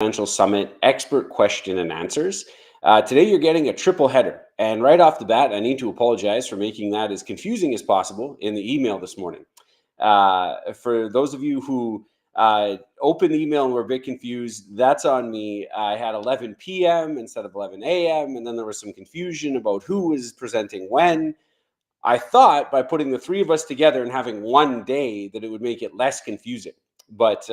Financial Summit expert question and answers. Today, you're getting a triple header. And right off the bat, I need to apologize for making that as confusing as possible in the email this morning. For those of you who opened the email and were a bit confused, that's on me. I had 11 p.m. instead of 11 a.m., and then there was some confusion about who was presenting when. I thought by putting the three of us together and having one day that it would make it less confusing. But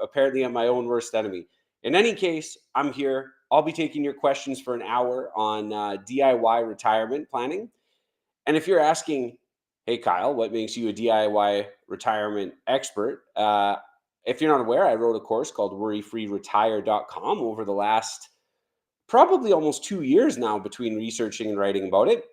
apparently, I'm my own worst enemy. In any case, I'm here. I'll be taking your questions for an hour on DIY retirement planning. And if you're asking, hey, Kyle, what makes you a DIY retirement expert? If you're not aware, I wrote a course called worryfreeretire.com over the last probably almost 2 years now between researching and writing about it.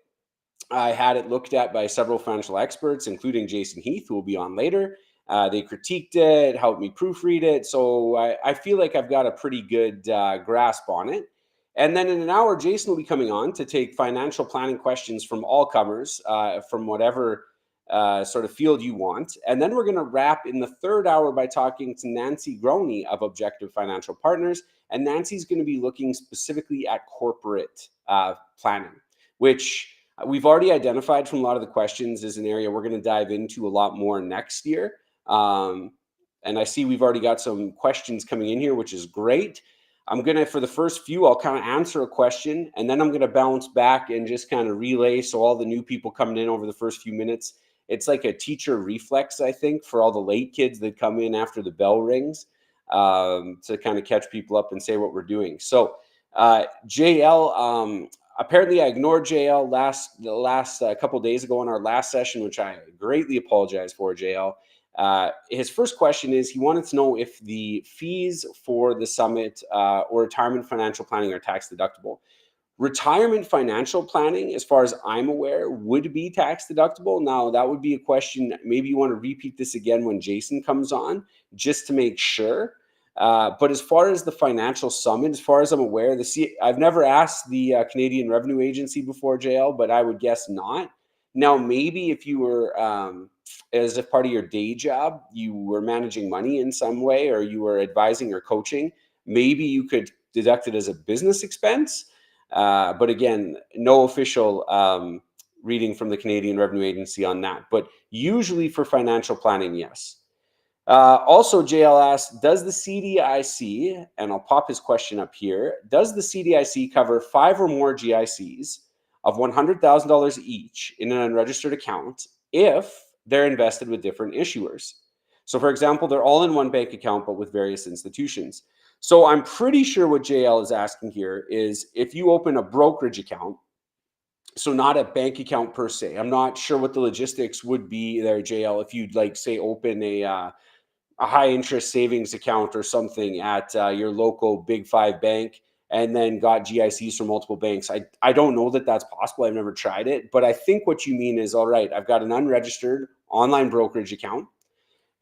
I had it looked at by several financial experts, including Jason Heath, who will be on later. They critiqued it, helped me proofread it. So I feel like I've got a pretty good grasp on it. And then in an hour, Jason will be coming on to take financial planning questions from all comers, from whatever sort of field you want. And then we're going to wrap in the third hour by talking to Nanci Grouni of Objective Financial Partners. And Nanci's going to be looking specifically at corporate planning, which we've already identified from a lot of the questions as an area we're going to dive into a lot more next year. And I see we've already got some questions coming in here, which is great. I'm going to, for the first few, I'll kind of answer a question, and then I'm going to bounce back and just kind of relay. So all the new people coming in over the first few minutes, it's like a teacher reflex, I think, for all the late kids that come in after the bell rings, to kind of catch people up and say what we're doing. So JL, apparently I ignored JL the last couple of days ago on our last session, which I greatly apologize for, JL. His first question is, he wanted to know if the fees for the summit or retirement financial planning are tax deductible. Retirement financial planning, as far as I'm aware, would be tax deductible. Now, that would be a question. Maybe you want to repeat this again when Jason comes on, just to make sure. But as far as the financial summit, as far as I'm aware, I've never asked the Canadian Revenue Agency before, JL, but I would guess not. Now, maybe if you were, as a part of your day job, you were managing money in some way, or you were advising or coaching, maybe you could deduct it as a business expense. But again, no official reading from the Canadian Revenue Agency on that. But usually for financial planning, yes. Also, JL asked, does the CDIC, and I'll pop his question up here, does the CDIC cover 5 or more GICs of $100,000 each in an unregistered account if they're invested with different issuers? So, for example, they're all in one bank account, but with various institutions. So I'm pretty sure what JL is asking here is if you open a brokerage account, so not a bank account per se. I'm not sure what the logistics would be there, JL, if you'd like, say, open a high interest savings account or something at your local Big Five bank and then got GICs from multiple banks. I don't know that that's possible. I've never tried it, but I think what you mean is, all right, I've got an unregistered online brokerage account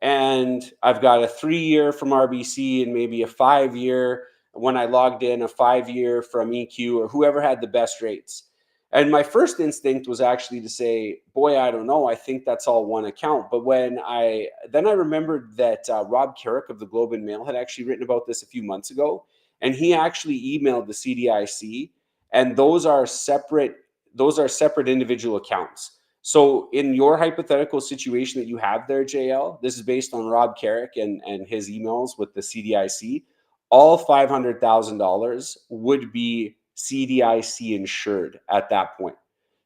and I've got a 3-year from RBC and maybe a 5-year when I logged in, a 5-year from EQ or whoever had the best rates. And my first instinct was actually to say, boy, I don't know. I think that's all one account. But then I remembered that Rob Carrick of the Globe and Mail had actually written about this a few months ago. And he actually emailed the CDIC, and those are separate individual accounts. So in your hypothetical situation that you have there, JL, this is based on Rob Carrick and his emails with the CDIC. All $500,000 would be CDIC insured at that point.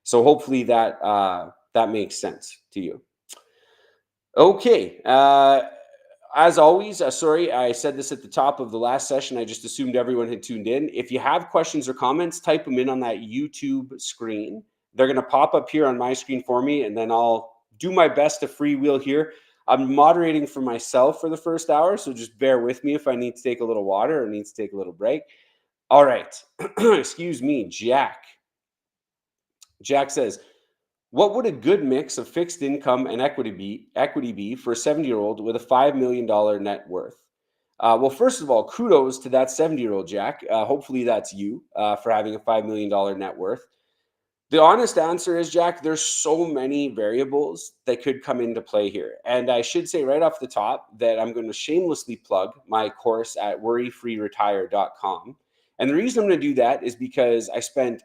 So hopefully that makes sense to you. Okay. As always, sorry, I said this at the top of the last session. I just assumed everyone had tuned in. If you have questions or comments, type them in on that YouTube screen. They're going to pop up here on my screen for me, and then I'll do my best to freewheel here. I'm moderating for myself for the first hour, so just bear with me if I need to take a little water or need to take a little break. All right. Excuse me, Jack. Jack says, what would a good mix of fixed income and equity be for a 70-year-old with a $5 million net worth? Well, first of all, kudos to that 70-year-old, Jack. Hopefully that's you for having a $5 million net worth. The honest answer is, Jack, there's so many variables that could come into play here. And I should say right off the top that I'm going to shamelessly plug my course at worryfreeretire.com. And the reason I'm going to do that is because I spent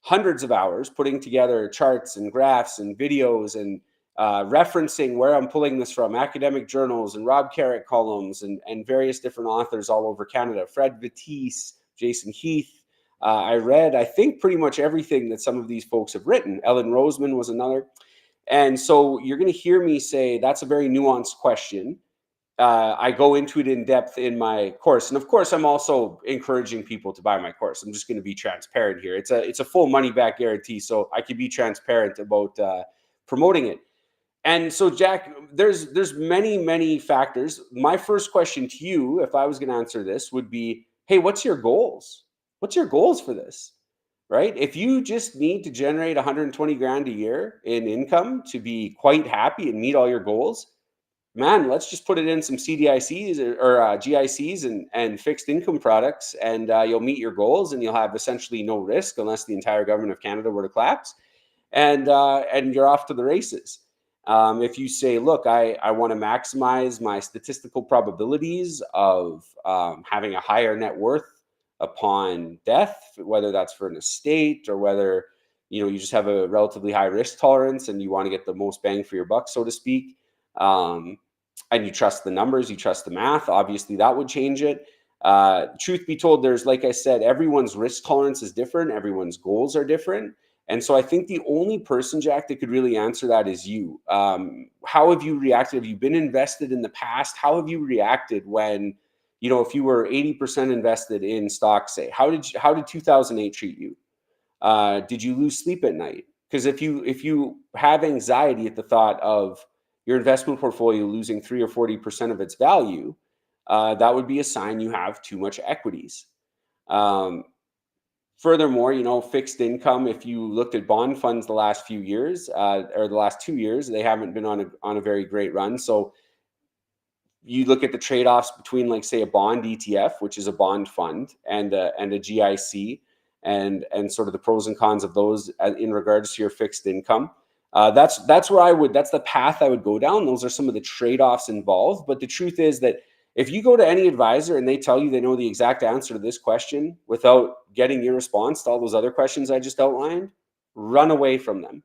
hundreds of hours putting together charts and graphs and videos and referencing where I'm pulling this from, academic journals and Rob Carrick columns and various different authors all over Canada, Fred Batiste, Jason Heath. I read, I think, pretty much everything that some of these folks have written. Ellen Roseman was another. And so you're going to hear me say that's a very nuanced question. I go into it in depth in my course. And of course, I'm also encouraging people to buy my course. I'm just going to be transparent here. It's a full money back guarantee, so I can be transparent about promoting it. And so, Jack, there's many factors. My first question to you, if I was going to answer this, would be, hey, what's your goals? What's your goals for this? Right? If you just need to generate 120 grand a year in income to be quite happy and meet all your goals, man, let's just put it in some CDICs or GICs and fixed income products, and you'll meet your goals, and you'll have essentially no risk unless the entire government of Canada were to collapse, and you're off to the races. If you say, look, I want to maximize my statistical probabilities of having a higher net worth upon death, whether that's for an estate or whether you just have a relatively high risk tolerance and you want to get the most bang for your buck, so to speak, and you trust the numbers, you trust the math, obviously that would change it. Truth be told, there's, like I said, everyone's risk tolerance is different, everyone's goals are different. And so I think the only person, Jack, that could really answer that is you. How have you reacted? Have you been invested in the past? How have you reacted when, if you were 80% invested in stocks, say, how did 2008 treat you? Did you lose sleep at night? Because if you have anxiety at the thought of your investment portfolio losing 3 or 40% of its value, that would be a sign you have too much equities. Furthermore, fixed income, if you looked at bond funds the last few years or the last 2 years, they haven't been on a very great run. So you look at the trade-offs between, like, say, a bond ETF, which is a bond fund, and a GIC, and sort of the pros and cons of those in regards to your fixed income. That's the path I would go down. Those are some of the trade-offs involved. But the truth is that if you go to any advisor and they tell you they know the exact answer to this question without getting your response to all those other questions I just outlined, run away from them.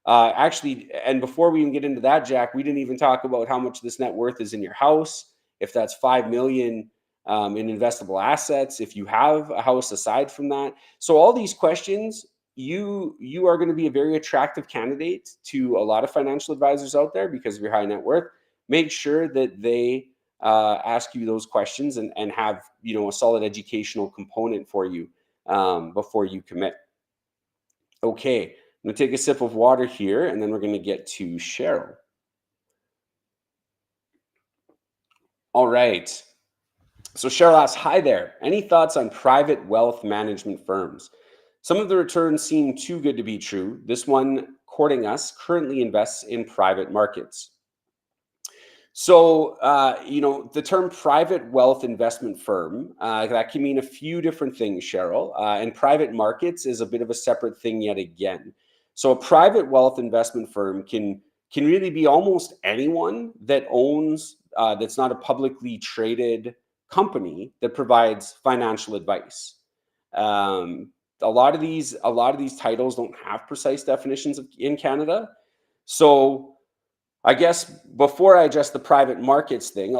Actually, and before we even get into that, Jack, we didn't even talk about how much this net worth is in your house. If that's 5 million in investable assets, if you have a house aside from that. So all these questions, you are going to be a very attractive candidate to a lot of financial advisors out there because of your high net worth. Make sure that they ask you those questions and have a solid educational component for you before you commit. Okay, I'm going to take a sip of water here, and then we're going to get to Cheryl. All right. So Cheryl asks, hi there. Any thoughts on private wealth management firms? Some of the returns seem too good to be true. This one courting us currently invests in private markets. So, the term private wealth investment firm, that can mean a few different things, Cheryl. And private markets is a bit of a separate thing yet again. So a private wealth investment firm can really be almost anyone that owns, that's not a publicly traded company that provides financial advice. A lot of these titles don't have precise definitions in Canada. So I guess before I address the private markets thing,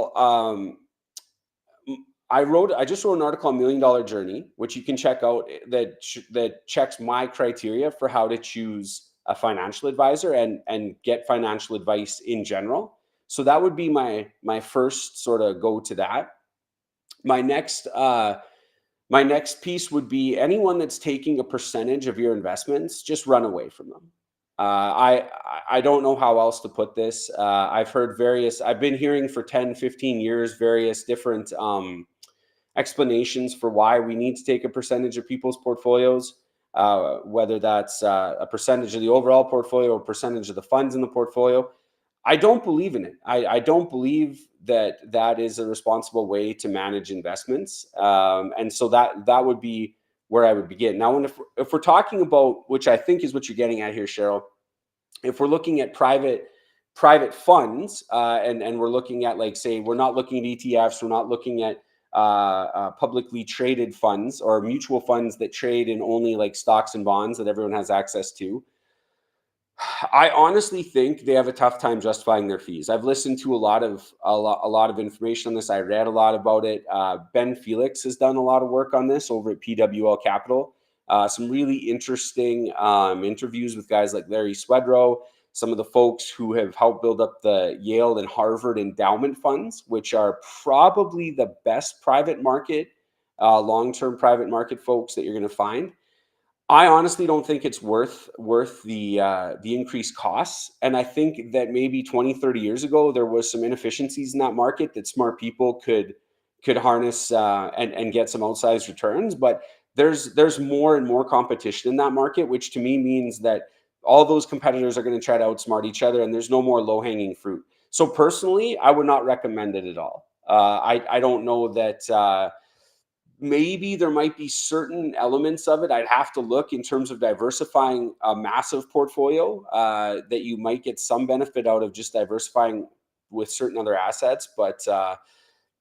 I just wrote an article on $1 Million Journey, which you can check out, that checks my criteria for how to choose a financial advisor and get financial advice in general. So that would be my first sort of go to that. My next piece would be anyone that's taking a percentage of your investments, just run away from them. I don't know how else to put this. I've been hearing for 10, 15 years, various different explanations for why we need to take a percentage of people's portfolios, whether that's a percentage of the overall portfolio or percentage of the funds in the portfolio. I don't believe in it. I don't believe that is a responsible way to manage investments. And so that would be where I would begin. Now, if we're talking about, which I think is what you're getting at here, Cheryl, if we're looking at private funds, and we're looking at, like, say, we're not looking at ETFs, we're not looking at publicly traded funds or mutual funds that trade in only like stocks and bonds that everyone has access to. I honestly think they have a tough time justifying their fees. I've listened to a lot of information on this. I read a lot about it. Ben Felix has done a lot of work on this over at PWL Capital. Some really interesting interviews with guys like Larry Swedroe, some of the folks who have helped build up the Yale and Harvard endowment funds, which are probably the best private market, long-term private market folks that you're going to find. I honestly don't think it's worth the increased costs, and I think that maybe 20, 30 years ago, there was some inefficiencies in that market that smart people could harness, and get some outsized returns. But there's more and more competition in that market, which to me means that all those competitors are going to try to outsmart each other, and there's no more low hanging fruit. So personally, I would not recommend it at all. I don't know that. Maybe there might be certain elements of it. I'd have to look in terms of diversifying a massive portfolio, that you might get some benefit out of just diversifying with certain other assets. But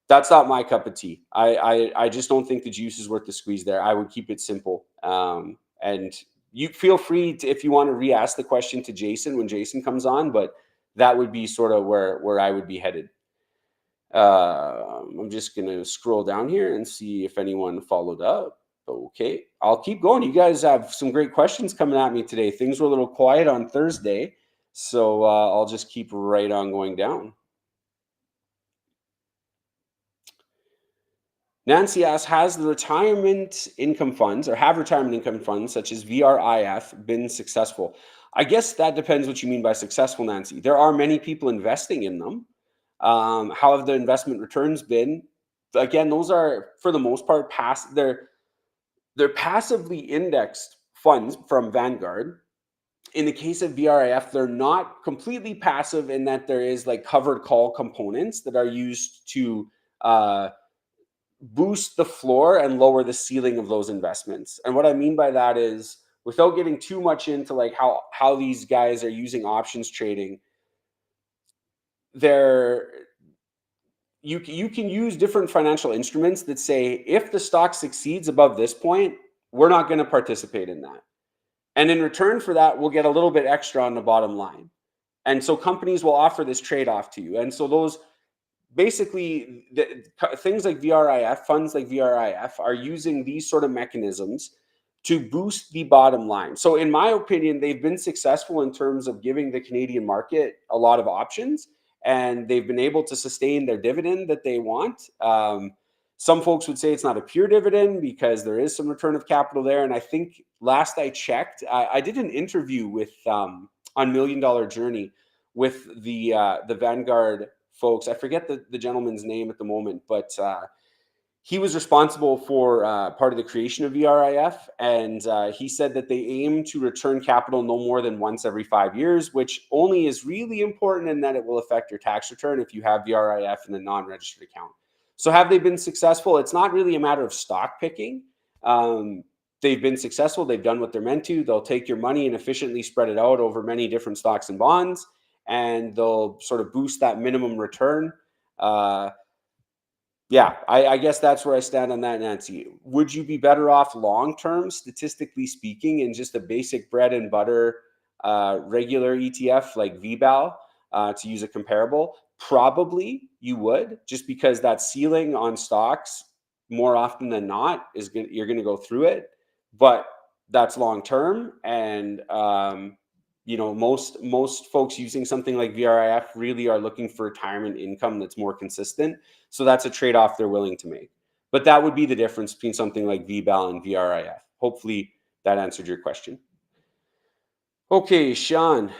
that's not my cup of tea. I just don't think the juice is worth the squeeze there. I would keep it simple. And you feel free to, if you want to re-ask the question to Jason when Jason comes on, but that would be sort of where I would be headed. I'm just gonna scroll down here and see if anyone followed up. Okay, I'll keep going. You guys have some great questions coming at me today. Things were a little quiet on Thursday, so I'll just keep right on going down. Nancy asks, has the retirement income funds or have retirement income funds such as VRIF been successful? I guess that depends what you mean by successful, Nancy. There are many people investing in them. How have the investment returns been? Again, those are for the most part they're passively indexed funds from Vanguard. In the case of VRIF, they're not completely passive in that there is like covered call components that are used to uh, boost the floor and lower the ceiling of those investments. And what I mean by that is, without getting too much into like how these guys are using options trading, they're you can use different financial instruments that say, if the stock succeeds above this point, we're not going to participate in that. And in return for that, we'll get a little bit extra on the bottom line. And so companies will offer this trade-off to you. And so those basically things like VRIF, funds like VRIF are using these sort of mechanisms to boost the bottom line. So in my opinion, they've been successful in terms of giving the Canadian market a lot of options, and they've been able to sustain their dividend that they want. Some folks would say it's not a pure dividend because there is some return of capital there. And I think last I checked, I did an interview with on Million Dollar Journey with the Vanguard folks. I forget the gentleman's name at the moment, but he was responsible for part of the creation of VRIF, and he said that they aim to return capital no more than once every 5 years, which only is really important in that it will affect your tax return if you have VRIF in a non-registered account. So have they been successful? It's not really a matter of stock picking. They've been successful. They've done what they're meant to. They'll take your money and efficiently spread it out over many different stocks and bonds, and they'll sort of boost that minimum return. Yeah, I guess that's where I stand on that, Nancy. Would you be better off long term, statistically speaking, in just a basic bread and butter regular ETF like VBAL, to use a comparable? Probably you would, just because that ceiling on stocks more often than not you're going to go through it, but that's long term. And most folks using something like VRIF really are looking for retirement income that's more consistent. So that's a trade-off they're willing to make. But that would be the difference between something like VBAL and VRIF. Hopefully that answered your question. Okay, Sean.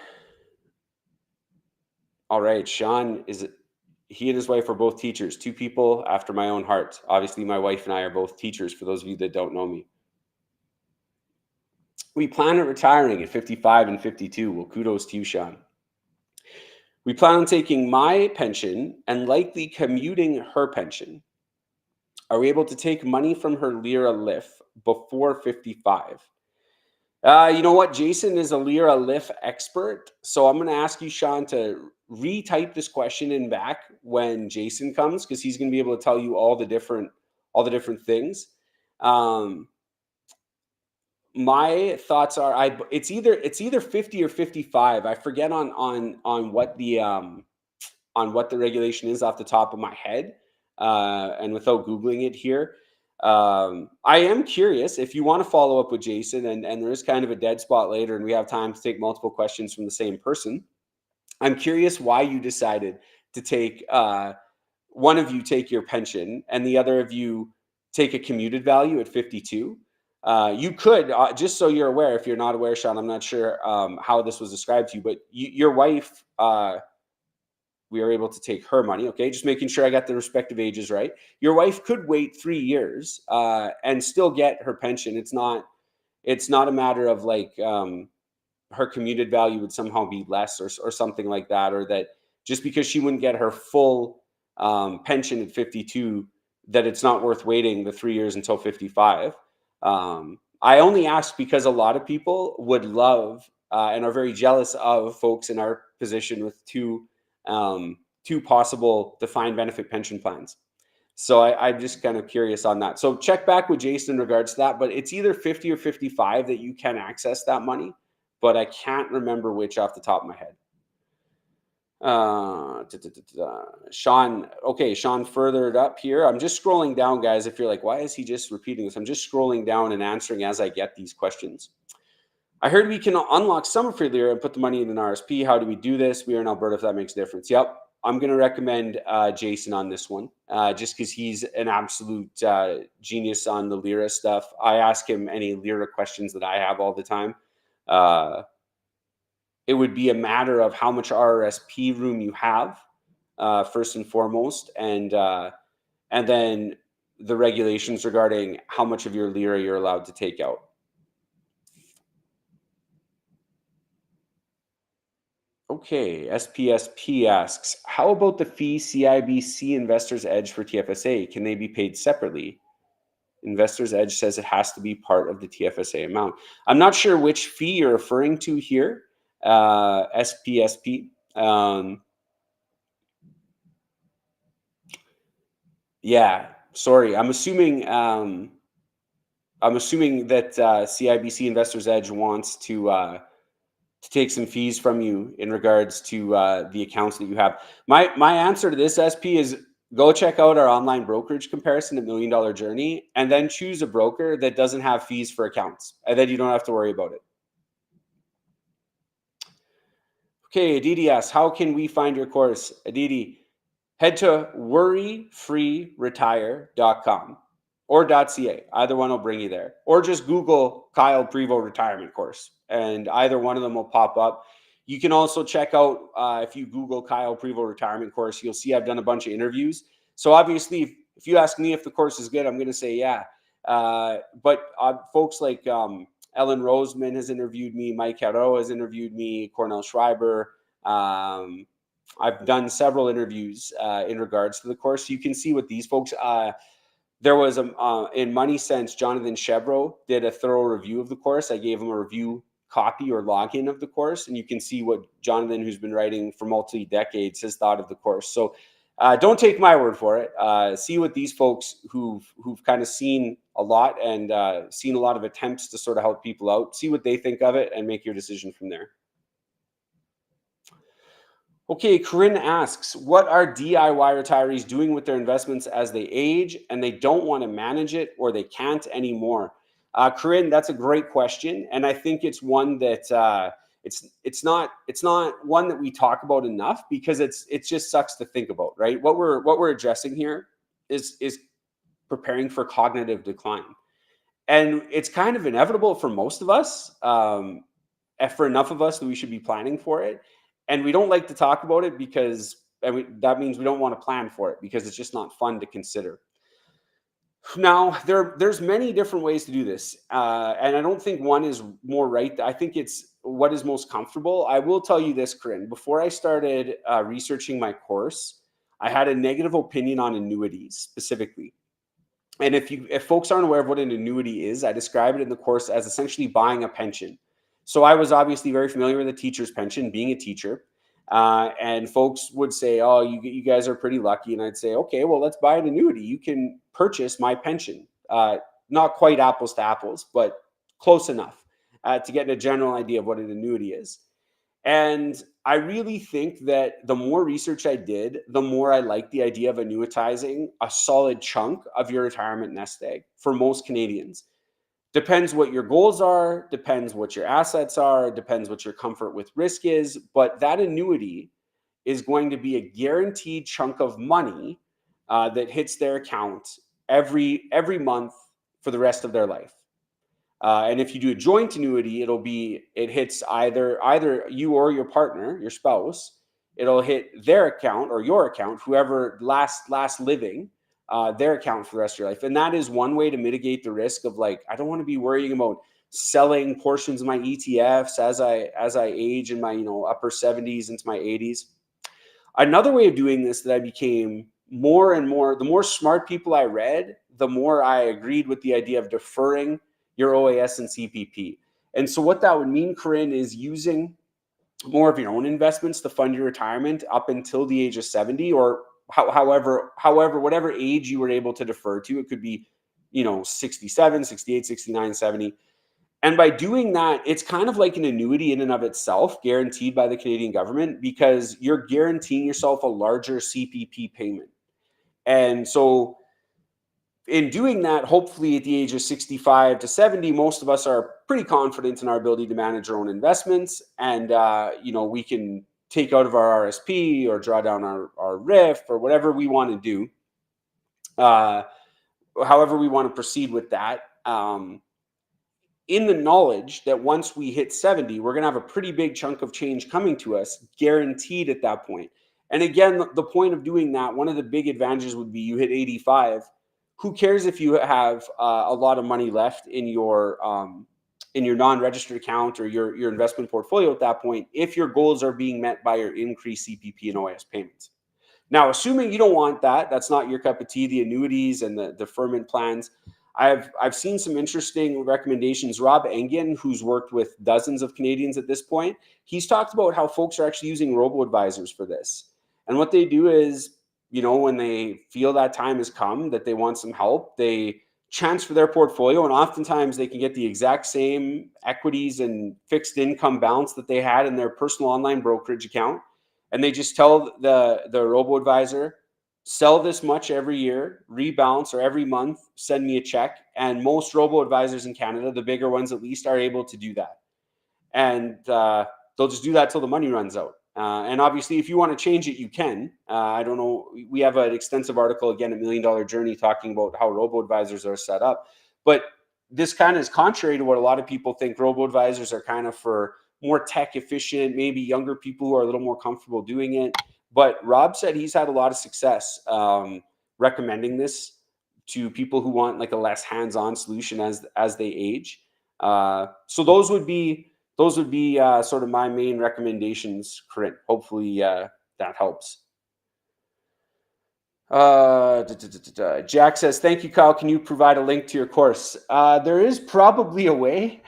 All right, Sean he and his wife are both teachers, two people after my own heart. Obviously, my wife and I are both teachers, for those of you that don't know me. We plan on retiring at 55 and 52. Well, kudos to you, Sean. We plan on taking my pension and likely commuting her pension. Are we able to take money from her Lira LIF, before 55? You know what? Jason is a Lyra Lift expert. So I'm going to ask you, Sean, to retype this question in back when Jason comes, because he's going to be able to tell you all the different things. Um, my thoughts are, it's either 50 or 55. I forget on what the regulation is off the top of my head, and without googling it here. I am curious if you want to follow up with Jason, and there is kind of a dead spot later, and we have time to take multiple questions from the same person. I'm curious why you decided to take one of you take your pension and the other of you take a commuted value at 52. You could, just so you're aware, if you're not aware, Sean, I'm not sure how this was described to you, but your wife, we are able to take her money. Okay, just making sure I got the respective ages right. Your wife could wait 3 years and still get her pension. It's not a matter of like her commuted value would somehow be less, or something like that, or that just because she wouldn't get her full pension at 52, that it's not worth waiting the 3 years until 55. I only ask because a lot of people would love and are very jealous of folks in our position with two possible defined benefit pension plans. So I'm just kind of curious on that. So check back with Jason in regards to that. But it's either 50 or 55 that you can access that money, but I can't remember which off the top of my head. Sean, okay, Sean furthered up here. I'm just scrolling down, guys. If you're like, why is he just repeating this? I'm just scrolling down and answering as I get these questions. I heard we can unlock some of free Lyra and put the money in an RSP. How do we do this? We are in Alberta, if that makes a difference. Yep. I'm going to recommend Jason on this one, just because he's an absolute genius on the Lyra stuff. I ask him any Lyra questions that I have all the time. It would be a matter of how much RRSP room you have, first and foremost, and then the regulations regarding how much of your Lyra you're allowed to take out. Okay, SPSP asks, how about the fee CIBC Investors Edge for TFSA? Can they be paid separately? Investors Edge says it has to be part of the TFSA amount. I'm not sure which fee you're referring to here, SPSP. Yeah, sorry. I'm assuming that CIBC Investors Edge wants to take some fees from you in regards to the accounts that you have. My answer to this, SP, is go check out our online brokerage comparison at $1 Million Journey, and then choose a broker that doesn't have fees for accounts, and then you don't have to worry about it. Okay, Aditi asks, how can we find your course? Aditi, head to worryfreeretire.com or .ca. Either one will bring you there. Or just Google Kyle Prevost retirement course, and either one of them will pop up. You can also check out, if you Google Kyle Prevost retirement course, you'll see I've done a bunch of interviews. So obviously, if you ask me if the course is good, I'm going to say yeah. But folks like Ellen Roseman has interviewed me, Mike Haro has interviewed me, Cornell Schreiber. I've done several interviews in regards to the course. You can see what these folks. There was in Money Sense, Jonathan Chevreau did a thorough review of the course. I gave him a review copy or login of the course, and you can see what Jonathan, who's been writing for multi-decades, has thought of the course. So don't take my word for it. See what these folks who've kind of seen a lot and seen a lot of attempts to sort of help people out, see what they think of it, and make your decision from there. Okay, Corinne asks, what are DIY retirees doing with their investments as they age and they don't want to manage it, or they can't anymore? Corinne, that's a great question, and I think it's one that it's not one that we talk about enough, because it just sucks to think about, right? What we're addressing here is preparing for cognitive decline, and it's kind of inevitable for most of us. For enough of us that we should be planning for it. And we don't like to talk about it because that means we don't want to plan for it, because it's just not fun to consider. Now, there's many different ways to do this. And I don't think one is more right. I think it's what is most comfortable. I will tell you this, Corinne. Before I started researching my course, I had a negative opinion on annuities specifically. And if folks aren't aware of what an annuity is, I describe it in the course as essentially buying a pension. So I was obviously very familiar with a teacher's pension, being a teacher. And folks would say, "Oh, you guys are pretty lucky," and I'd say, "Okay, well, let's buy an annuity. You can purchase my pension. Not quite apples to apples, but close enough to get a general idea of what an annuity is." And I really think that the more research I did, the more I like the idea of annuitizing a solid chunk of your retirement nest egg for most Canadians. Depends what your goals are, depends what your assets are, depends what your comfort with risk is, but that annuity is going to be a guaranteed chunk of money that hits their account every month for the rest of their life. And if you do a joint annuity, it hits either you or your partner, your spouse. It'll hit their account or your account, whoever last living, their account for the rest of your life. And that is one way to mitigate the risk of, like, I don't want to be worrying about selling portions of my ETFs as I age in my upper 70s into my 80s. Another way of doing this that I became more and more, the more smart people I read, the more I agreed with the idea of deferring your OAS and CPP. And so what that would mean, Corinne, is using more of your own investments to fund your retirement up until the age of 70, or whatever age you were able to defer to. It could be 67, 68, 69, 70. And by doing that, it's kind of like an annuity in and of itself, guaranteed by the Canadian government, because you're guaranteeing yourself a larger CPP payment. And so in doing that, hopefully at the age of 65 to 70, most of us are pretty confident in our ability to manage our own investments. And, we can take out of our RSP or draw down our RIF or whatever we want to do, however we want to proceed with that. In the knowledge that once we hit 70, we're going to have a pretty big chunk of change coming to us, guaranteed at that point. And again, the point of doing that, one of the big advantages would be you hit 85. Who cares if you have a lot of money left in your non-registered account or your investment portfolio at that point, if your goals are being met by your increased CPP and OAS payments. Now, assuming you don't want that, that's not your cup of tea, the annuities and the deferment plans. I've seen some interesting recommendations. Rob Engen, who's worked with dozens of Canadians at this point, he's talked about how folks are actually using robo-advisors for this. And what they do is, when they feel that time has come, that they want some help, they transfer their portfolio, and oftentimes they can get the exact same equities and fixed income balance that they had in their personal online brokerage account. And they just tell the robo-advisor, sell this much every year, rebalance, or every month, send me a check. And most robo-advisors in Canada, the bigger ones at least, are able to do that. And they'll just do that till the money runs out. And obviously, if you want to change it, you can. I don't know. We have an extensive article, again, at $1 Million Journey, talking about how robo-advisors are set up. But this kind of is contrary to what a lot of people think. Robo-advisors are kind of for more tech efficient, maybe younger people who are a little more comfortable doing it. But Rob said he's had a lot of success recommending this to people who want like a less hands-on solution as they age. So those would be sort of my main recommendations, Corinne. Hopefully that helps. Jack says, thank you, Kyle. Can you provide a link to your course? There is probably a way,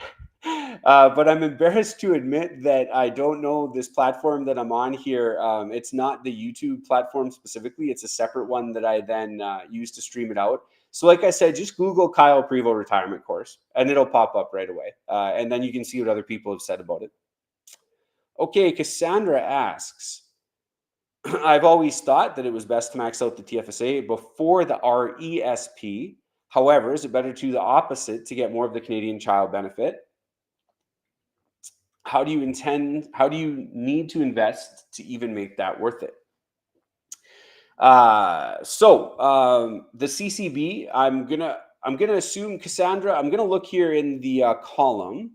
but I'm embarrassed to admit that I don't know this platform that I'm on here. It's not the YouTube platform specifically. It's a separate one that I then use to stream it out. So like I said, just Google Kyle Prevost retirement course and it'll pop up right away. And then you can see what other people have said about it. Okay, Cassandra asks, I've always thought that it was best to max out the TFSA before the RESP. However, is it better to do the opposite to get more of the Canadian child benefit? How do you need to invest to even make that worth it? So the CCB, I'm gonna assume, Cassandra, I'm gonna look here in the column.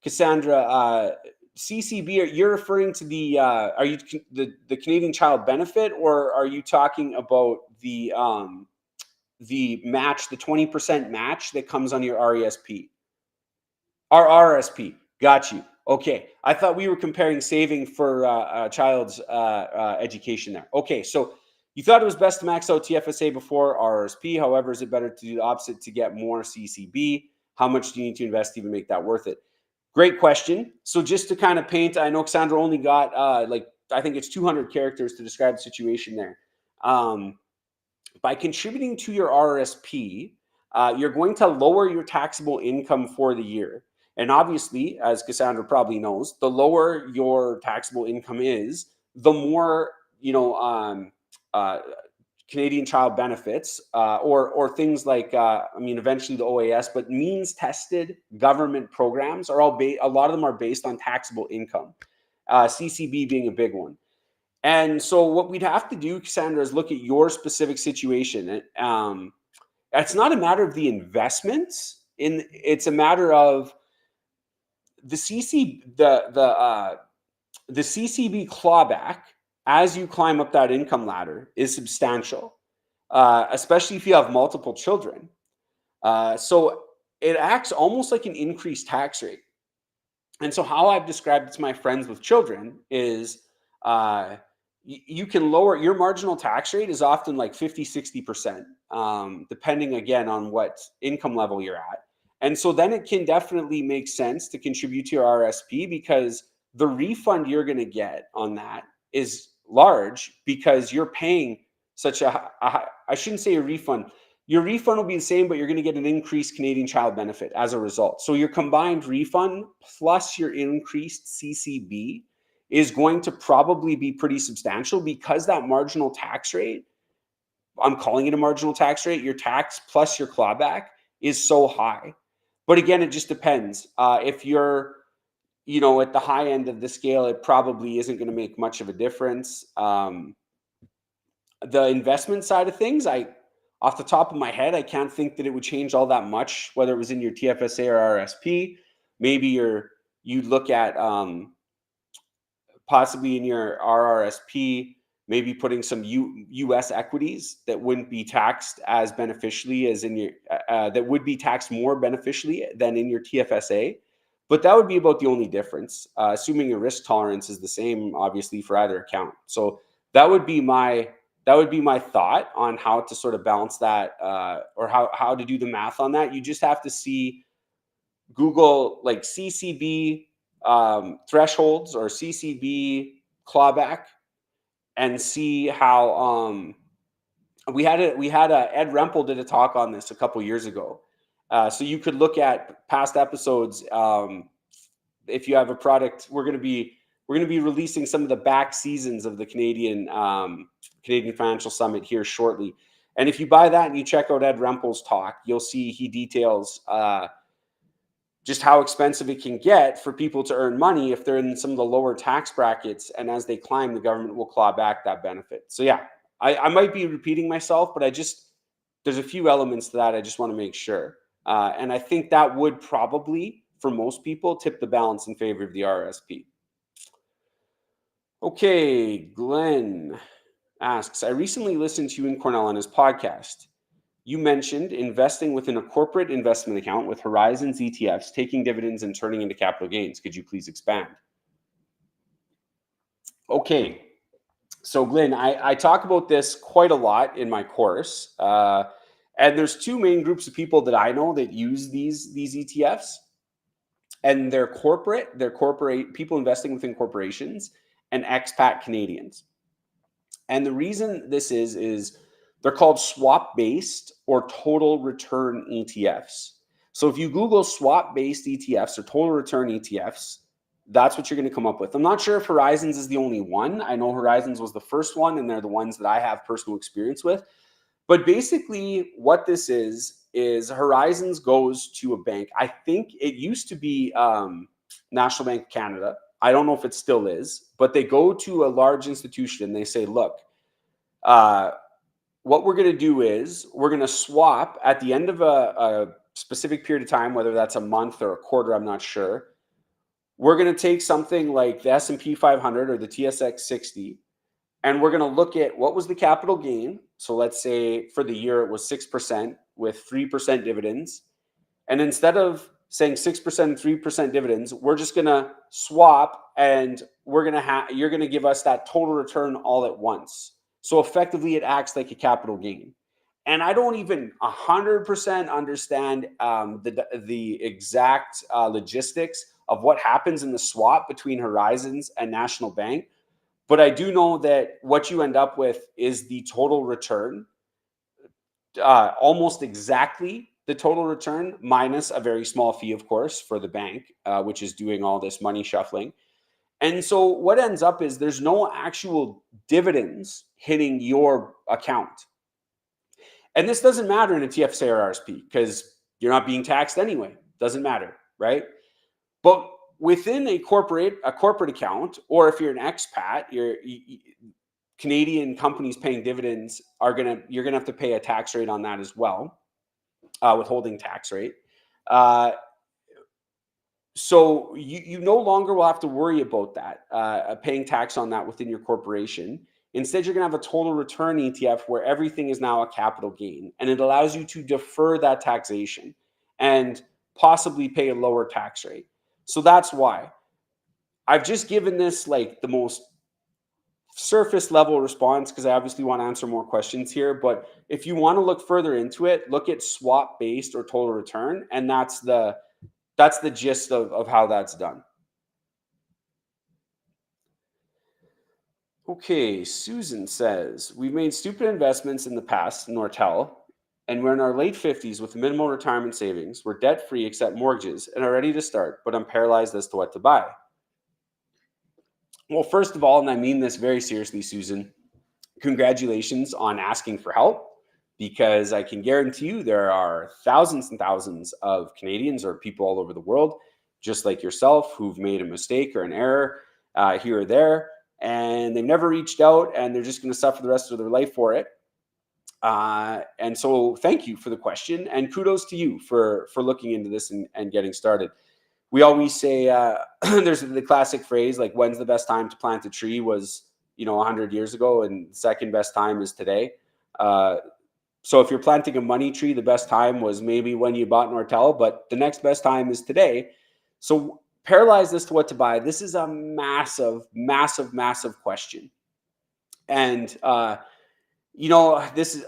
Cassandra, CCB, you're referring to the are you the Canadian Child Benefit, or are you talking about the match, the 20% match that comes on your RESP? Our RSP. Got you. Okay. I thought we were comparing saving for a child's education there. Okay. So You thought it was best to max out TFSA before RRSP. However, is it better to do the opposite to get more CCB? How much do you need to invest to even make that worth it? Great question. So just to kind of paint, I know Cassandra only got I think it's 200 characters to describe the situation there. By contributing to your RRSP, you're going to lower your taxable income for the year. And obviously, as Cassandra probably knows, the lower your taxable income is, the more, uh, Canadian child benefits, or things like, eventually the OAS, but means tested government programs are a lot of them are based on taxable income. CCB being a big one. And so what we'd have to do, Cassandra, is look at your specific situation. It's not a matter of the investments. It's a matter of the the CCB clawback as you climb up that income ladder is substantial, especially if you have multiple children. So it acts almost like an increased tax rate. And so how I've described it to my friends with children is, you can lower your marginal tax rate is often like 50, 60%, depending again on what income level you're at. And so then it can definitely make sense to contribute to your RSP, because the refund you're going to get on that is large, because you're paying such I shouldn't say a refund. Your refund will be the same, but you're going to get an increased Canadian child benefit as a result. So your combined refund plus your increased CCB is going to probably be pretty substantial, because that marginal tax rate, I'm calling it a marginal tax rate, your tax plus your clawback is so high. But again, it just depends. If you're, at the high end of the scale, it probably isn't going to make much of a difference. The investment side of things, off the top of my head, I can't think that it would change all that much, whether it was in your TFSA or RSP. Maybe you'd look at, possibly in your RRSP, maybe putting some U.S. equities that wouldn't be taxed as beneficially as in your, that would be taxed more beneficially than in your TFSA. But that would be about the only difference, assuming your risk tolerance is the same, obviously, for either account. So that would be my thought on how to sort of balance that, or how to do the math on that. You just have to Google like CCB thresholds or CCB clawback, and see how, we had Ed Rempel did a talk on this a couple years ago. So you could look at past episodes. If you have a product, we're going to be releasing some of the back seasons of the Canadian Financial Summit here shortly. And if you buy that and you check out Ed Rempel's talk, you'll see he details just how expensive it can get for people to earn money if they're in some of the lower tax brackets. And as they climb, the government will claw back that benefit. So yeah, I might be repeating myself, but there's a few elements to that I just want to make sure. And I think that would probably, for most people, tip the balance in favor of the RSP. Okay, Glenn asks, I recently listened to you and Cornell on his podcast. You mentioned investing within a corporate investment account with Horizons ETFs, taking dividends and turning into capital gains. Could you please expand? Okay. So Glenn, I talk about this quite a lot in my course. And there's two main groups of people that I know that use these ETFs. And they're people investing within corporations and expat Canadians. And the reason this is they're called swap-based or total return ETFs. So if you Google swap-based ETFs or total return ETFs, that's what you're going to come up with. I'm not sure if Horizons is the only one. I know Horizons was the first one, and they're the ones that I have personal experience with. But basically what this is Horizons goes to a bank. I think it used to be National Bank of Canada. I don't know if it still is, but they go to a large institution and they say, look, what we're going to do is we're going to swap at the end of a specific period of time, whether that's a month or a quarter, I'm not sure. We're going to take something like the S&P 500 or the TSX 60, and we're going to look at what was the capital gain. So let's say for the year it was 6% with 3% dividends. And instead of saying 6% and 3% dividends, we're just going to swap, and you're going to give us that total return all at once. So effectively, it acts like a capital gain. And I don't even 100% understand the exact logistics of what happens in the swap between Horizons and National Bank. But I do know that what you end up with is the total return, almost exactly the total return, minus a very small fee, of course, for the bank, which is doing all this money shuffling. And so what ends up is there's no actual dividends hitting your account. And this doesn't matter in a TFSA or RSP because you're not being taxed anyway. Doesn't matter, right? But within a corporate account, or if you're an expat, Canadian companies paying dividends you're gonna have to pay a tax rate on that as well, withholding tax rate. Uh, so you no longer will have to worry about that, paying tax on that within your corporation. Instead, you're going to have a total return ETF where everything is now a capital gain, and it allows you to defer that taxation and possibly pay a lower tax rate. So that's why I've just given this like the most surface level response because I obviously want to answer more questions here. But if you want to look further into it, look at swap based or total return, and that's the gist of how that's done. Okay, Susan says, we've made stupid investments in the past in Nortel, and we're in our late 50s with minimal retirement savings. We're debt free except mortgages and are ready to start, but I'm paralyzed as to what to buy. Well, first of all, and I mean this very seriously, Susan, congratulations on asking for help because I can guarantee you there are thousands and thousands of Canadians or people all over the world, just like yourself, who've made a mistake or an error here or there, and they've never reached out and they're just going to suffer the rest of their life for it. And so thank you for the question and kudos to you for looking into this and getting started. We always say there's the classic phrase like when's the best time to plant a tree was 100 years ago, and the second best time is today. So if you're planting a money tree, the best time was maybe when you bought Nortel, but the next best time is today. So paralyzed as to what to buy. This is a massive, massive, massive question. And this is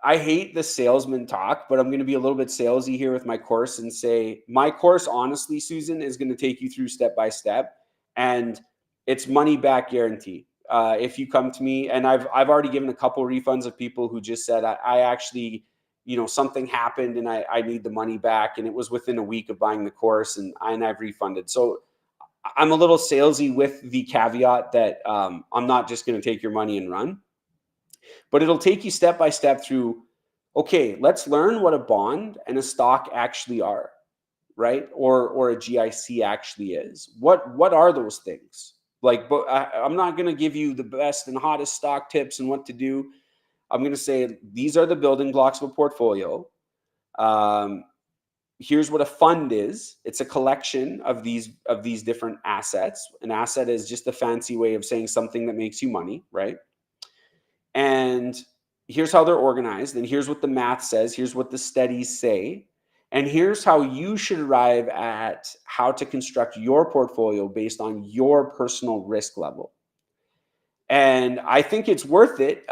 I hate the salesman talk, but I'm going to be a little bit salesy here with my course and say my course, honestly, Susan, is going to take you through step by step, and it's money back guarantee. If you come to me, and I've already given a couple refunds of people who just said I actually, something happened and I need the money back, and it was within a week of buying the course, and I've refunded. So I'm a little salesy with the caveat that I'm not just going to take your money and run. But it'll take you step by step through, okay, let's learn what a bond and a stock actually are, right? Or a GIC actually is. What are those things? Like, but I'm not going to give you the best and hottest stock tips and what to do. I'm going to say these are the building blocks of a portfolio. Here's what a fund is. It's a collection of these different assets. An asset is just a fancy way of saying something that makes you money, right? And here's how they're organized, and here's what the math says, here's what the studies say, and here's how you should arrive at how to construct your portfolio based on your personal risk level. And I think it's worth it,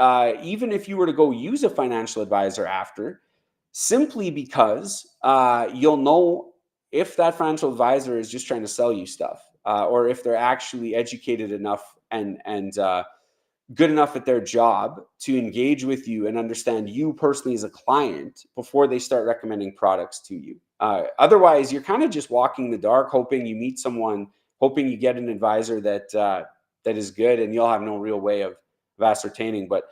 even if you were to go use a financial advisor after, simply because you'll know if that financial advisor is just trying to sell you stuff, or if they're actually educated enough and good enough at their job to engage with you and understand you personally as a client before they start recommending products to you. Otherwise, you're kind of just walking in the dark, hoping you meet someone, hoping you get an advisor that is good, and you'll have no real way of ascertaining. But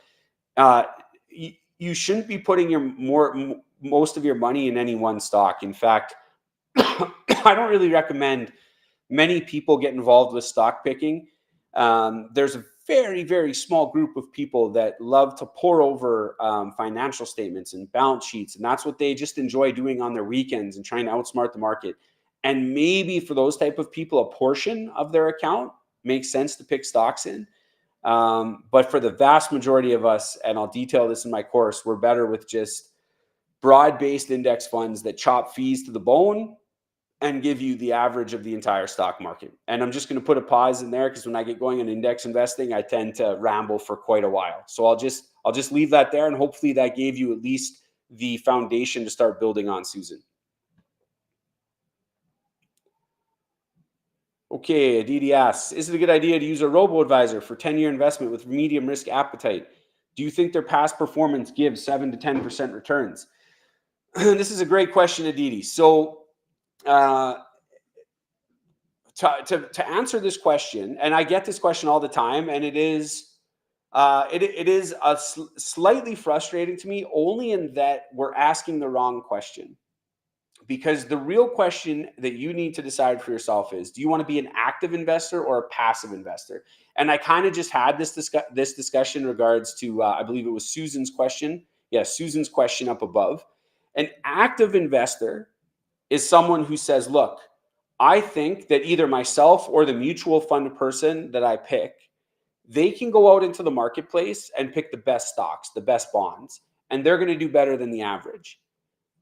you shouldn't be putting most of your money in any one stock. In fact, I don't really recommend many people get involved with stock picking. There's a very, very small group of people that love to pour over financial statements and balance sheets. And that's what they just enjoy doing on their weekends and trying to outsmart the market. And maybe for those type of people, a portion of their account makes sense to pick stocks in. But for the vast majority of us, and I'll detail this in my course, we're better with just broad-based index funds that chop fees to the bone and give you the average of the entire stock market. And I'm just going to put a pause in there because when I get going on index investing, I tend to ramble for quite a while. So I'll just leave that there, and hopefully that gave you at least the foundation to start building on, Susan. Okay, Aditi asks, is it a good idea to use a robo-advisor for 10-year investment with medium risk appetite? Do you think their past performance gives 7 to 10% returns? This is a great question, Aditi. So uh, to answer this question, and I get this question all the time, and it is slightly frustrating to me, only in that we're asking the wrong question. Because the real question that you need to decide for yourself is, do you want to be an active investor or a passive investor? And I kind of just had this discussion in regards to, I believe it was Susan's question. Yeah, Susan's question up above. An active investor is someone who says, look, I think that either myself or the mutual fund person that I pick, they can go out into the marketplace and pick the best stocks, the best bonds, and they're going to do better than the average.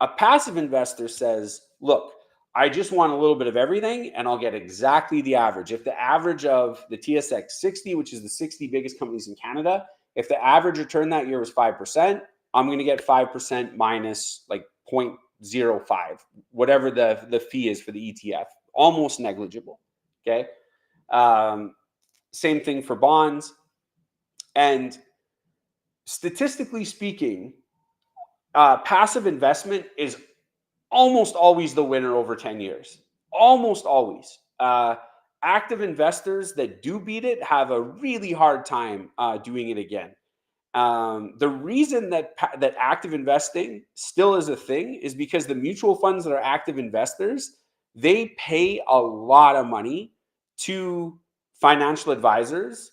A passive investor says, look, I just want a little bit of everything and I'll get exactly the average. If the average of the TSX 60, which is the 60 biggest companies in Canada, if the average return that year was 5%, I'm going to get 5% minus like 0.05, whatever the fee is for the ETF. Almost negligible. Okay. Same thing for bonds. And statistically speaking, passive investment is almost always the winner over 10 years. Almost always. Active investors that do beat it have a really hard time doing it again. The reason that active investing still is a thing is because the mutual funds that are active investors, they pay a lot of money to financial advisors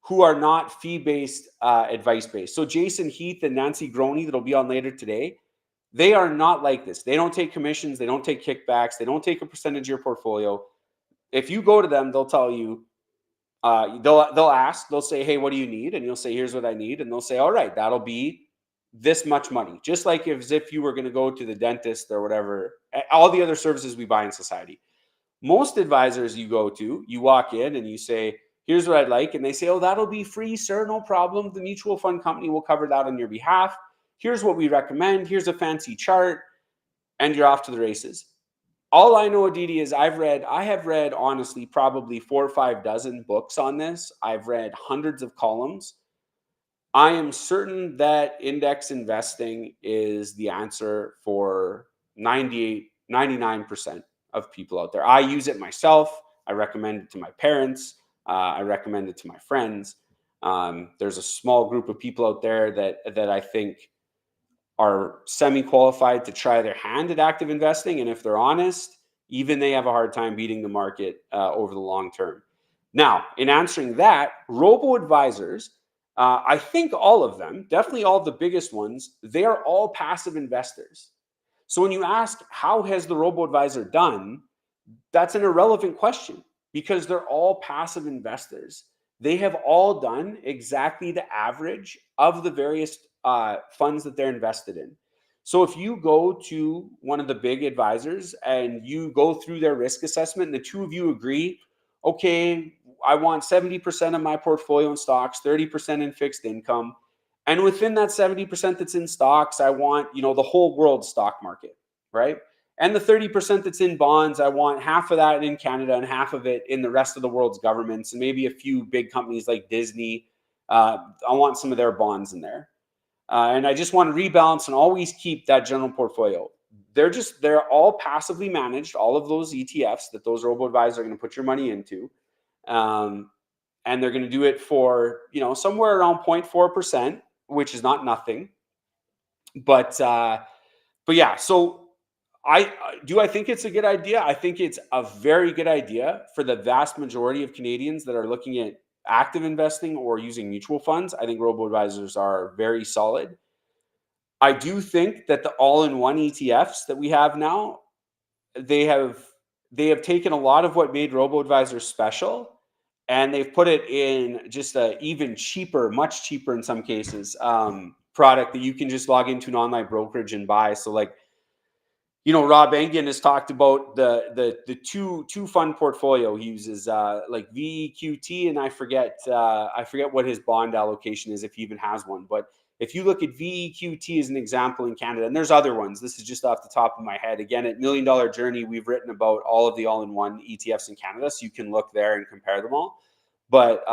who are not fee-based, advice-based. So Jason Heath and Nanci Grouni that'll be on later today, they are not like this. They don't take commissions. They don't take kickbacks. They don't take a percentage of your portfolio. If you go to them, they'll tell you, they'll ask, they'll say, hey, what do you need? And you'll say, here's what I need. And they'll say, all right, that'll be this much money. Just like as if you were going to go to the dentist or whatever, all the other services we buy in society. Most advisors you go to, you walk in and you say, here's what I'd like. And they say, oh, that'll be free, sir. No problem. The mutual fund company will cover that on your behalf. Here's what we recommend. Here's a fancy chart. And you're off to the races. All I know, Aditi, is I have read honestly probably 4 or 5 dozen books on this. I've read hundreds of columns. I am certain that index investing is the answer for 99% of people out there. I use it myself. I recommend it to my parents. I recommend it to my friends. There's a small group of people out there that I think are semi-qualified to try their hand at active investing. And if they're honest, even they have a hard time beating the market over the long term. Now, in answering that, robo-advisors, I think all of them, definitely all of the biggest ones, they are all passive investors. So when you ask, how has the robo-advisor done? That's an irrelevant question because they're all passive investors. They have all done exactly the average of the various funds that they're invested in. So if you go to one of the big advisors and you go through their risk assessment and the two of you agree, okay, I want 70% of my portfolio in stocks, 30% in fixed income. And within that 70% that's in stocks, I want, the whole world stock market, right? And the 30% that's in bonds, I want half of that in Canada and half of it in the rest of the world's governments and maybe a few big companies like Disney. I want some of their bonds in there. And I just want to rebalance and always keep that general portfolio. They're all passively managed, all of those ETFs that those robo-advisors are going to put your money into. And they're going to do it for, somewhere around 0.4%, which is not nothing. But yeah, so I think it's a good idea. I think it's a very good idea for the vast majority of Canadians that are looking at active investing or using mutual funds. I think robo-advisors are very solid. I do think that the all-in-one ETFs that we have now, they have taken a lot of what made robo-advisors special, and they've put it in just a even cheaper, much cheaper in some cases, product that you can just log into an online brokerage and buy. So like, Rob Engen has talked about the two fund portfolio he uses, like VEQT, and I forget what his bond allocation is if he even has one. But if you look at VEQT as an example in Canada, and there's other ones, this is just off the top of my head. Again, at Million Dollar Journey, we've written about all of the all-in-one ETFs in Canada, so you can look there and compare them all. But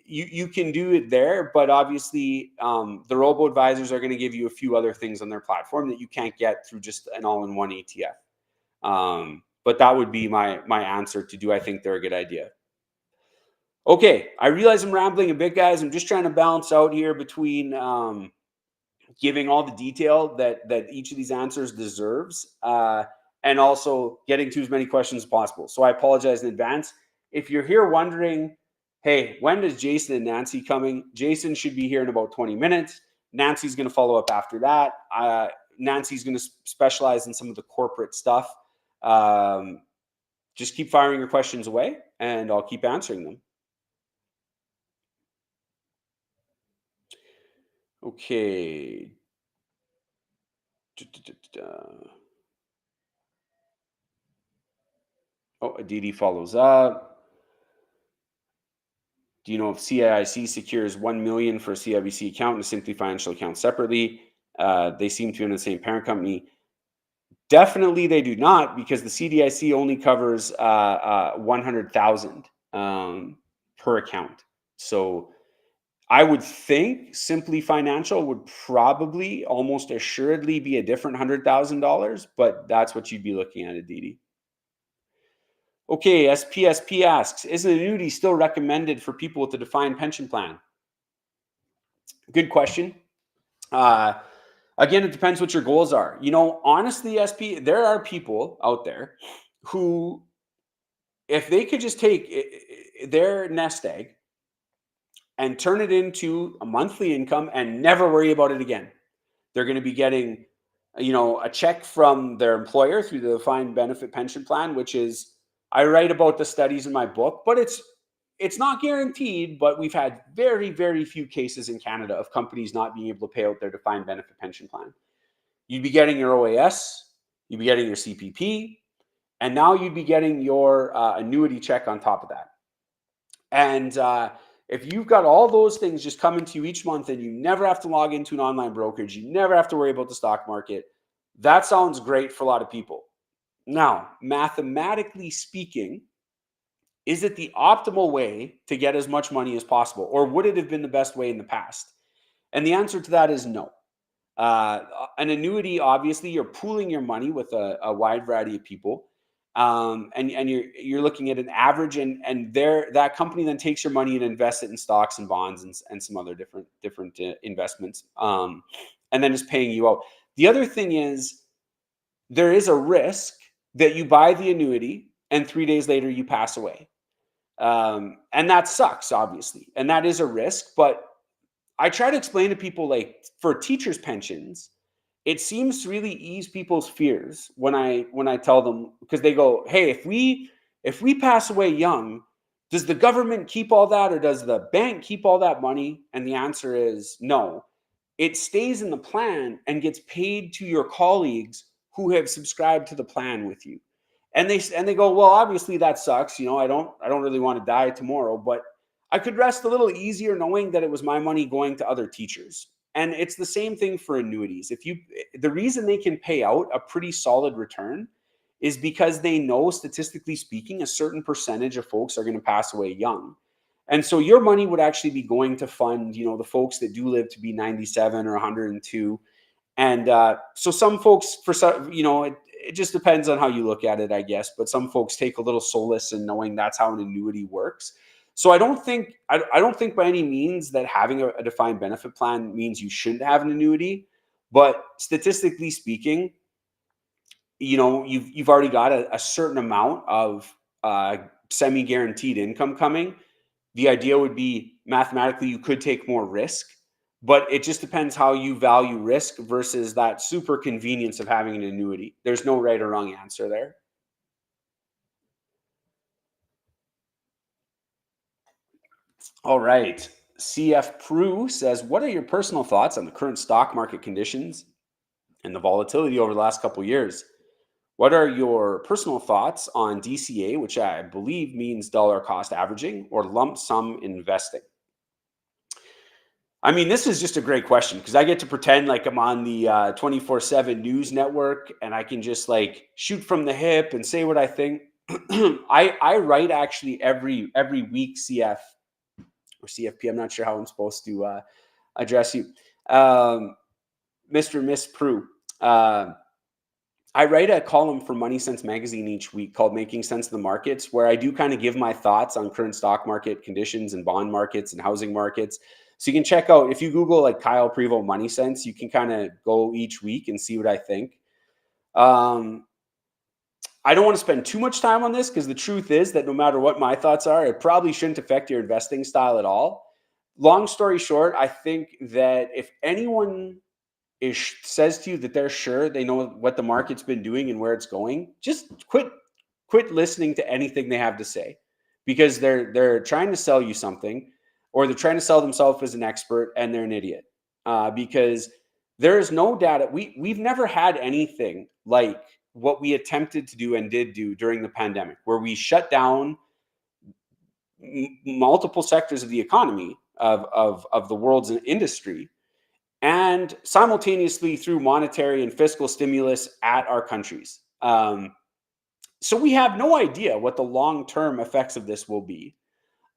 you can do it there, but obviously the robo advisors are going to give you a few other things on their platform that you can't get through just an all-in-one ETF. But that would be my answer to, do I think they're a good idea? Okay, I realize I'm rambling a bit, guys. I'm just trying to balance out here between giving all the detail that each of these answers deserves, and also getting to as many questions as possible. So I apologize in advance. If you're here wondering, hey, when is Jason and Nanci coming? Jason should be here in about 20 minutes. Nanci's going to follow up after that. Nanci's going to specialize in some of the corporate stuff. Just keep firing your questions away, and I'll keep answering them. Okay. Oh, Aditi follows up. Do you know if CIIC secures 1 million for a CIBC account and a Simply Financial account separately? They seem to be in the same parent company. Definitely, they do not, because the CDIC only covers 100,000 per account. So I would think Simply Financial would probably almost assuredly be a different $100,000, but that's what you'd be looking at, Aditi. Okay, SPSP asks, is an annuity still recommended for people with a defined pension plan? Good question. Again, it depends what your goals are. Honestly, there are people out there who, if they could just take their nest egg and turn it into a monthly income and never worry about it again, they're going to be getting, a check from their employer through the defined benefit pension plan, which is, I write about the studies in my book, but it's not guaranteed. But we've had very, very few cases in Canada of companies not being able to pay out their defined benefit pension plan. You'd be getting your OAS, you'd be getting your CPP, and now you'd be getting your annuity check on top of that. And if you've got all those things just coming to you each month, and you never have to log into an online brokerage, you never have to worry about the stock market, that sounds great for a lot of people. Now, mathematically speaking, is it the optimal way to get as much money as possible, or would it have been the best way in the past? And the answer to that is no. An annuity, obviously, you're pooling your money with a wide variety of people, and you're looking at an average, and that company then takes your money and invests it in stocks and bonds and some other different investments, and then is paying you out. The other thing is, there is a risk that you buy the annuity and 3 days later you pass away, and that sucks, obviously, and that is a risk. But I try to explain to people, like, for teachers' pensions, it seems to really ease people's fears when I tell them, because they go, "Hey, if we pass away young, does the government keep all that, or does the bank keep all that money?" And the answer is no. It stays in the plan and gets paid to your colleagues who have subscribed to the plan with you. And they go, "Well, obviously that sucks. I don't really want to die tomorrow, but I could rest a little easier knowing that it was my money going to other teachers." And it's the same thing for annuities. The reason they can pay out a pretty solid return is because they know, statistically speaking, a certain percentage of folks are going to pass away young. And so your money would actually be going to fund, the folks that do live to be 97 or 102. And so some folks, for some, it just depends on how you look at it, I guess. But some folks take a little solace in knowing that's how an annuity works. So I don't think by any means that having a defined benefit plan means you shouldn't have an annuity. But statistically speaking, you've already got a certain amount of semi-guaranteed income coming. The idea would be, mathematically, you could take more risk, but it just depends how you value risk versus that super convenience of having an annuity. There's no right or wrong answer there. All right. CF Prue says, what are your personal thoughts on the current stock market conditions and the volatility over the last couple of years. What are your personal thoughts on DCA, which I believe means dollar cost averaging, or lump sum investing? I mean, this is just a great question because I get to pretend like I'm on the 24/7 news network and I can just like shoot from the hip and say what I think. I write actually every week CF or CFP. I'm not sure how I'm supposed to address you, Mr. Miss Prue. Uh, I write a column for Money Sense magazine each week called Making Sense of the Markets, where I do kind of give my thoughts on current stock market conditions and bond markets and housing markets. So you can check out, if you Google like Kyle Prevost Money Sense, you can kind of go each week and see what I think. Um, I don't want to spend too much time on this because the truth is that no matter what my thoughts are, it probably shouldn't affect your investing style at all. Long story short, I think that if anyone says to you that they're sure they know what the market's been doing and where it's going, just quit listening to anything they have to say, because they're trying to sell you something, or they're trying to sell themselves as an expert, and they're an idiot. Because there is no data. We've never had anything like what we attempted to do and did do during the pandemic, where we shut down multiple sectors of the economy of the world's industry, and simultaneously through monetary and fiscal stimulus at our countries. So we have no idea what the long-term effects of this will be.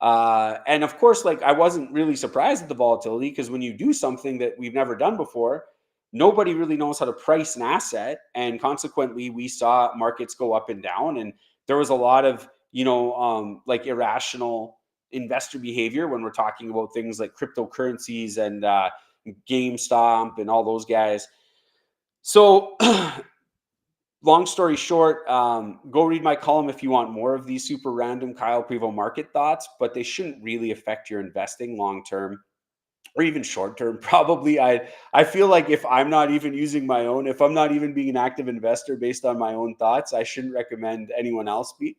And of course, like, I wasn't really surprised at the volatility, because when you do something that we've never done before, nobody really knows how to price an asset. And consequently, we saw markets go up and down. And there was a lot of, like irrational investor behavior when we're talking about things like cryptocurrencies and GameStop and all those guys. So long story short, go read my column if you want more of these super random Kyle Prevost market thoughts, but they shouldn't really affect your investing long term or even short term. Probably, I feel like if I'm not even using my own, if I'm not even being an active investor based on my own thoughts, I shouldn't recommend anyone else be.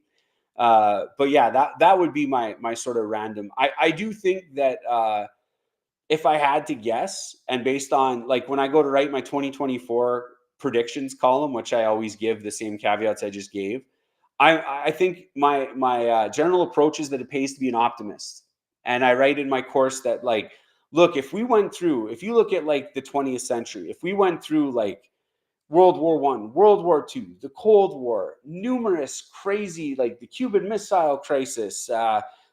But yeah, that would be my sort of random. I do think that if I had to guess, and based on like when I go to write my 2024 predictions column, which I always give the same caveats I just gave, I think my general approach is that it pays to be an optimist. And I write in my course that, like, look, if you look at like the 20th century, if we went through like World War One, World War Two, the Cold War, numerous crazy, like the Cuban Missile Crisis,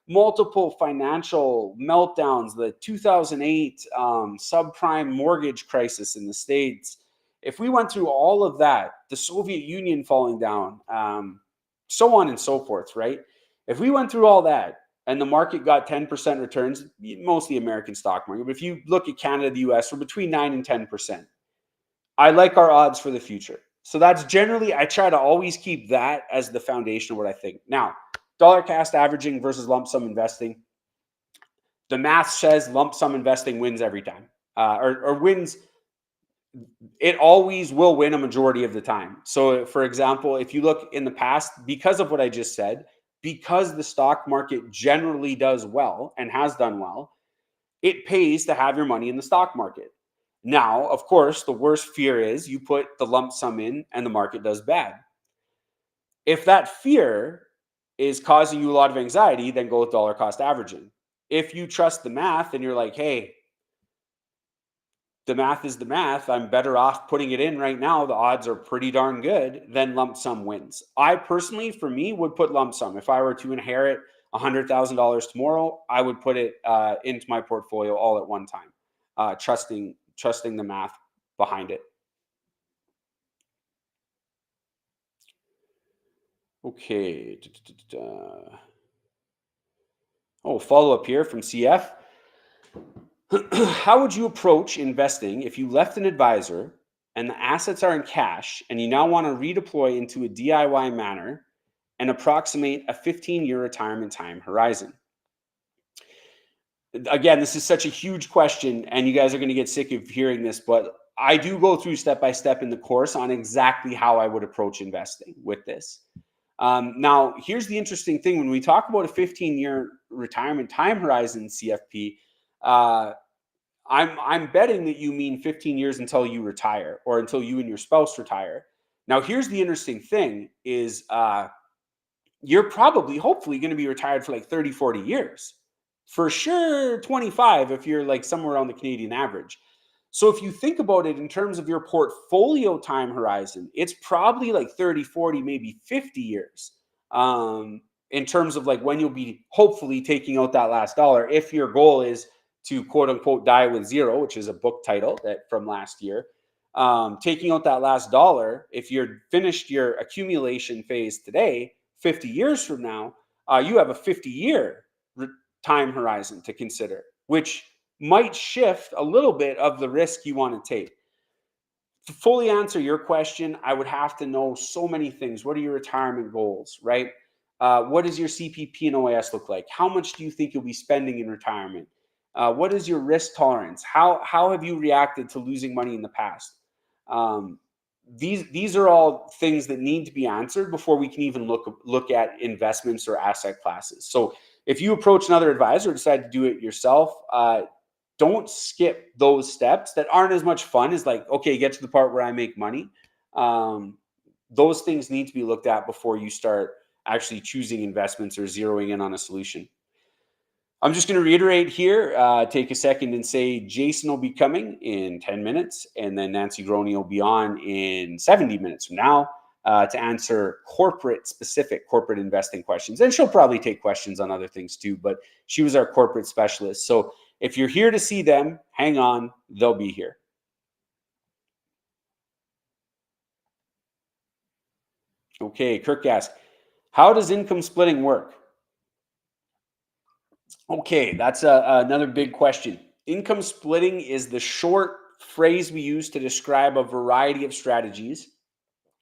multiple financial meltdowns, the 2008 subprime mortgage crisis in the States. If we went through all of that, the Soviet Union falling down, so on and so forth, right? If we went through all that and the market got 10% returns, mostly American stock market, but if you look at Canada, the US, we're between 9 and 10%. I like our odds for the future. So that's generally, I try to always keep that as the foundation of what I think. Now, dollar cost averaging versus lump sum investing. The math says lump sum investing wins every time, or wins. It always will win a majority of the time. So, for example, if you look in the past, because of what I just said, because the stock market generally does well and has done well, it pays to have your money in the stock market. Now, of course, the worst fear is you put the lump sum in and the market does bad. If that fear is causing you a lot of anxiety, then go with dollar cost averaging. If you trust the math and you're like, hey, the math is the math, I'm better off putting it in right now, the odds are pretty darn good, then lump sum wins. I personally, for me, would put lump sum. If I were to inherit $100,000 tomorrow, I would put it into my portfolio all at one time, trusting the math behind it. Okay. Oh, follow up here from CF. How would you approach investing if you left an advisor and the assets are in cash and you now want to redeploy into a DIY manner and approximate a 15-year retirement time horizon? Again, this is such a huge question, and you guys are going to get sick of hearing this, but I do go through step by step in the course on exactly how I would approach investing with this. Now, here's the interesting thing. When we talk about a 15-year retirement time horizon, CFP, I'm betting that you mean 15 years until you retire or until you and your spouse retire. Now, here's the interesting thing is you're probably, hopefully, going to be retired for like 30, 40 years. For sure, 25 if you're like somewhere around the Canadian average. So if you think about it in terms of your portfolio time horizon, it's probably like 30, 40, maybe 50 years. In terms of like when you'll be hopefully taking out that last dollar, if your goal is to quote unquote die with zero, which is a book title that from last year. Taking out that last dollar, if you're finished your accumulation phase today, 50 years from now, you have a 50-year time horizon to consider, which might shift a little bit of the risk you want to take. To fully answer your question, I would have to know so many things. What are your retirement goals, right? What does your CPP and OAS look like? How much do you think you'll be spending in retirement? What is your risk tolerance? How have you reacted to losing money in the past? Um, these are all things that need to be answered before we can even look at investments or asset classes. So if you approach another advisor or decide to do it yourself, don't skip those steps that aren't as much fun as like, okay, get to the part where I make money. Um, those things need to be looked at before you start actually choosing investments or zeroing in on a solution. I'm just going to reiterate here, take a second and say Jason will be coming in 10 minutes, and then Nanci Grouni will be on in 70 minutes from now to answer specific corporate investing questions. And she'll probably take questions on other things too, but she was our corporate specialist. So if you're here to see them, hang on, they'll be here. Okay, Kirk asked, how does income splitting work? Okay, that's another big question. Income splitting is the short phrase we use to describe a variety of strategies,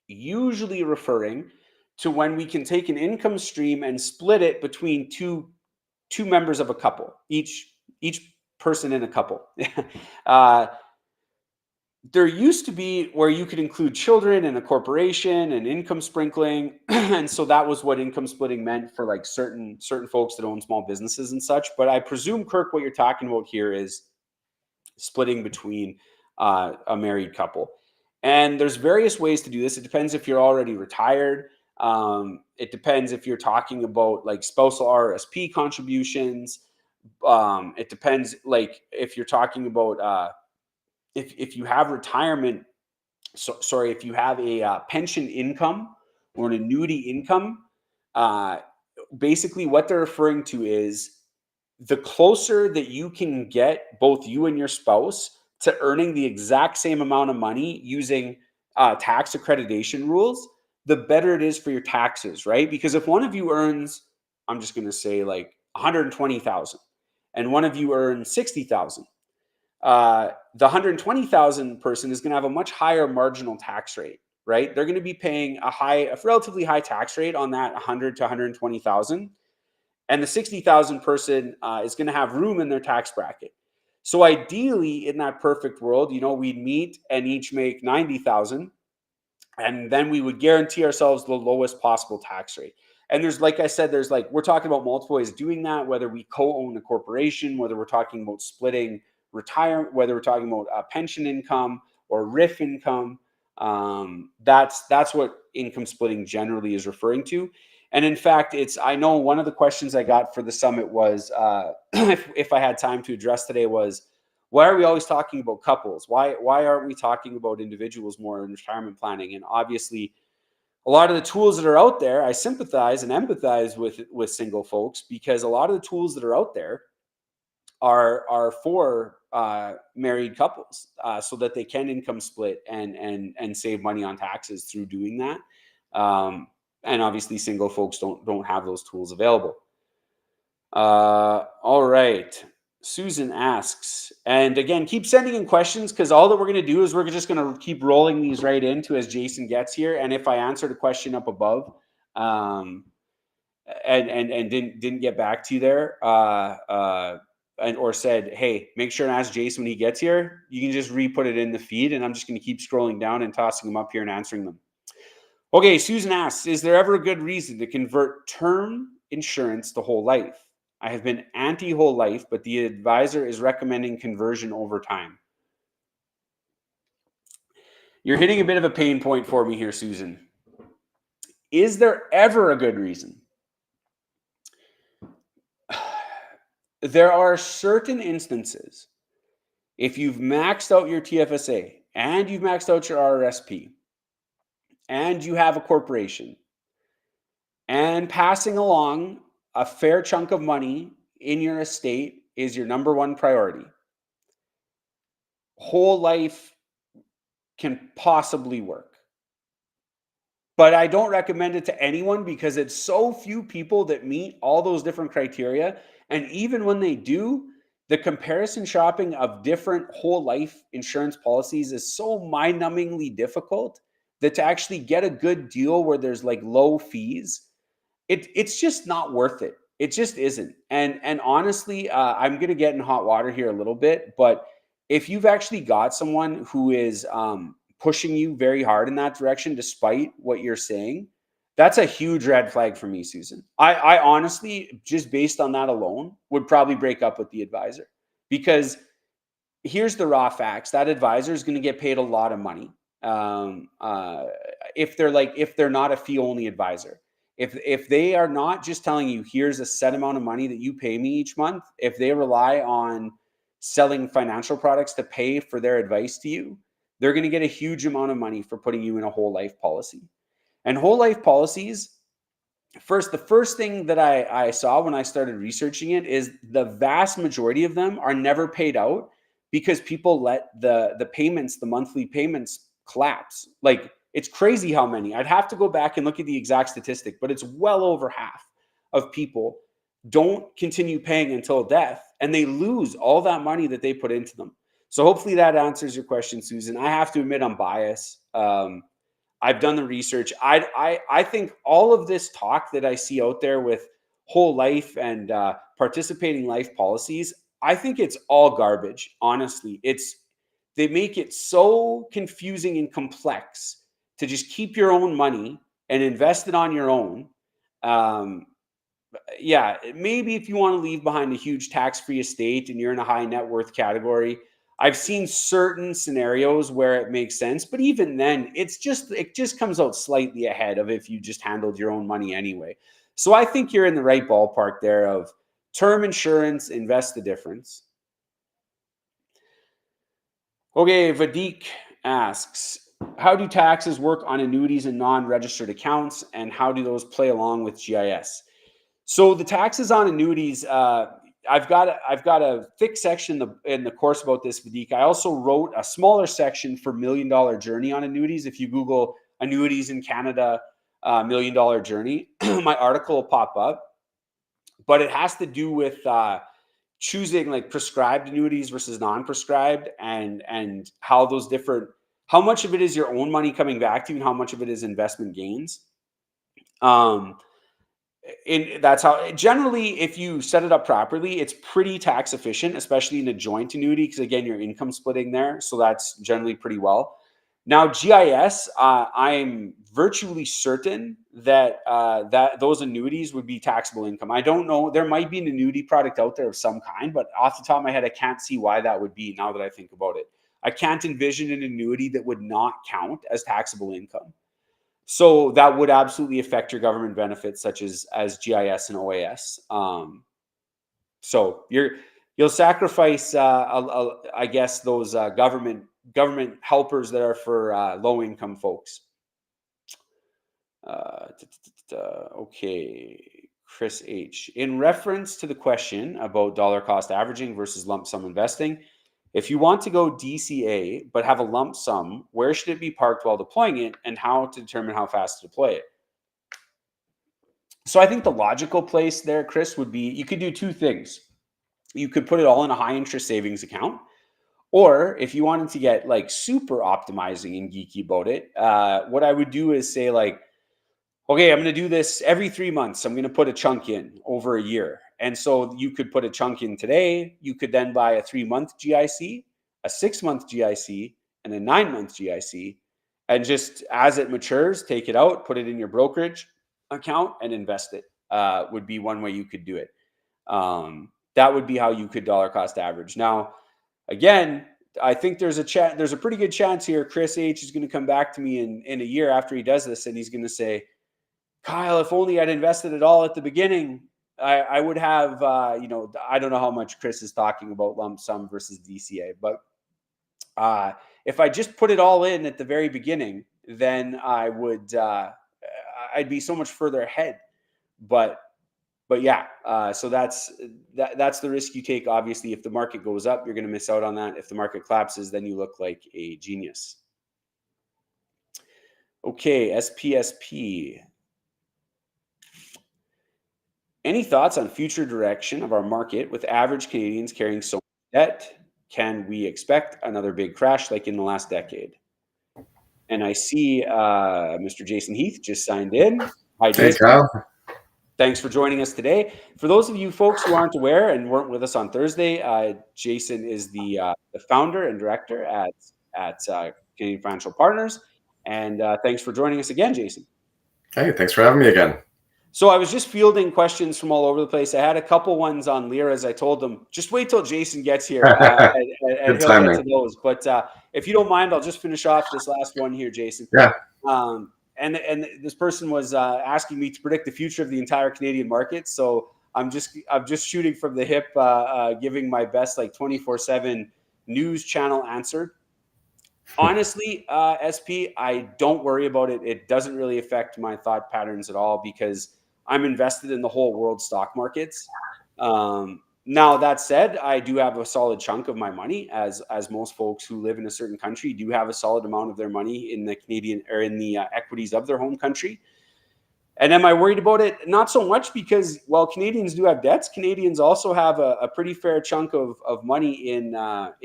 usually referring to when we can take an income stream and split it between two members of a couple, each person in a couple. uh, there used to be where you could include children in a corporation and income sprinkling, and so that was what income splitting meant for like certain folks that own small businesses and such. But I presume, Kirk, what you're talking about here is splitting between a married couple, and there's various ways to do this. It depends if you're already retired. It depends if you're talking about like spousal RSP contributions. It depends like if you're talking about if you have retirement, if you have a pension income or an annuity income, uh, basically what they're referring to is the closer that you can get both you and your spouse to earning the exact same amount of money using tax accreditation rules, the better it is for your taxes, right? Because if one of you earns, I'm just going to say like 120,000 and one of you earns 60,000, the 120,000 person is going to have a much higher marginal tax rate, right? They're going to be paying a relatively high tax rate on that 100 to 120,000, and the 60,000 person is going to have room in their tax bracket. So ideally, in that perfect world, we'd meet and each make 90,000, and then we would guarantee ourselves the lowest possible tax rate. And there's, like I said, we're talking about multiple ways of doing that, whether we co-own a corporation, whether we're talking about splitting retirement, whether we're talking about pension income or RIF income. That's what income splitting generally is referring to. And in fact, I know one of the questions I got for the summit was, if I had time to address today, was, why are we always talking about couples? Why aren't we talking about individuals more in retirement planning? And obviously, a lot of the tools that are out there, I sympathize and empathize with single folks, because a lot of the tools that are out there are for married couples, so that they can income split and save money on taxes through doing that. And obviously, single folks don't have those tools available. All right. Susan asks, and again, keep sending in questions, because all that we're going to do is we're just going to keep rolling these right into as Jason gets here. And if I answered a question up above, and didn't get back to you there, or said, hey, make sure and ask Jason when he gets here, you can just re-put it in the feed, and I'm just going to keep scrolling down and tossing them up here and answering them. Okay, Susan asks, is there ever a good reason to convert term insurance to whole life? I have been anti-whole life, but the advisor is recommending conversion over time. You're hitting a bit of a pain point for me here, Susan. Is there ever a good reason? There are certain instances, if you've maxed out your TFSA and you've maxed out your RRSP and you have a corporation and passing along a fair chunk of money in your estate is your number one priority, whole life can possibly work. But I don't recommend it to anyone because it's so few people that meet all those different criteria. And even when they do, the comparison shopping of different whole life insurance policies is so mind-numbingly difficult that to actually get a good deal where there's like low fees, it's just not worth it. It just isn't. And honestly, I'm gonna get in hot water here a little bit, but if you've actually got someone who is pushing you very hard in that direction, despite what you're saying, that's a huge red flag for me, Susan. I honestly, just based on that alone, would probably break up with the advisor because here's the raw facts: that advisor is going to get paid a lot of money um, uh, if they're not a fee only advisor. If they are not just telling you here's a set amount of money that you pay me each month, if they rely on selling financial products to pay for their advice to you, they're going to get a huge amount of money for putting you in a whole life policy. And whole life policies, the first thing that I saw when I started researching it is the vast majority of them are never paid out because people let the monthly payments collapse. Like, it's crazy how many. I'd have to go back and look at the exact statistic, but it's well over half of people don't continue paying until death, and they lose all that money that they put into them. So hopefully that answers your question, Susan. I have to admit I'm biased. I've done the research. I think all of this talk that I see out there with whole life and participating life policies, I think it's all garbage. Honestly, they make it so confusing and complex to just keep your own money and invest it on your own. Um, yeah, maybe if you want to leave behind a huge tax-free estate and you're in a high net worth category, I've seen certain scenarios where it makes sense, but even then, it just comes out slightly ahead of if you just handled your own money anyway. So I think you're in the right ballpark there of term insurance, invest the difference. Okay, Vadik asks, how do taxes work on annuities and non-registered accounts, and how do those play along with GIS? So the taxes on annuities, I've got a thick section in the course about this, Vadik. I also wrote a smaller section for Million Dollar Journey on annuities. If you Google annuities in Canada, Million Dollar Journey, my article will pop up. But it has to do with choosing like prescribed annuities versus non-prescribed, and how those different, how much of it is your own money coming back to you and how much of it is investment gains. Um, that's how generally, if you set it up properly, it's pretty tax efficient, especially in a joint annuity, because again, you're income splitting there, so that's generally pretty well. Now GIS, I'm virtually certain that that those annuities would be taxable income. I don't know, there might be an annuity product out there of some kind, but off the top of my head, I can't see why that would be. Now that I think about it, I can't envision an annuity that would not count as taxable income. So that would absolutely affect your government benefits, such as GIS and OAS. So you'll sacrifice, I guess, those government helpers that are for low income folks. Okay, Chris H. In reference to the question about dollar cost averaging versus lump sum investing, if you want to go DCA but have a lump sum, where should it be parked while deploying it, and how to determine how fast to deploy it? So I think the logical place there, Chris, would be you could do two things. You could put it all in a high interest savings account, or if you wanted to get like super optimizing and geeky about it, what I would do is say like, okay, I'm going to do this every 3 months. I'm going to put a chunk in over a year. And so you could put a chunk in today. You could then buy a 3 month GIC, a 6 month GIC, and a 9 month GIC. And just as it matures, take it out, put it in your brokerage account and invest it, would be one way you could do it. That would be how you could dollar cost average. Now, again, I think there's a pretty good chance here Chris H is going to come back to me in a year after he does this, and he's going to say, Kyle, if only I'd invested it all at the beginning, I would have, I don't know how much Chris is talking about lump sum versus DCA, but if I just put it all in at the very beginning, then I would, I'd be so much further ahead. But yeah, so that's the risk you take. Obviously, if the market goes up, you're going to miss out on that. If the market collapses, then you look like a genius. Okay, SPSP. Any thoughts on future direction of our market with average Canadians carrying so much debt? Can we expect another big crash like in the last decade? And I see Mr. Jason Heath just signed in. Hi, Jason. Hey, Kyle. Thanks for joining us today. For those of you folks who aren't aware and weren't with us on Thursday, Jason is the founder and director at Canadian Financial Partners. And thanks for joining us again, Jason. Hey, thanks for having me again. So I was just fielding questions from all over the place. I had a couple ones on Lira, as I told them, just wait till Jason gets here and he'll get to those. But if you don't mind, I'll just finish off this last one here, Jason. Yeah. And this person was asking me to predict the future of the entire Canadian market. So I'm just shooting from the hip, giving my best 24/7 news channel answer. Honestly, SP, I don't worry about it. It doesn't really affect my thought patterns at all because I'm invested in the whole world stock markets. Now, that said, I do have a solid chunk of my money, as most folks who live in a certain country do have a solid amount of their money in the Canadian or in the equities of their home country. And am I worried about it? Not so much, because while Canadians do have debts, Canadians also have a pretty fair chunk of money in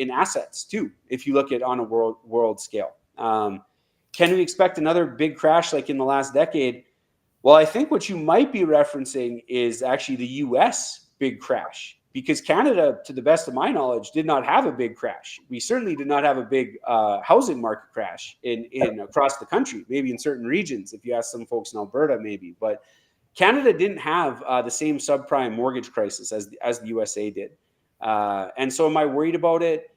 assets too, if you look at on a world scale. Can we expect another big crash like in the last decade? Well, I think what you might be referencing is actually the US big crash, because Canada, to the best of my knowledge, did not have a big crash. We certainly did not have a big housing market crash in across the country, maybe in certain regions, if you ask some folks in Alberta, maybe. But Canada didn't have the same subprime mortgage crisis as the USA did. And so am I worried about it?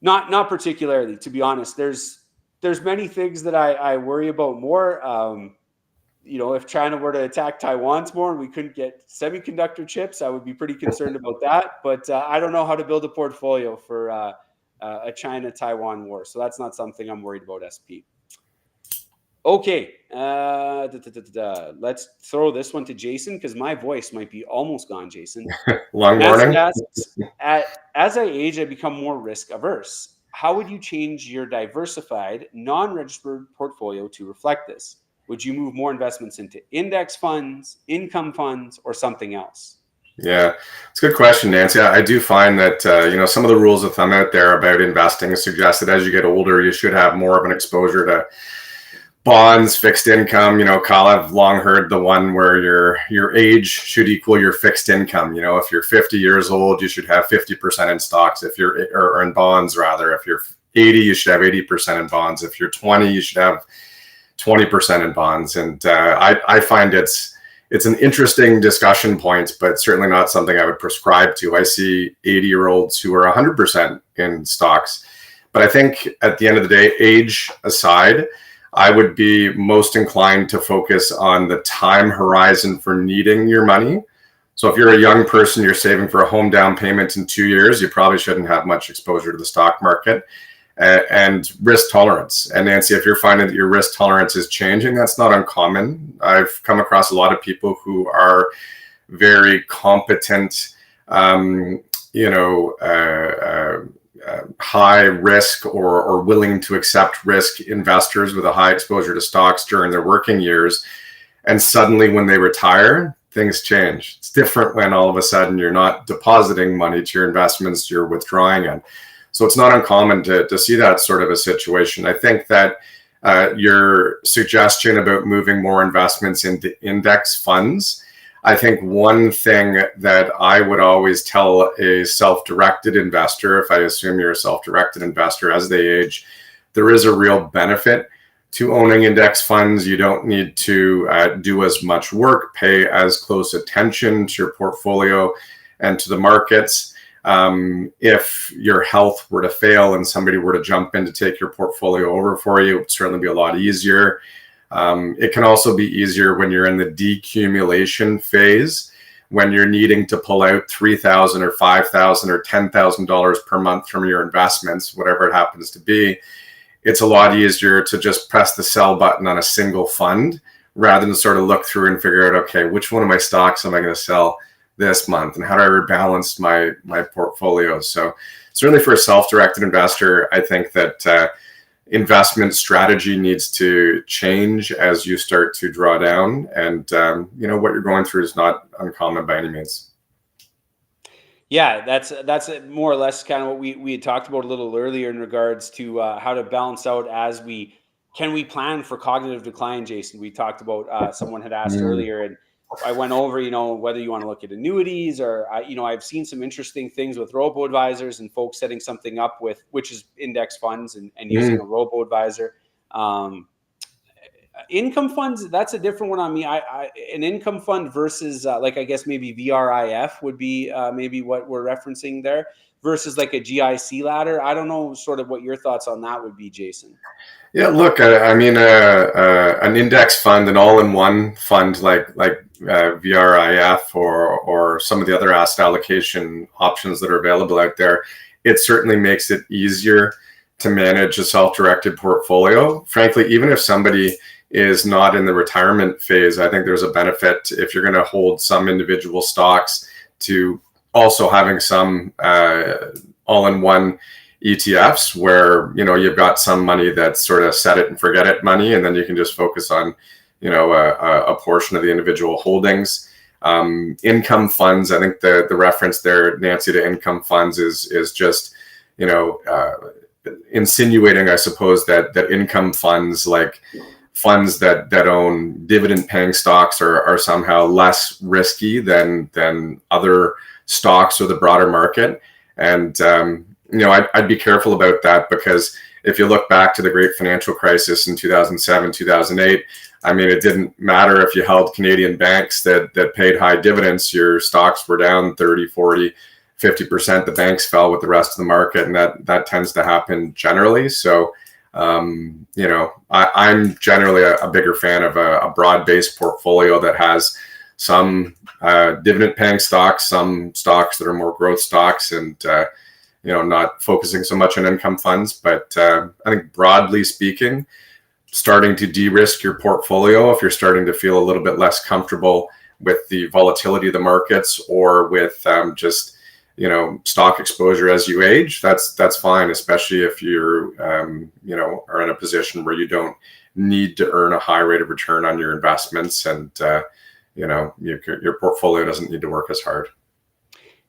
Not particularly, to be honest. There's many things that I worry about more. If China were to attack Taiwan more and we couldn't get semiconductor chips, I would be pretty concerned about that. But I don't know how to build a portfolio for a China-Taiwan war. So that's not something I'm worried about, SP. Okay. Let's throw this one to Jason, because my voice might be almost gone, Jason. Long morning. Asks, as I age, I become more risk averse. How would you change your diversified, non-registered portfolio to reflect this? Would you move more investments into index funds, income funds, or something else? Yeah, it's a good question, Nanci. I do find that, some of the rules of thumb out there about investing suggest that as you get older, you should have more of an exposure to bonds, fixed income. Kyle, I've long heard the one where your age should equal your fixed income. If you're 50 years old, you should have 50% in stocks. Or in bonds, rather. If you're 80, you should have 80% in bonds. If you're 20, you should have 20% in bonds. And I find it's an interesting discussion point, but certainly not something I would prescribe to. I see 80-year-olds who are 100% in stocks. But I think at the end of the day, age aside, I would be most inclined to focus on the time horizon for needing your money. So if you're a young person, you're saving for a home down payment in 2 years, you probably shouldn't have much exposure to the stock market. And risk tolerance. And Nanci, if you're finding that your risk tolerance is changing, that's not uncommon. I've come across a lot of people who are very competent, high risk or willing to accept risk investors with a high exposure to stocks during their working years. And suddenly when they retire, things change. It's different when all of a sudden you're not depositing money to your investments, you're withdrawing it. So it's not uncommon to see that sort of a situation. I think that your suggestion about moving more investments into index funds, I think one thing that I would always tell a self-directed investor, if I assume you're a self-directed investor, as they age, there is a real benefit to owning index funds. You don't need to do as much work, pay as close attention to your portfolio and to the markets. If your health were to fail and somebody were to jump in to take your portfolio over for you, it would certainly be a lot easier. It can also be easier when you're in the decumulation phase, when you're needing to pull out $3,000 or $5,000 or $10,000 per month from your investments, whatever it happens to be. It's a lot easier to just press the sell button on a single fund rather than sort of look through and figure out, okay, which one of my stocks am I going to sell this month, and how do I rebalance my portfolio? So certainly for a self-directed investor, I think that investment strategy needs to change as you start to draw down, and what you're going through is not uncommon by any means. Yeah, that's more or less kind of what we had talked about a little earlier in regards to how to balance out as we plan for cognitive decline, Jason. We talked about someone had asked earlier, and I went over, whether you want to look at annuities or, I've seen some interesting things with robo-advisors and folks setting something up with, which is index funds and using a robo-advisor. Income funds, that's a different one on me. An income fund versus I guess maybe VRIF would be maybe what we're referencing there versus like a GIC ladder. I don't know sort of what your thoughts on that would be, Jason. Yeah, look, an index fund, an all-in-one fund like VRIF or some of the other asset allocation options that are available out there, it certainly makes it easier to manage a self-directed portfolio. Frankly, even if somebody is not in the retirement phase, I think there's a benefit if you're going to hold some individual stocks to also having some all-in-one ETFs where, you've got some money that's sort of set it and forget it money, and then you can just focus on, a portion of the individual holdings. Income funds, I think the reference there, Nanci, to income funds is just, insinuating, I suppose, that income funds, like funds that own dividend paying stocks are somehow less risky than other stocks or the broader market. And, I'd be careful about that, because if you look back to the great financial crisis in 2007, 2008, it didn't matter if you held Canadian banks that paid high dividends. Your stocks were down 30, 40, 50%. The banks fell with the rest of the market, and that tends to happen generally. So, I'm generally a bigger fan of a broad-based portfolio that has some dividend-paying stocks, some stocks that are more growth stocks, and not focusing so much on income funds. But I think broadly speaking, starting to de-risk your portfolio if you're starting to feel a little bit less comfortable with the volatility of the markets or with just stock exposure as you age, that's fine, especially if you're are in a position where you don't need to earn a high rate of return on your investments, and your portfolio doesn't need to work as hard.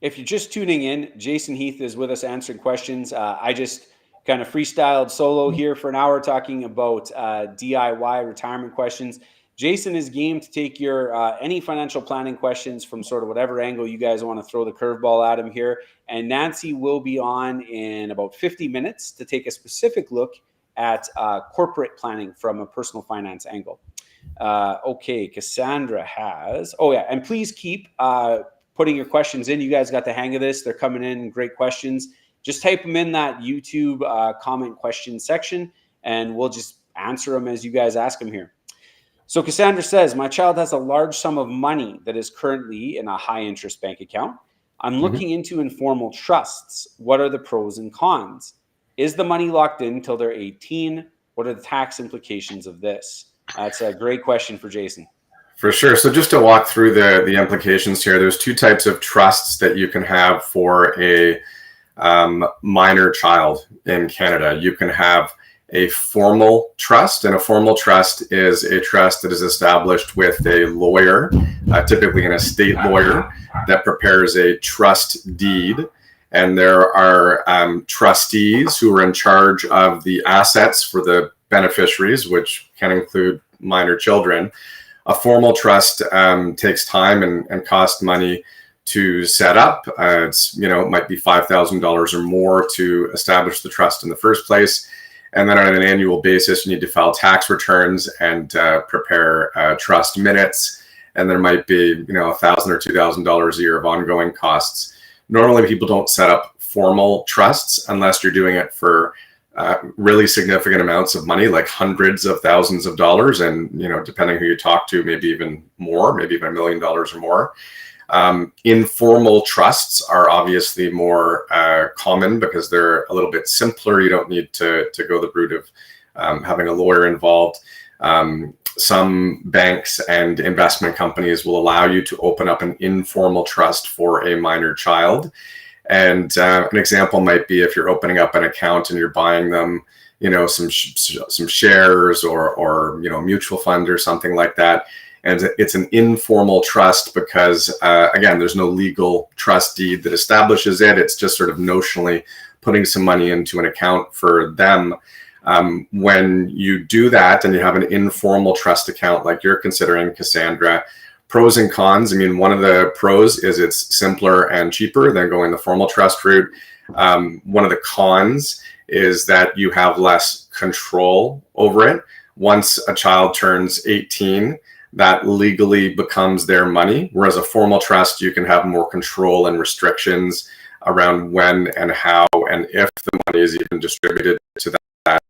If you're just tuning in, Jason Heath is with us answering questions. I just kind of freestyled solo here for an hour talking about DIY retirement questions. Jason is game to take your any financial planning questions from sort of whatever angle you guys want to throw the curveball at him here. And Nanci will be on in about 50 minutes to take a specific look at corporate planning from a personal finance angle. Okay, Cassandra has... Oh, yeah, and please keep putting your questions in. You guys got the hang of this. They're coming in. Great questions. Just type them in that YouTube comment question section, and we'll just answer them as you guys ask them here. So Cassandra says, my child has a large sum of money that is currently in a high interest bank account. I'm looking into informal trusts. What are the pros and cons? Is the money locked in until they're 18? What are the tax implications of this? That's a great question for Jason. For sure. So just to walk through the implications here, there's two types of trusts that you can have for a minor child in Canada. You can have a formal trust, and a formal trust is a trust that is established with a lawyer, typically an estate lawyer, that prepares a trust deed. And there are trustees who are in charge of the assets for the beneficiaries, which can include minor children. A formal trust takes time and costs money to set up. It might be $5,000 or more to establish the trust in the first place. And then on an annual basis, you need to file tax returns and prepare trust minutes. And there might be, $1,000 or $2,000 a year of ongoing costs. Normally, people don't set up formal trusts unless you're doing it for really significant amounts of money, like hundreds of thousands of dollars. And, depending who you talk to, maybe even more, maybe even $1 million or more. Informal trusts are obviously more common because they're a little bit simpler. You don't need to go the route of having a lawyer involved. Some banks and investment companies will allow you to open up an informal trust for a minor child. And an example might be if you're opening up an account and you're buying them, some shares or mutual fund or something like that. And it's an informal trust because, again, there's no legal trust deed that establishes it. It's just sort of notionally putting some money into an account for them. When you do that and you have an informal trust account like you're considering, Cassandra, pros and cons. I mean, one of the pros is it's simpler and cheaper than going the formal trust route. One of the cons is that you have less control over it. Once a child turns 18, that legally becomes their money, whereas a formal trust, you can have more control and restrictions around when and how and if the money is even distributed to that.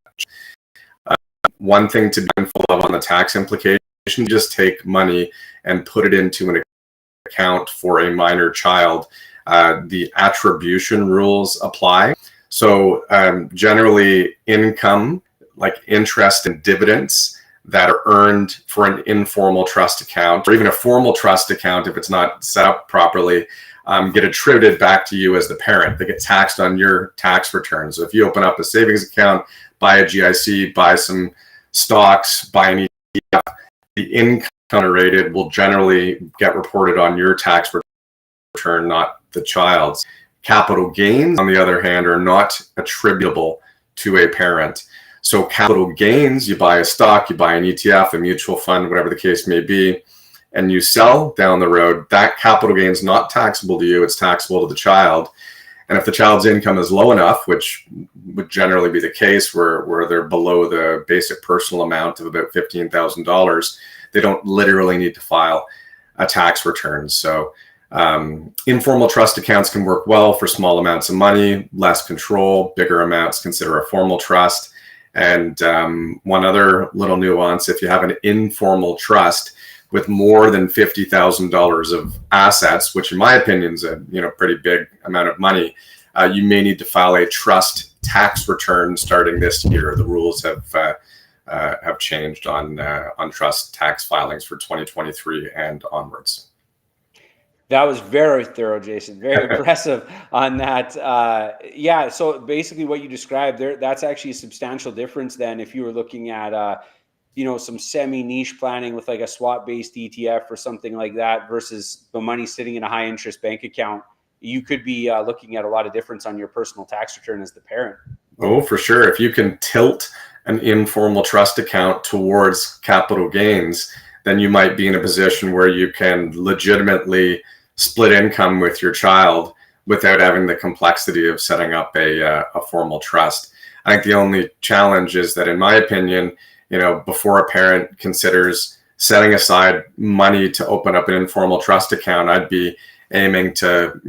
One thing to be mindful of on the tax implication, just take money and put it into an account for a minor child. The attribution rules apply. So generally income, like interest and dividends, that are earned for an informal trust account or even a formal trust account, if it's not set up properly, get attributed back to you as the parent. They get taxed on your tax return. So if you open up a savings account, buy a GIC, buy some stocks, buy an ETF, the income generated will generally get reported on your tax return, not the child's. Capital gains, on the other hand, are not attributable to a parent. So capital gains, you buy a stock, you buy an ETF, a mutual fund, whatever the case may be, and you sell down the road, that capital gain is not taxable to you, it's taxable to the child. And if the child's income is low enough, which would generally be the case where they're below the basic personal amount of about $15,000, they don't literally need to file a tax return. So informal trust accounts can work well for small amounts of money, less control. Bigger amounts, consider a formal trust. And one other little nuance, if you have an informal trust with more than $50,000 of assets, which in my opinion is a pretty big amount of money, you may need to file a trust tax return starting this year. The rules have changed on trust tax filings for 2023 and onwards. That was very thorough, Jason. Very impressive on that. Yeah. So basically, what you described there—that's actually a substantial difference. Then, if you were looking at, some semi-niche planning with like a swap-based ETF or something like that, versus the money sitting in a high-interest bank account, you could be looking at a lot of difference on your personal tax return as the parent. Oh, for sure. If you can tilt an informal trust account towards capital gains, then you might be in a position where you can legitimately split income with your child without having the complexity of setting up a formal trust. I think the only challenge is that, in my opinion, before a parent considers setting aside money to open up an informal trust account, I'd be aiming to,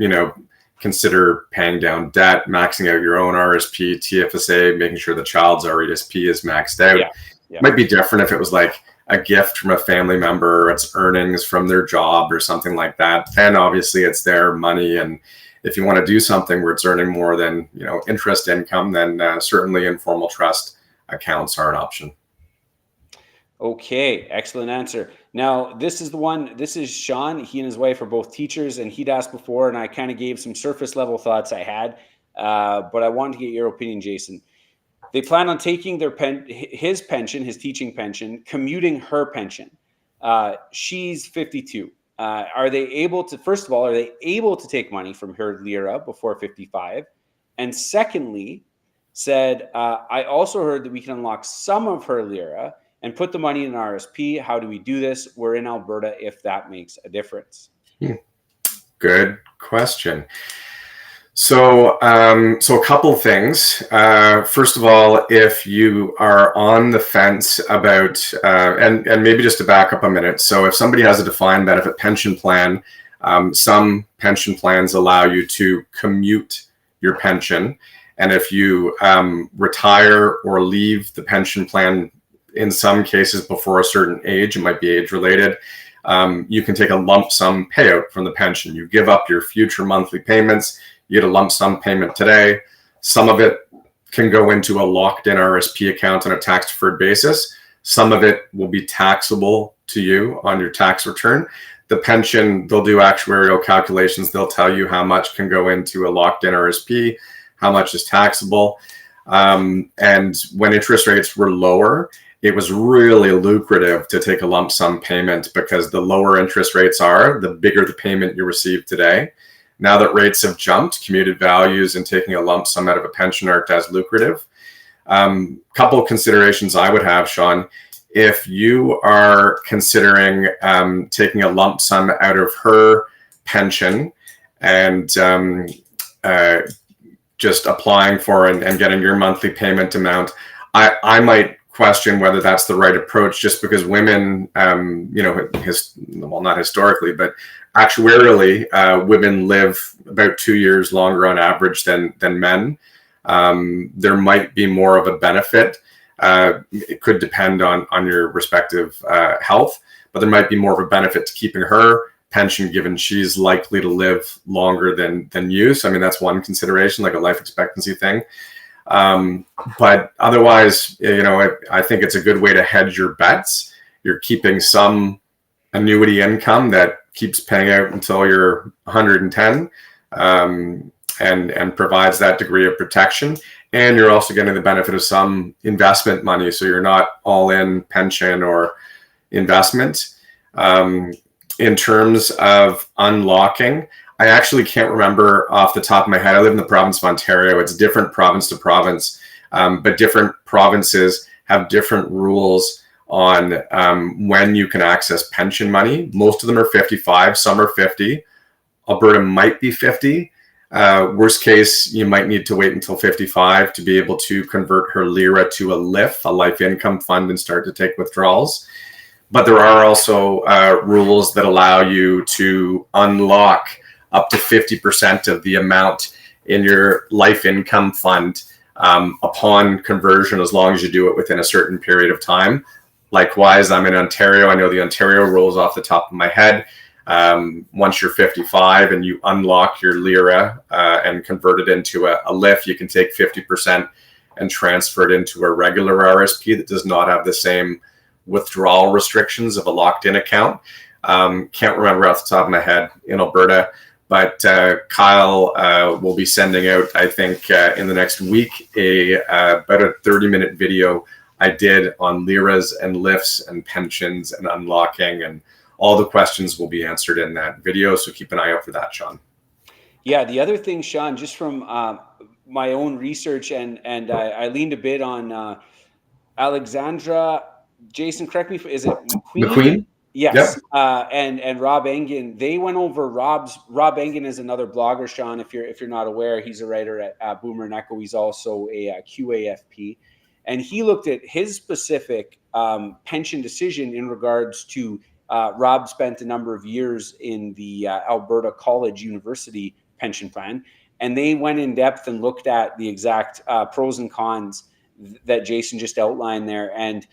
consider paying down debt, maxing out your own RSP, TFSA, making sure the child's RSP is maxed out. Yeah. Might be different if it was like a gift from a family member, it's earnings from their job or something like that. Then obviously it's their money. And if you want to do something where it's earning more than, interest income, then certainly informal trust accounts are an option. Okay, excellent answer. Now, this is Sean. He and his wife are both teachers, and he'd asked before, and I kind of gave some surface level thoughts I had, but I wanted to get your opinion, Jason. They plan on taking his pension, his teaching pension, commuting her pension. She's 52. Are they able to, first of all, are they able to take money from her lira before 55? And secondly, said, I also heard that we can unlock some of her lira and put the money in an RSP. How do we do this? We're in Alberta, if that makes a difference. Good question. So a couple things. First of all, if you are on the fence about, and maybe just to back up a minute. So if somebody has a defined benefit pension plan, some pension plans allow you to commute your pension. And if you retire or leave the pension plan, in some cases before a certain age, it might be age related, you can take a lump sum payout from the pension. You give up your future monthly payments. You get a lump sum payment today. Some of it can go into a locked-in RSP account on a tax-deferred basis. Some of it will be taxable to you on your tax return. The pension, they'll do actuarial calculations. They'll tell you how much can go into a locked-in RSP, how much is taxable. And when interest rates were lower, it was really lucrative to take a lump sum payment because the lower interest rates are, the bigger the payment you receive today. Now that rates have jumped, commuted values and taking a lump sum out of a pension aren't as lucrative. Couple of considerations I would have, Sean. If you are considering taking a lump sum out of her pension and just applying for and getting your monthly payment amount, I might question whether that's the right approach, just because women, well, not historically, but actuarially, women live about 2 years longer on average than men. There might be more of a benefit. It could depend on your respective health, but there might be more of a benefit to keeping her pension, given she's likely to live longer than you. So, I mean, that's one consideration, like a life expectancy thing. But otherwise, I think it's a good way to hedge your bets. You're keeping some annuity income that keeps paying out until you're 110, and provides that degree of protection. And you're also getting the benefit of some investment money, so you're not all in pension or investment. In terms of unlocking, I actually can't remember off the top of my head. I live in the province of Ontario. It's different province to province, but different provinces have different rules on when you can access pension money. Most of them are 55, some are 50. Alberta might be 50. Worst case, you might need to wait until 55 to be able to convert her LIRA to a LIF, a life income fund, and start to take withdrawals. But there are also rules that allow you to unlock up to 50% of the amount in your life income fund upon conversion, as long as you do it within a certain period of time. Likewise, I'm in Ontario. I know the Ontario rules off the top of my head. Once you're 55 and you unlock your LIRA and convert it into a LIF, you can take 50% and transfer it into a regular RSP that does not have the same withdrawal restrictions of a locked-in account. Can't remember off the top of my head in Alberta, but Kyle will be sending out, I think, in the next week, about a 30-minute video I did on LIRAs and LIFs and pensions and unlocking, and all the questions will be answered in that video. So keep an eye out for that, Sean. Yeah, the other thing, Sean, just from my own research, and I leaned a bit on Alexandra. Jason, correct me. Is it McQueen? Yes. Yep. And Rob Engen. They went over Rob Engen is another blogger, Sean. If you're not aware, he's a writer at Boomer and Echo. He's also a QAFP, and he looked at his specific pension decision in regards to Rob spent a number of years in the Alberta College University pension plan, and they went in depth and looked at the exact pros and cons that Jason just outlined there. And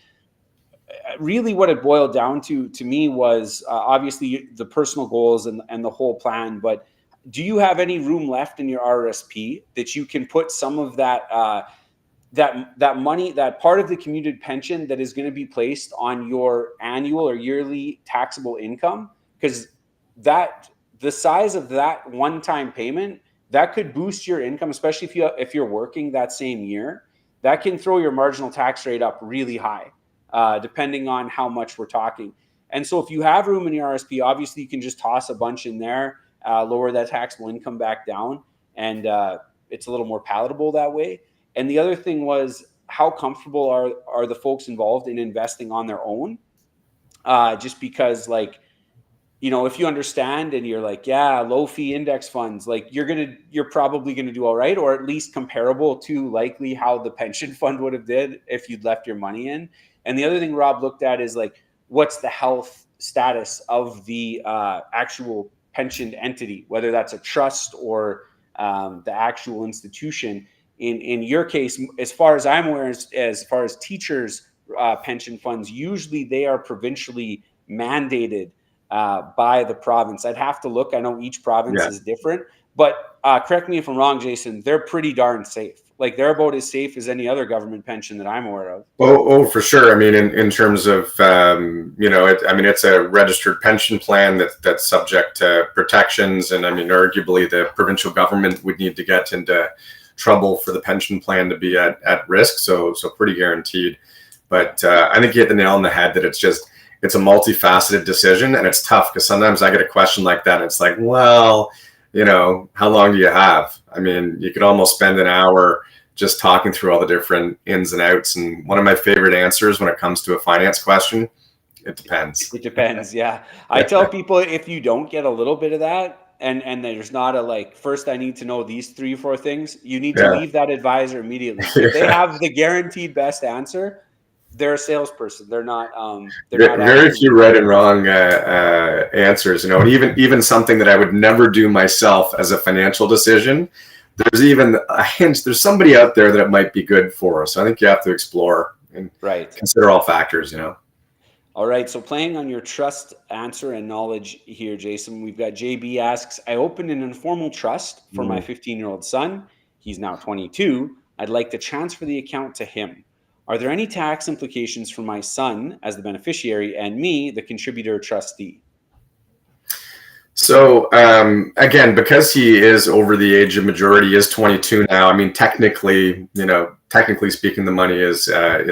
really what it boiled down to me was obviously the personal goals and the whole plan, but do you have any room left in your RSP that you can put some of that that money, that part of the commuted pension that is going to be placed on your annual or yearly taxable income? Because that the size of that one-time payment, that could boost your income, especially if you're working that same year. That can throw your marginal tax rate up really high, depending on how much we're talking. And so if you have room in your RSP, obviously you can just toss a bunch in there, lower that taxable income back down, and it's a little more palatable that way. And the other thing was, how comfortable are the folks involved in investing on their own? Just because, like, if you understand and you're like, yeah, low fee index funds, like you're probably gonna do all right, or at least comparable to likely how the pension fund would have did if you'd left your money in. And the other thing Rob looked at is like, what's the health status of the actual pensioned entity, whether that's a trust or the actual institution. In your case, as far as I'm aware, as far as teachers' pension funds, usually they are provincially mandated by the province. I'd have to look. I know each province Yeah. is different, but correct me if I'm wrong, Jason. They're pretty darn safe. Like they're about as safe as any other government pension that I'm aware of. For sure. I mean, in terms of, it's a registered pension plan that's subject to protections. And I mean, arguably the provincial government would need to get into trouble for the pension plan to be at risk. So pretty guaranteed. But I think you hit the nail on the head that it's a multifaceted decision, and it's tough because sometimes I get a question like that and it's like, well, how long do you have? I mean, you could almost spend an hour just talking through all the different ins and outs. And one of my favorite answers when it comes to a finance question, it depends. It depends. Yeah. I tell people, if you don't get a little bit of that, and there's not a like, first I need to know these 3 or 4 things, you need to leave that advisor immediately. If they have the guaranteed best answer, they're a salesperson. They're not. Very few right and wrong answers. And even something that I would never do myself as a financial decision. There's even a hint. There's somebody out there that it might be good for. So I think you have to explore and consider all factors. All right. So playing on your trust answer and knowledge here, Jason, we've got JB asks, I opened an informal trust for my 15-year-old son. He's now 22. I'd like to transfer the account to him. Are there any tax implications for my son as the beneficiary and me, the contributor trustee? So again, because he is over the age of majority, he is 22 now. I mean, technically speaking, the money is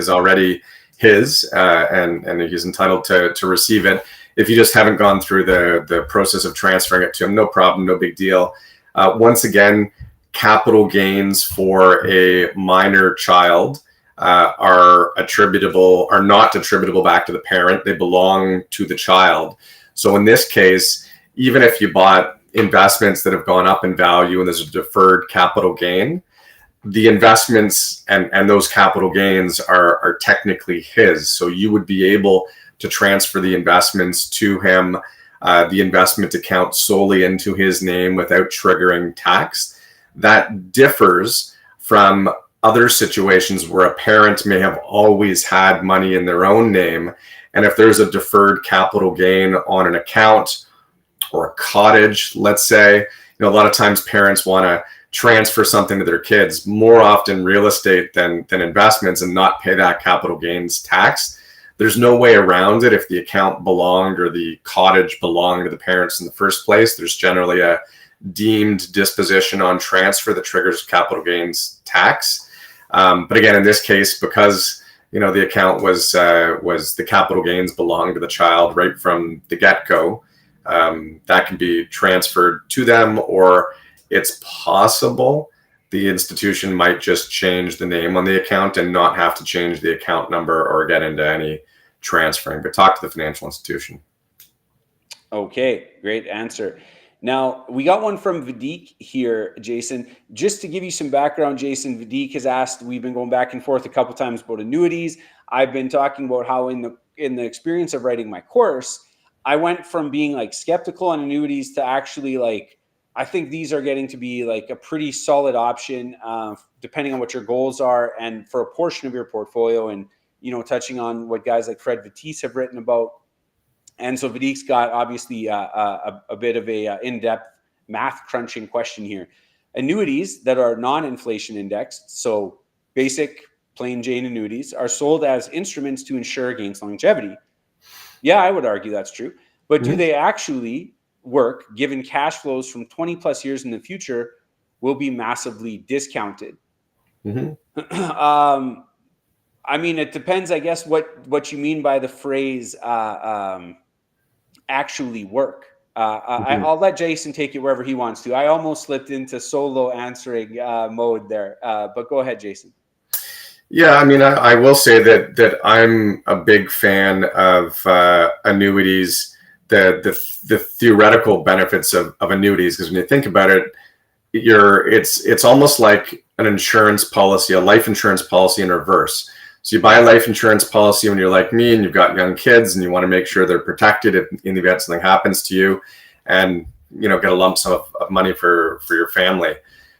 already his, and he's entitled to receive it. If you just haven't gone through the process of transferring it to him, no problem, no big deal. Once again, capital gains for a minor child are not attributable back to the parent. They belong to the child. So in this case, even if you bought investments that have gone up in value and there's a deferred capital gain, the investments and those capital gains are technically his. So you would be able to transfer the investments to him, the investment account solely into his name without triggering tax. That differs from other situations where a parent may have always had money in their own name. And if there's a deferred capital gain on an account or a cottage, let's say, a lot of times parents want to transfer something to their kids, more often real estate than investments, and not pay that capital gains tax. There's no way around it. If the account belonged or the cottage belonged to the parents in the first place, there's generally a deemed disposition on transfer that triggers capital gains tax. But again, in this case, because the account was the capital gains belonged to the child right from the get-go, that can be transferred to them, or it's possible the institution might just change the name on the account and not have to change the account number or get into any transferring, but talk to the financial institution. Okay, great answer. Now, we got one from Vidik here, Jason. Just to give you some background, Jason, Vidik has asked, we've been going back and forth a couple times about annuities. I've been talking about how in the experience of writing my course, I went from being like skeptical on annuities to actually like, I think these are getting to be like a pretty solid option, depending on what your goals are and for a portion of your portfolio, and, touching on what guys like Fred Vitisse have written about. And so Vidik's got obviously a bit of a in-depth math crunching question here. Annuities that are non-inflation indexed, so basic plain Jane annuities, are sold as instruments to ensure against longevity. Yeah, I would argue that's true. But do they actually work, given cash flows from 20 plus years in the future will be massively discounted? I mean, it depends, I guess, what you mean by the phrase actually work. I'll let Jason take it wherever he wants to. I almost slipped into solo answering mode there, but go ahead, Jason. Yeah, I mean, I will say that I'm a big fan of annuities the theoretical benefits of annuities, because when you think about it, it's almost like an insurance policy, a life insurance policy in reverse. So you buy a life insurance policy when you're like me and you've got young kids and you want to make sure they're protected if in the event something happens to you, and get a lump sum of money for your family.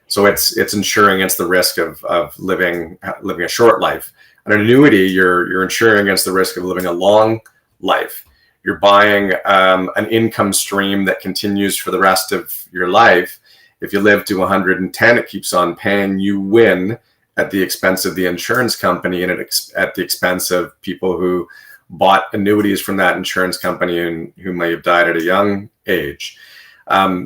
So it's insuring against the risk of living a short life. An annuity, you're insuring against the risk of living a long life. You're buying an income stream that continues for the rest of your life. If you live to 110, it keeps on paying. You win at the expense of the insurance company and at the expense of people who bought annuities from that insurance company and who may have died at a young age.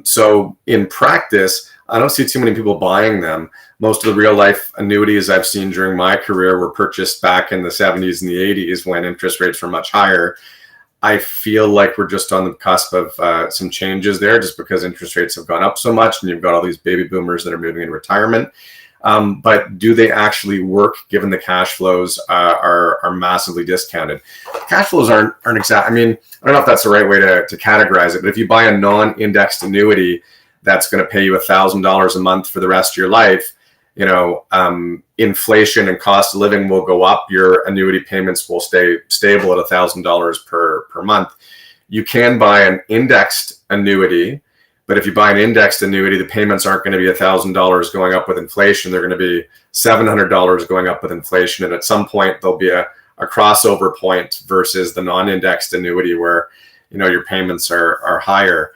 So in practice, I don't see too many people buying them. Most of the real life annuities I've seen during my career were purchased back in the 70s and the 80s when interest rates were much higher. I feel like we're just on the cusp of some changes there, just because interest rates have gone up so much and you've got all these baby boomers that are moving in retirement. But do they actually work given the cash flows are massively discounted? Cash flows aren't exact. I mean, I don't know if that's the right way to categorize it, but if you buy a non-indexed annuity that's going to pay you $1,000 a month for the rest of your life, inflation and cost of living will go up. Your annuity payments will stay stable at $1,000 per month. You can buy an indexed annuity, but if you buy an indexed annuity, the payments aren't going to be $1,000 going up with inflation. They're going to be $700 going up with inflation. And at some point, there'll be a crossover point versus the non-indexed annuity where, your payments are higher.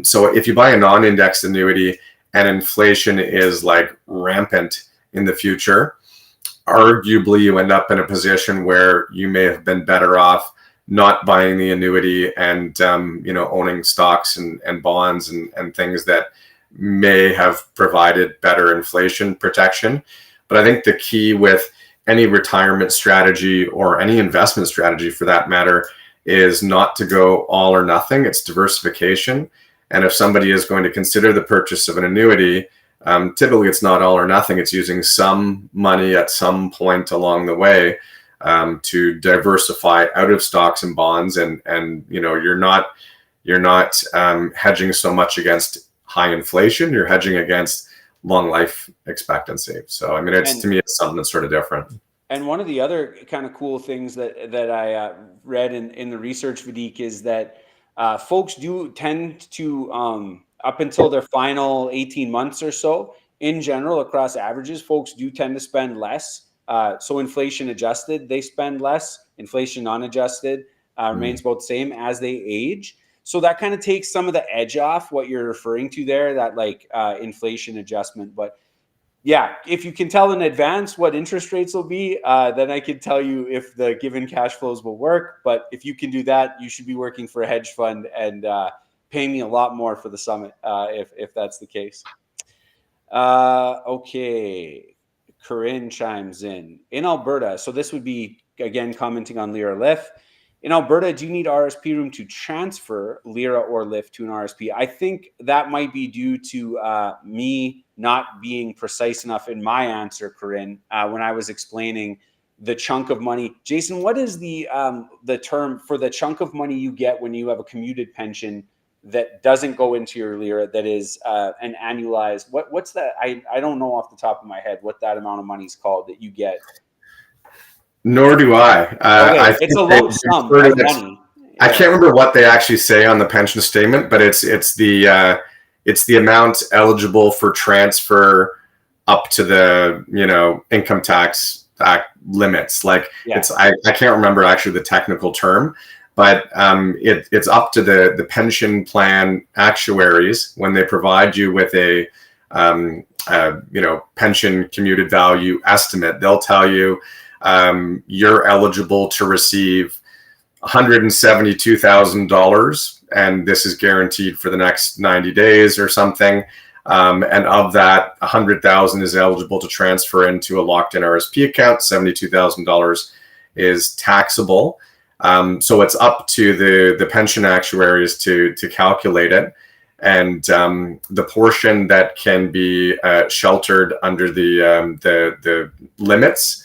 So if you buy a non-indexed annuity and inflation is like rampant in the future, arguably you end up in a position where you may have been better off not buying the annuity and owning stocks and bonds and things that may have provided better inflation protection. But I think the key with any retirement strategy or any investment strategy for that matter is not to go all or nothing. It's diversification. And if somebody is going to consider the purchase of an annuity, typically it's not all or nothing. It's using some money at some point along the way to diversify out of stocks and bonds, and you're not hedging so much against high inflation. You're hedging against long life expectancy. So I mean, to me, it's something that's sort of different. And one of the other kind of cool things that I read in the research, Vidiq, is that folks do tend to up until their final 18 months or so, in general, across averages, folks do tend to spend less. So inflation adjusted, they spend less. Inflation non-adjusted remains about the same as they age. So that kind of takes some of the edge off what you're referring to there, that like inflation adjustment. But yeah, if you can tell in advance what interest rates will be, then I can tell you if the given cash flows will work. But if you can do that, you should be working for a hedge fund and paying me a lot more for the summit if that's the case. Okay. Corinne chimes in Alberta. So this would be, again, commenting on Lira LIF. In Alberta, do you need RSP room to transfer Lira or LIF to an RSP? I think that might be due to me not being precise enough in my answer, Corinne, when I was explaining the chunk of money. Jason, what is the term for the chunk of money you get when you have a commuted pension that doesn't go into your Lira, that is an annualized, what's that? I don't know off the top of my head what that amount of money is called that you get. Nor do I. Okay, it's a lump sum of money. I can't remember what they actually say on the pension statement, but it's the amount eligible for transfer up to the income tax act limits. Like I can't remember actually the technical term, but it's up to the pension plan actuaries when they provide you with a pension commuted value estimate. They'll tell you you're eligible to receive $172,000, and this is guaranteed for the next 90 days or something. And of that, $100,000 is eligible to transfer into a locked-in RSP account. $72,000 is taxable. So it's up to the pension actuaries to calculate it. And the portion that can be sheltered under the limits,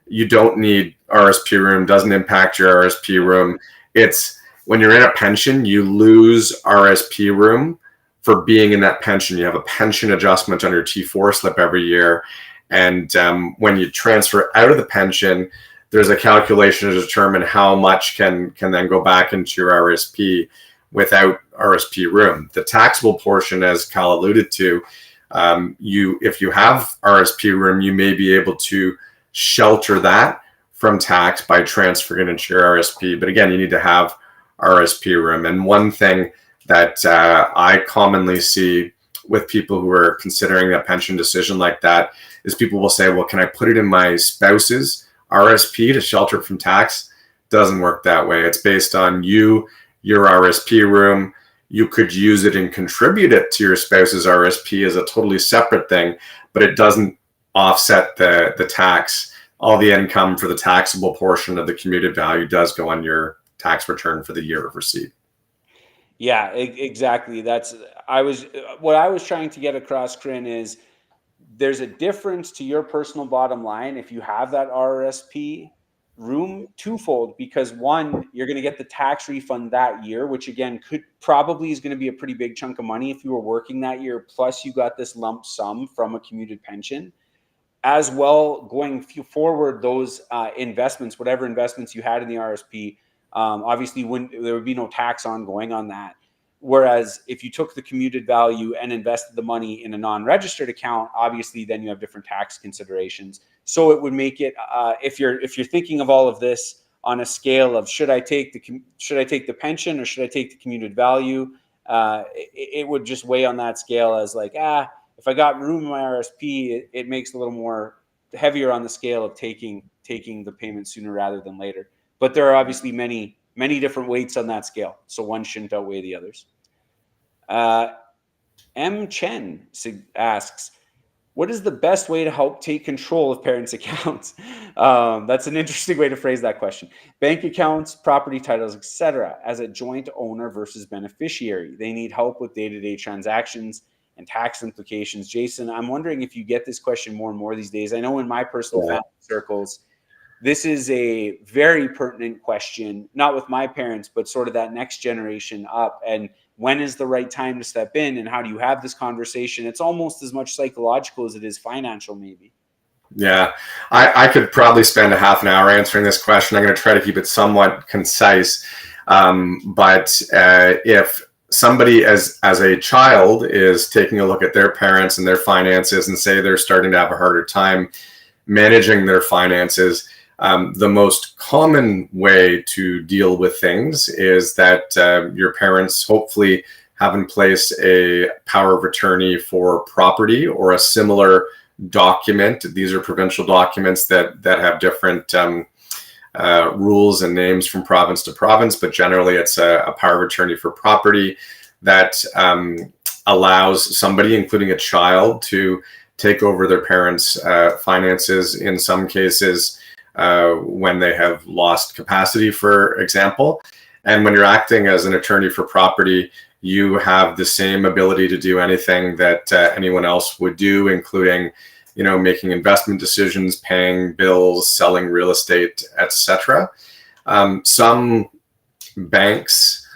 you don't need RSP room, doesn't impact your RSP room. It's When you're in a pension, you lose RSP room for being in that pension. You have a pension adjustment on your T4 slip every year. And when you transfer out of the pension, there's a calculation to determine how much can then go back into your RSP without RSP room. The taxable portion, as Cal alluded to, if you have RSP room, you may be able to shelter that from tax by transferring it into your RSP. But again, you need to have RSP room. And one thing that I commonly see with people who are considering a pension decision like that is people will say, well, can I put it in my spouse's RSP to shelter from tax? Doesn't work that way. It's based on your RSP room. You could use it and contribute it to your spouse's RSP as a totally separate thing, but it doesn't offset the tax. All the income for the taxable portion of the commuted value does go on your tax return for the year of receipt. Yeah, exactly. What I was trying to get across, Corinne, is there's a difference to your personal bottom line if you have that RSP room twofold, because one, you're going to get the tax refund that year, which again probably is going to be a pretty big chunk of money if you were working that year, plus you got this lump sum from a commuted pension. As well, going forward, those investments, whatever investments you had in the RSP, obviously there would be no tax ongoing on that. Whereas if you took the commuted value and invested the money in a non-registered account, obviously then you have different tax considerations. So it would make it, if you're thinking of all of this on a scale of should I take the pension or should I take the commuted value, it would just weigh on that scale as like, if I got room in my RSP, it makes a little more heavier on the scale of taking the payment sooner rather than later. But there are obviously many different weights on that scale, so one shouldn't outweigh the others. M. Chen asks, what is the best way to help take control of parents' accounts? That's an interesting way to phrase that question. Bank accounts, property titles, etc. as a joint owner versus beneficiary. They need help with day-to-day transactions and tax implications. Jason, I'm wondering if you get this question more and more these days. I know in my personal family circles, this is a very pertinent question, not with my parents, but sort of that next generation up. And when is the right time to step in, and how do you have this conversation? It's almost as much psychological as it is financial, maybe. Yeah, I could probably spend a half an hour answering this question. I'm going to try to keep it somewhat concise. But if somebody as a child is taking a look at their parents and their finances and say they're starting to have a harder time managing their finances, the most common way to deal with things is that your parents hopefully have in place a power of attorney for property or a similar document. These are provincial documents that have different rules and names from province to province, but generally it's a power of attorney for property that allows somebody, including a child, to take over their parents' finances in some cases when they have lost capacity, for example. And when you're acting as an attorney for property, you have the same ability to do anything that anyone else would do, including, making investment decisions, paying bills, selling real estate, etc. Some banks,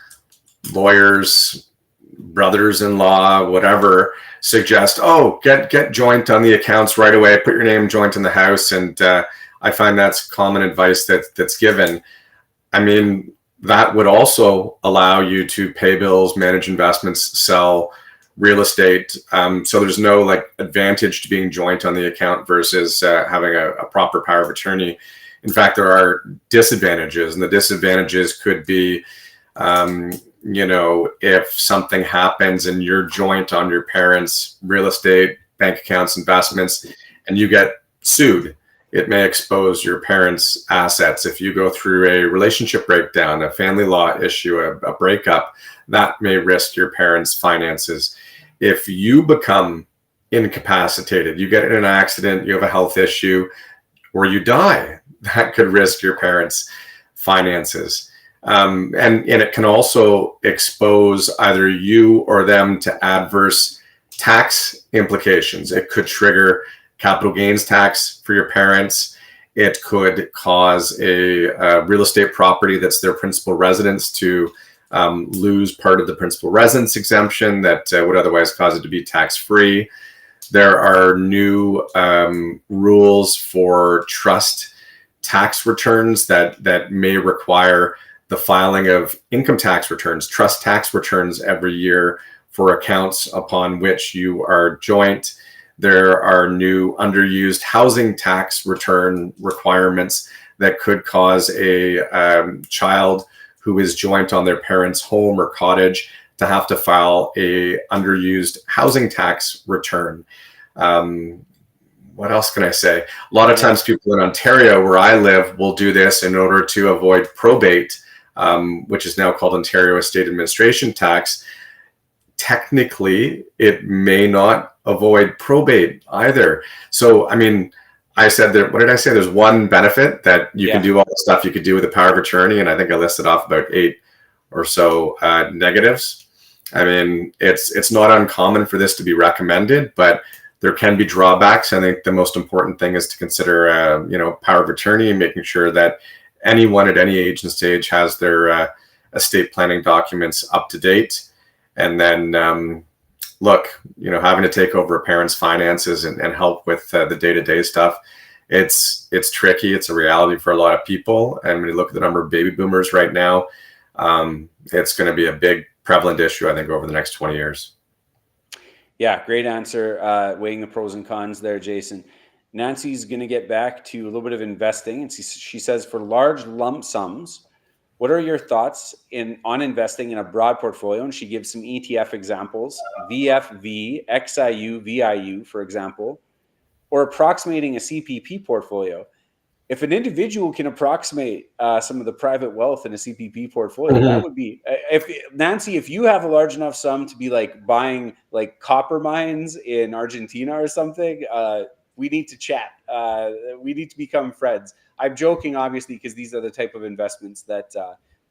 lawyers, brothers-in-law, whatever, suggest, get joint on the accounts right away, put your name joint in the house. And I find that's common advice that's given. I mean, that would also allow you to pay bills, manage investments, sell real estate. So there's no advantage to being joint on the account versus having a proper power of attorney. In fact, there are disadvantages, and the disadvantages could be, if something happens and you're joint on your parents' real estate, bank accounts, investments, and you get sued, it may expose your parents' assets. If you go through a relationship breakdown, a family law issue, a breakup, that may risk your parents' finances. If you become incapacitated, you get in an accident, you have a health issue, or you die, that could risk your parents' finances. And it can also expose either you or them to adverse tax implications. It could trigger capital gains tax for your parents. It could cause a real estate property that's their principal residence to lose part of the principal residence exemption that would otherwise cause it to be tax-free. There are new rules for trust tax returns that may require the filing of income tax returns, trust tax returns every year for accounts upon which you are joint. There are new underused housing tax return requirements that could cause a child who is joint on their parents' home or cottage to have to file a underused housing tax return. What else can I say? A lot of times people in Ontario, where I live, will do this in order to avoid probate, which is now called Ontario Estate Administration Tax. Technically, it may not avoid probate either. So, I mean, I said that, what did I say? There's one benefit that you can do all the stuff you could do with a power of attorney. And I think I listed off about 8 or so negatives. I mean, it's not uncommon for this to be recommended, but there can be drawbacks. I think the most important thing is to consider, power of attorney and making sure that anyone at any age and stage has their estate planning documents up to date. And then, having to take over a parent's finances and help with the day-to-day stuff, it's tricky. It's a reality for a lot of people. And when you look at the number of baby boomers right now, it's going to be a big prevalent issue, I think, over the next 20 years. Yeah, great answer. Weighing the pros and cons there, Jason. Nanci's going to get back to a little bit of investing. And she says, for large lump sums, what are your thoughts on investing in a broad portfolio? And she gives some ETF examples, VFV, XIU, VIU, for example, or approximating a CPP portfolio. If an individual can approximate some of the private wealth in a CPP portfolio, that would be, Nanci, if you have a large enough sum to be like buying like copper mines in Argentina or something, we need to chat. We need to become friends. I'm joking, obviously, because these are the type of investments that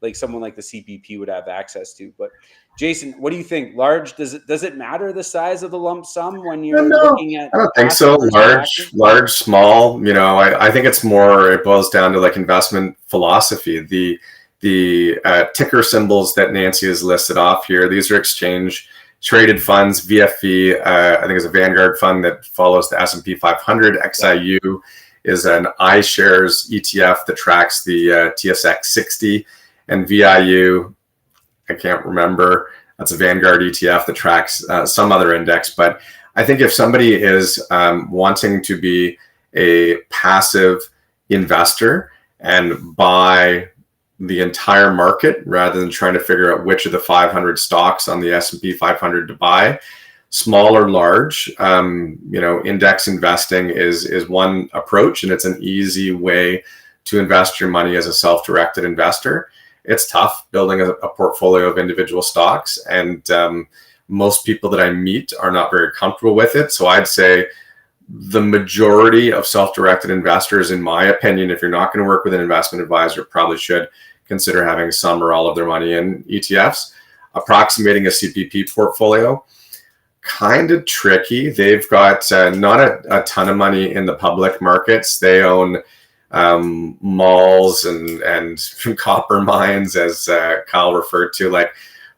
like someone like the CPP would have access to. But Jason, what do you think? Large, does it matter the size of the lump sum when you're looking at? I don't think so. Large, small. I think it's more. It boils down to like investment philosophy. The ticker symbols that Nanci has listed off here. These are exchange traded funds. VFV, I think, is a Vanguard fund that follows the S&P 500. XIU is an iShares ETF that tracks the TSX 60, and VIU, I can't remember. That's a Vanguard ETF that tracks some other index. But I think if somebody is wanting to be a passive investor and buy the entire market rather than trying to figure out which of the 500 stocks on the S&P 500 to buy, small or large, index investing is one approach, and it's an easy way to invest your money as a self-directed investor. It's tough building a portfolio of individual stocks, and most people that I meet are not very comfortable with it. So I'd say the majority of self-directed investors, in my opinion, if you're not going to work with an investment advisor, probably should consider having some or all of their money in ETFs. Approximating a CPP portfolio, kind of tricky. They've got not a ton of money in the public markets. They own malls and copper mines, as Kyle referred to, like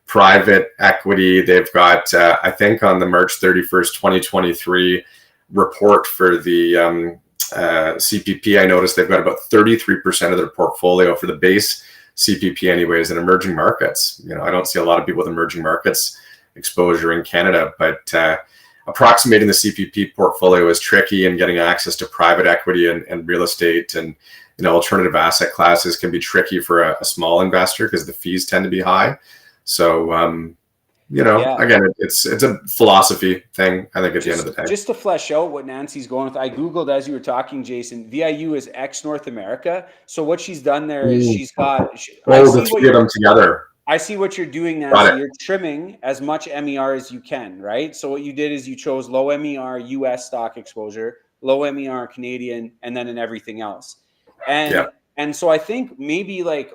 private equity. They've got, I think on the March 31st, 2023 report for the CPP, I noticed they've got about 33% of their portfolio for the base CPP anyways in emerging markets. I don't see a lot of people with emerging markets exposure in Canada, but approximating the CPP portfolio is tricky, and getting access to private equity and real estate and alternative asset classes can be tricky for a small investor because the fees tend to be high. So again, it's a philosophy thing, I think, at the end of the day. Just to flesh out what Nanci's going with, I Googled as you were talking, Jason. VIU is ex-North America. So what she's done there is she's got... the three of them together. I see what you're doing, Nanci. You're trimming as much MER as you can, right? So what you did is you chose low MER US stock exposure, low MER Canadian, and then in everything else. And so I think maybe like...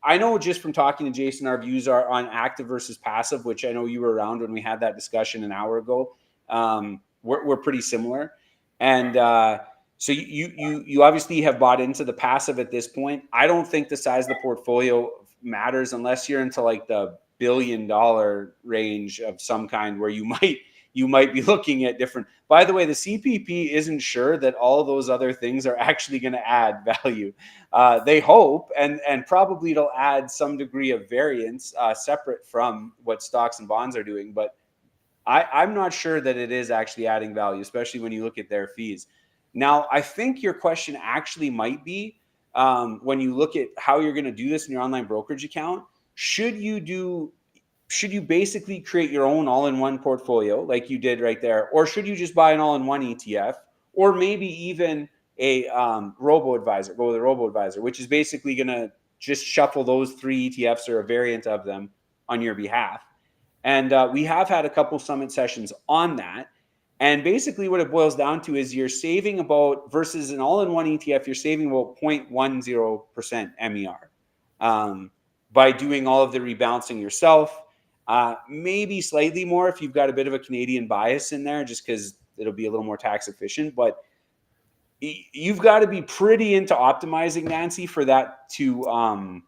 I know just from talking to Jason, our views are on active versus passive, which I know you were around when we had that discussion an hour ago. We're pretty similar. And So you obviously have bought into the passive at this point. I don't think the size of the portfolio matters unless you're into like the $1 billion range of some kind, where you might be looking at different. By the way, the CPP isn't sure that all those other things are actually going to add value. They hope, and probably it'll add some degree of variance separate from what stocks and bonds are doing. But I'm not sure that it is actually adding value, especially when you look at their fees. Now, I think your question actually might be, when you look at how you're going to do this in your online brokerage account, should you basically create your own all-in-one portfolio like you did right there, or should you just buy an all-in-one ETF, or maybe even a robo-advisor, go with a robo-advisor, which is basically going to just shuffle those 3 ETFs or a variant of them on your behalf. And we have had a couple summit sessions on that. And basically what it boils down to is you're saving about, versus an all-in-one ETF, you're saving about 0.10% MER by doing all of the rebalancing yourself. Maybe slightly more if you've got a bit of a Canadian bias in there, just because it'll be a little more tax efficient. But you've got to be pretty into optimizing, Nanci, for that to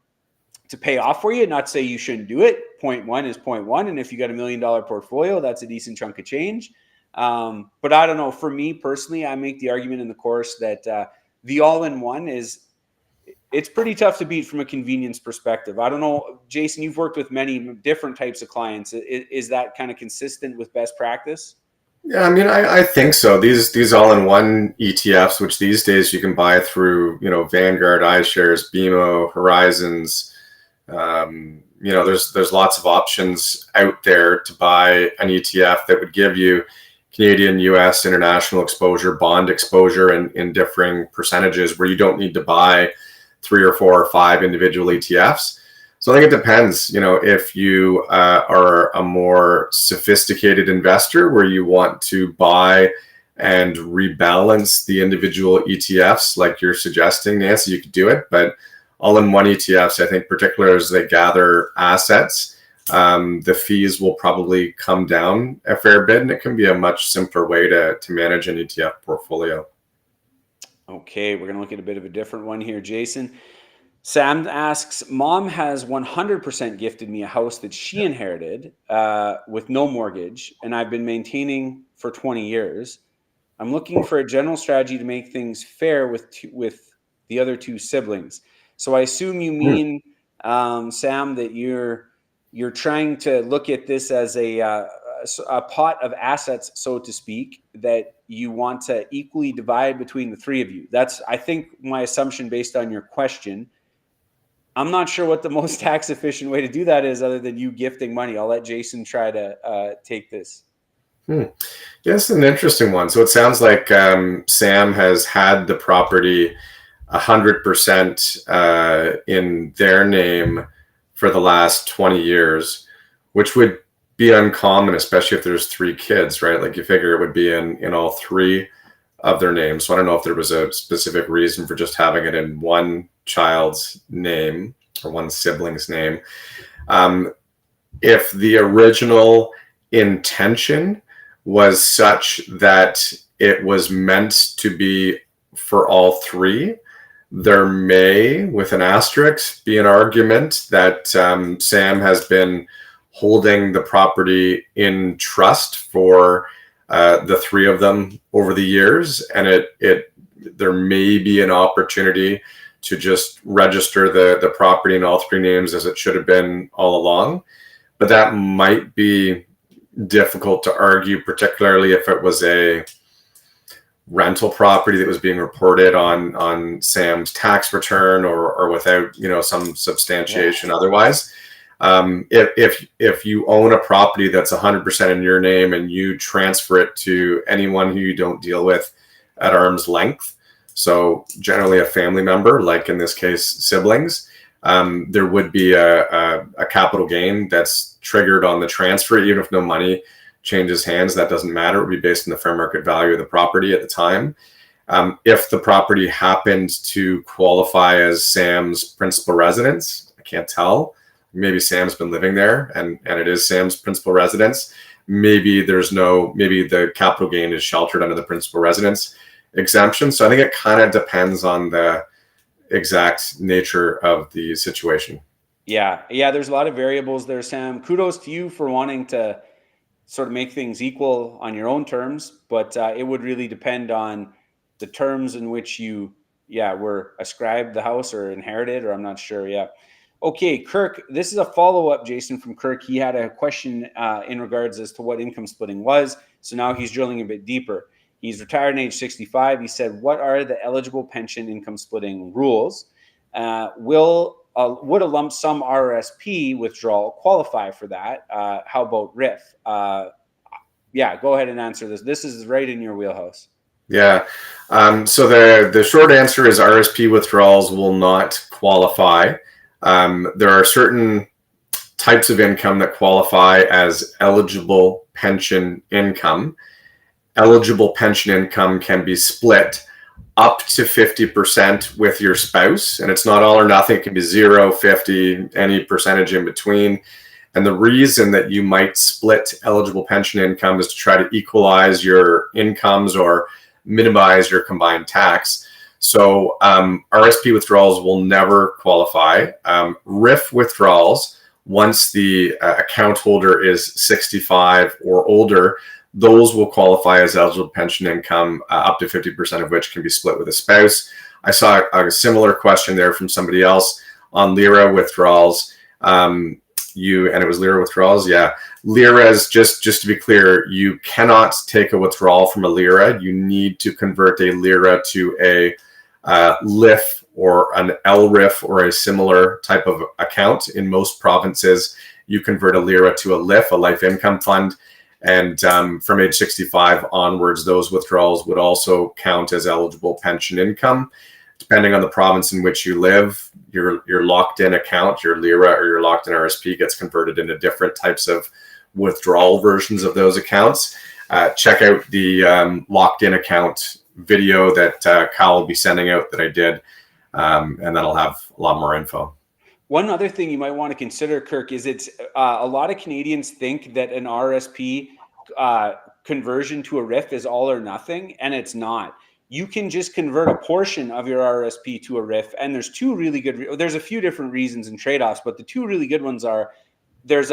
pay off for you. Not to say you shouldn't do it. 0.1 is 0.1. And if you got $1 million portfolio, that's a decent chunk of change. But I don't know. For me personally, I make the argument in the course that the all-in-one it's pretty tough to beat from a convenience perspective. I don't know, Jason, you've worked with many different types of clients. Is that kind of consistent with best practice? Yeah, I mean, I think so. These all-in-one ETFs, which these days you can buy through, Vanguard, iShares, BMO, Horizons. There's lots of options out there to buy an ETF that would give you Canadian, US, international exposure, bond exposure in differing percentages, where you don't need to buy 3 or 4 or 5 individual ETFs. So I think it depends, if you are a more sophisticated investor where you want to buy and rebalance the individual ETFs like you're suggesting, Nanci, you could do it. But all-in-one ETFs, I think, particularly as they gather assets, the fees will probably come down a fair bit, and it can be a much simpler way to manage an ETF portfolio. Okay, we're going to look at a bit of a different one here, Jason. Sam asks, Mom has 100% gifted me a house that she inherited with no mortgage, and I've been maintaining for 20 years. I'm looking for a general strategy to make things fair with the other 2 siblings. So I assume you mean, Sam, that you're trying to look at this as a pot of assets, so to speak, that you want to equally divide between the 3 of you. That's, I think, my assumption based on your question. I'm not sure what the most tax efficient way to do that is, other than you gifting money. I'll let Jason try to take this. Yes, an interesting one. So it sounds like Sam has had the property 100% in their name for the last 20 years, which would be uncommon, especially if there's 3 kids, right? Like, you figure it would be in all 3 of their names. So I don't know if there was a specific reason for just having it in one child's name or one sibling's name. If the original intention was such that it was meant to be for all 3, there may, with an asterisk, be an argument that Sam has been holding the property in trust for the 3 of them over the years, and there may be an opportunity to just register the property in all 3 names as it should have been all along. But that might be difficult to argue, particularly if it was a rental property that was being reported on Sam's tax return or without some substantiation otherwise. If you own a property that's 100% in your name and you transfer it to anyone who you don't deal with at arm's length, so generally a family member, like in this case siblings, there would be a capital gain that's triggered on the transfer, even if no money changes hands. That doesn't matter. It would be based on the fair market value of the property at the time. If the property happened to qualify as Sam's principal residence, I can't tell. Maybe Sam's been living there and it is Sam's principal residence. Maybe the capital gain is sheltered under the principal residence. exemption. So I think it kind of depends on the exact nature of the situation. Yeah, there's a lot of variables there, Sam. Kudos to you for wanting to sort of make things equal on your own terms, but it would really depend on the terms in which you, were ascribed the house or inherited, or I'm not sure. Yeah. Okay, Kirk, this is a follow-up, Jason, from Kirk. He had a question in regards as to what income splitting was. So now he's drilling a bit deeper. He's retired at age 65. He said, what are the eligible pension income splitting rules? Would a lump sum RRSP withdrawal qualify for that? How about RIF? Go ahead and answer this. This is right in your wheelhouse. Yeah. So the short answer is RSP withdrawals will not qualify. There are certain types of income that qualify as eligible pension income. Eligible pension income can be split up to 50% with your spouse, and it's not all or nothing. It can be 0, 50, any percentage in between. And the reason that you might split eligible pension income is to try to equalize your incomes or minimize your combined tax. So RSP withdrawals will never qualify. RIF withdrawals, once the account holder is 65 or older, those will qualify as eligible pension income, up to 50% of which can be split with a spouse. I saw a similar question there from somebody else on LIRA withdrawals. And it was LIRA withdrawals. Yeah. LIRAs, just to be clear, you cannot take a withdrawal from a LIRA. You need to convert a LIRA to a LIF or an LRIF or a similar type of account. In most provinces, you convert a LIRA to a LIF, a life income fund. And from age 65 onwards, those withdrawals would also count as eligible pension income. Depending on the province in which you live, your locked-in account, your LIRA or your locked-in RSP gets converted into different types of withdrawal versions of those accounts. Check out the locked-in account video that Kyle will be sending out that I did, and that'll have a lot more info. One other thing you might want to consider, Kirk, is it's a lot of Canadians think that an RSP conversion to a RIF is all or nothing, and it's not. You can just convert a portion of your RSP to a RIF, and there's two really good. There's a few different reasons and trade-offs, but the two really good ones are there's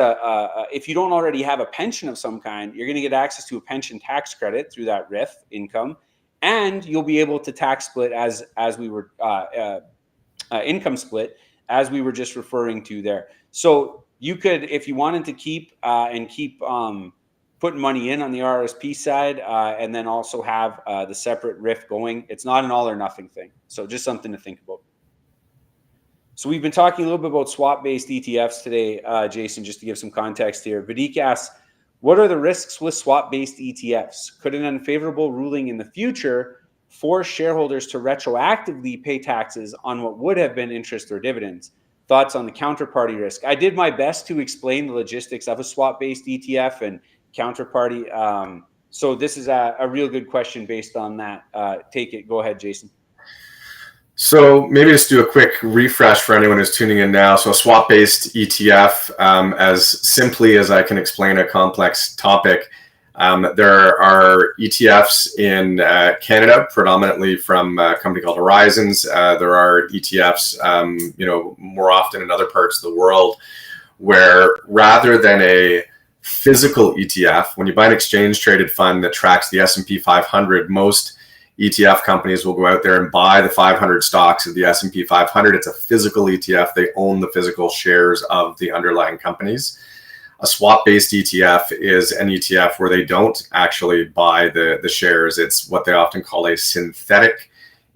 if you don't already have a pension of some kind, you're going to get access to a pension tax credit through that RIF income, and you'll be able to tax split as we were income split, as we were just referring to there. So you could, if you wanted to keep putting money in on the RSP side, and then also have the separate RIF going, it's not an all or nothing thing. So just something to think about. So we've been talking a little bit about swap-based ETFs today, Jason, just to give some context here. Vadik asks, what are the risks with swap-based ETFs? Could an unfavorable ruling in the future force shareholders to retroactively pay taxes on what would have been interest or dividends? Thoughts on the counterparty risk? I did my best to explain the logistics of a swap-based ETF and counterparty. So this is a real good question based on that. Take it. Go ahead, Jason. So maybe just do a quick refresh for anyone who's tuning in now. So a swap-based ETF, as simply as I can explain a complex topic, there are ETFs in Canada, predominantly from a company called Horizons. There are ETFs, more often in other parts of the world, where rather than a physical ETF, when you buy an exchange-traded fund that tracks the S&P 500, most ETF companies will go out there and buy the 500 stocks of the S&P 500. It's a physical ETF. They own the physical shares of the underlying companies. A swap-based ETF is an ETF where they don't actually buy the shares. It's what they often call a synthetic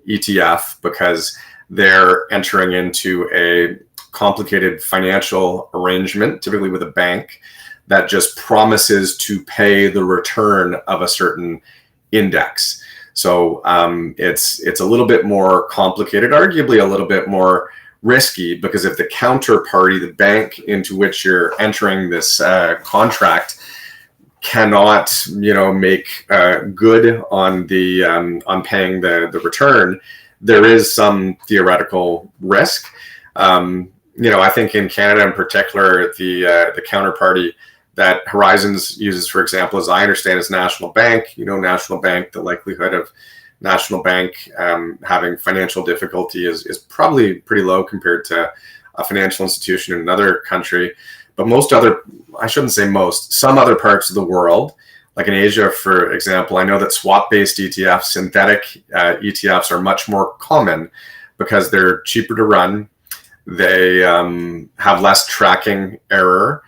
ETF, because they're entering into a complicated financial arrangement, typically with a bank, that just promises to pay the return of a certain index. So it's a little bit more complicated, arguably a little bit more risky, because if the counterparty, the bank into which you're entering this contract, cannot make good on the on paying the return, there is some theoretical risk. I think in Canada in particular, the counterparty that Horizons uses, for example, as I understand, is National Bank. National Bank, the likelihood of national bank having financial difficulty is probably pretty low compared to a financial institution in another country. But most other, I shouldn't say most, some other parts of the world, like in Asia, for example, I know that swap-based ETFs, synthetic ETFs are much more common because they're cheaper to run. They have less tracking error.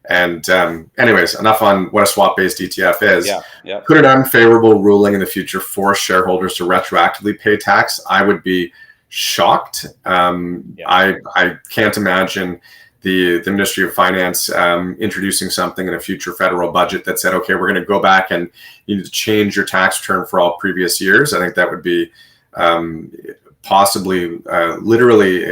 And anyways, enough on what a swap-based ETF is. Yeah. Could an unfavorable ruling in the future force shareholders to retroactively pay tax? I would be shocked. I can't imagine the Ministry of Finance introducing something in a future federal budget that said, okay, we're going to go back and you need to change your tax return for all previous years. I think that would be possibly literally,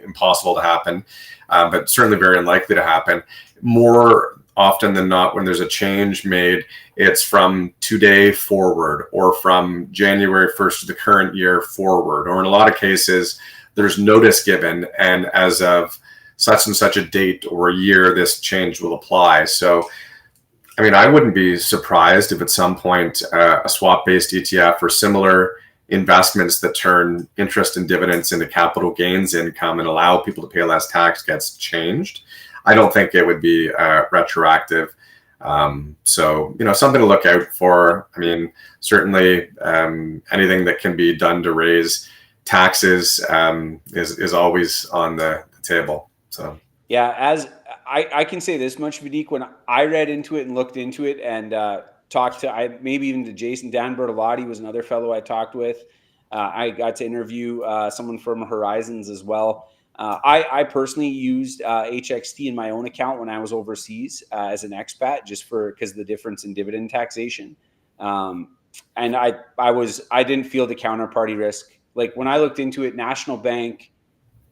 impossible to happen, but certainly very unlikely to happen. More often than not, when there's a change made, it's from today forward or from January 1st of the current year forward, or in a lot of cases, there's notice given, and as of such and such a date or a year, this change will apply. So, I mean, I wouldn't be surprised if at some point a swap-based ETF or similar investments that turn interest and dividends into capital gains income and allow people to pay less tax gets changed. I don't think it would be retroactive. So, something to look out for. I mean, certainly anything that can be done to raise taxes is always on the table. So, yeah, as I can say this much, Vidiq, when I read into it and looked into it and talked to, maybe even to Jason, Dan Bertolotti was another fellow I talked with. I got to interview someone from Horizons as well. I personally used HXT in my own account when I was overseas as an expat, just because of the difference in dividend taxation. And I didn't feel the counterparty risk. Like when I looked into it, National Bank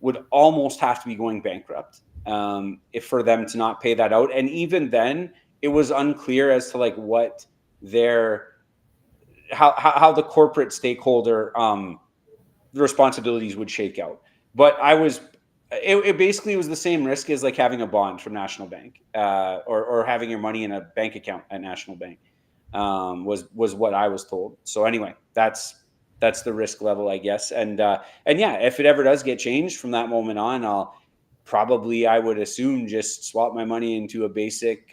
would almost have to be going bankrupt if for them to not pay that out. And even then, it was unclear as to like what how the corporate stakeholder responsibilities would shake out. But it basically was the same risk as like having a bond from National Bank or having your money in a bank account at National Bank was what I was told. So anyway, that's the risk level, I guess. And yeah, if it ever does get changed from that moment on, I would assume just swap my money into a basic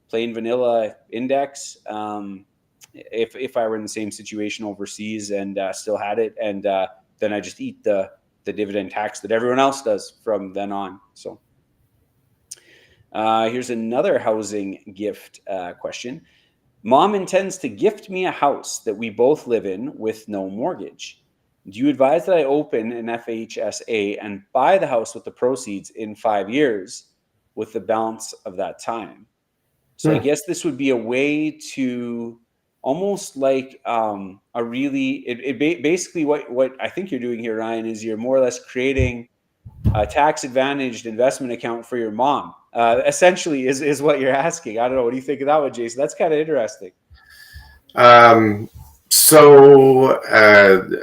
plain vanilla index. If I were in the same situation overseas and still had it, and then I just eat the dividend tax that everyone else does from then on. So here's another housing gift question. Mom intends to gift me a house that we both live in with no mortgage. Do you advise that I open an FHSA and buy the house with the proceeds in 5 years with the balance of that time? So I guess this would be a way to almost like basically what I think you're doing here, Ryan, is you're more or less creating a tax advantaged investment account for your mom. Essentially is what you're asking. I don't know. What do you think of that one, Jason? That's kind of interesting. So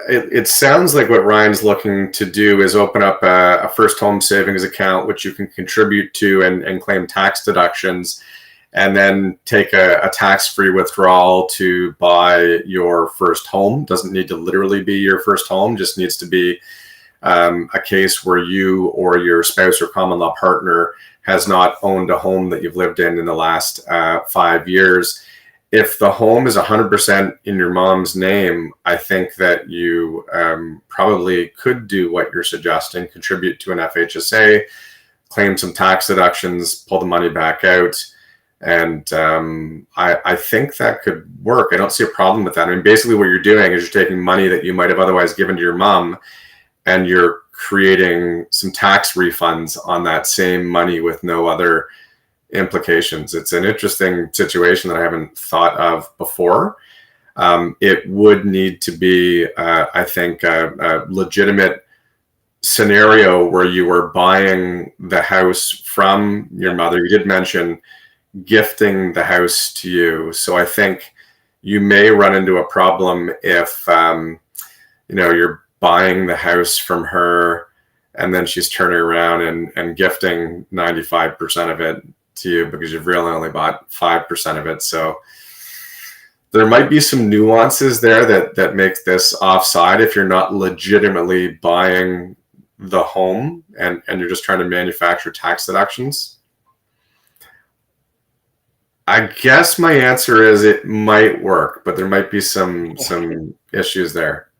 it sounds like what Ryan's looking to do is open up a first home savings account, which you can contribute to and claim tax deductions, and then take a tax-free withdrawal to buy your first home. Doesn't need to literally be your first home, just needs to be a case where you or your spouse or common law partner has not owned a home that you've lived in the last 5 years. If the home is 100% in your mom's name, I think that you probably could do what you're suggesting, contribute to an FHSA, claim some tax deductions, pull the money back out. And I think that could work. I don't see a problem with that. I mean, basically what you're doing is you're taking money that you might have otherwise given to your mom, and you're creating some tax refunds on that same money with no other implications. It's an interesting situation that I haven't thought of before. It would need to be, I think, a legitimate scenario where you were buying the house from your mother. You did mention gifting the house to you. So I think you may run into a problem if, you're buying the house from her and then she's turning around and gifting 95% of it to you because you've really only bought 5% of it. So there might be some nuances there that makes this offside if you're not legitimately buying the home and you're just trying to manufacture tax deductions. I guess my answer is it might work, but there might be some issues there.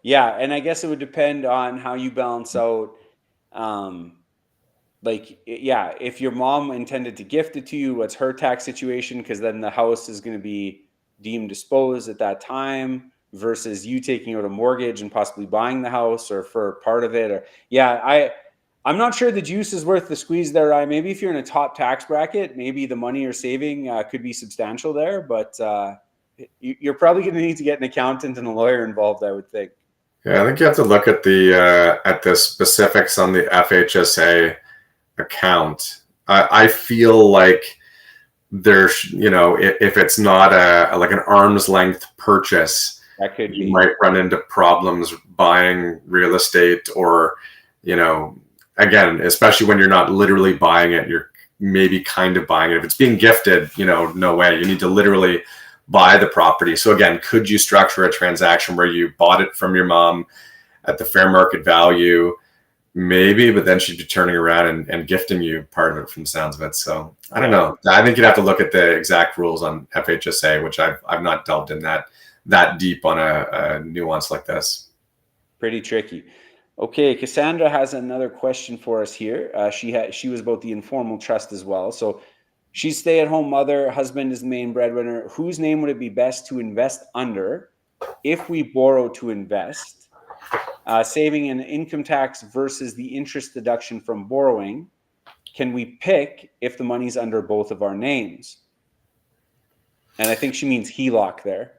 Yeah, and I guess it would depend on how you balance out, like, yeah, if your mom intended to gift it to you, what's her tax situation? Because then the house is going to be deemed disposed at that time versus you taking out a mortgage and possibly buying the house or for part of it. Or yeah, I'm not sure the juice is worth the squeeze there. Maybe if you're in a top tax bracket, maybe the money you're saving could be substantial there, but you're probably going to need to get an accountant and a lawyer involved, I would think. Yeah, I think you have to look at the specifics on the FHSA account. I feel like there's, if it's not like an arm's length purchase, that could you be. might run into problems buying real estate, or, again, especially when you're not literally buying it, you're maybe kind of buying it. If it's being gifted, no way. You need to literally buy the property. So again, could you structure a transaction where you bought it from your mom at the fair market value? Maybe, but then she'd be turning around and gifting you part of it from the sounds of it. So I don't know. I think you'd have to look at the exact rules on FHSA, which I've not delved in that deep on a nuance like this. Pretty tricky. Okay, Cassandra has another question for us here. She was about the informal trust as well. So she's stay-at-home mother, husband is the main breadwinner. Whose name would it be best to invest under if we borrow to invest? Saving an income tax versus the interest deduction from borrowing. Can we pick if the money's under both of our names? And I think she means HELOC there.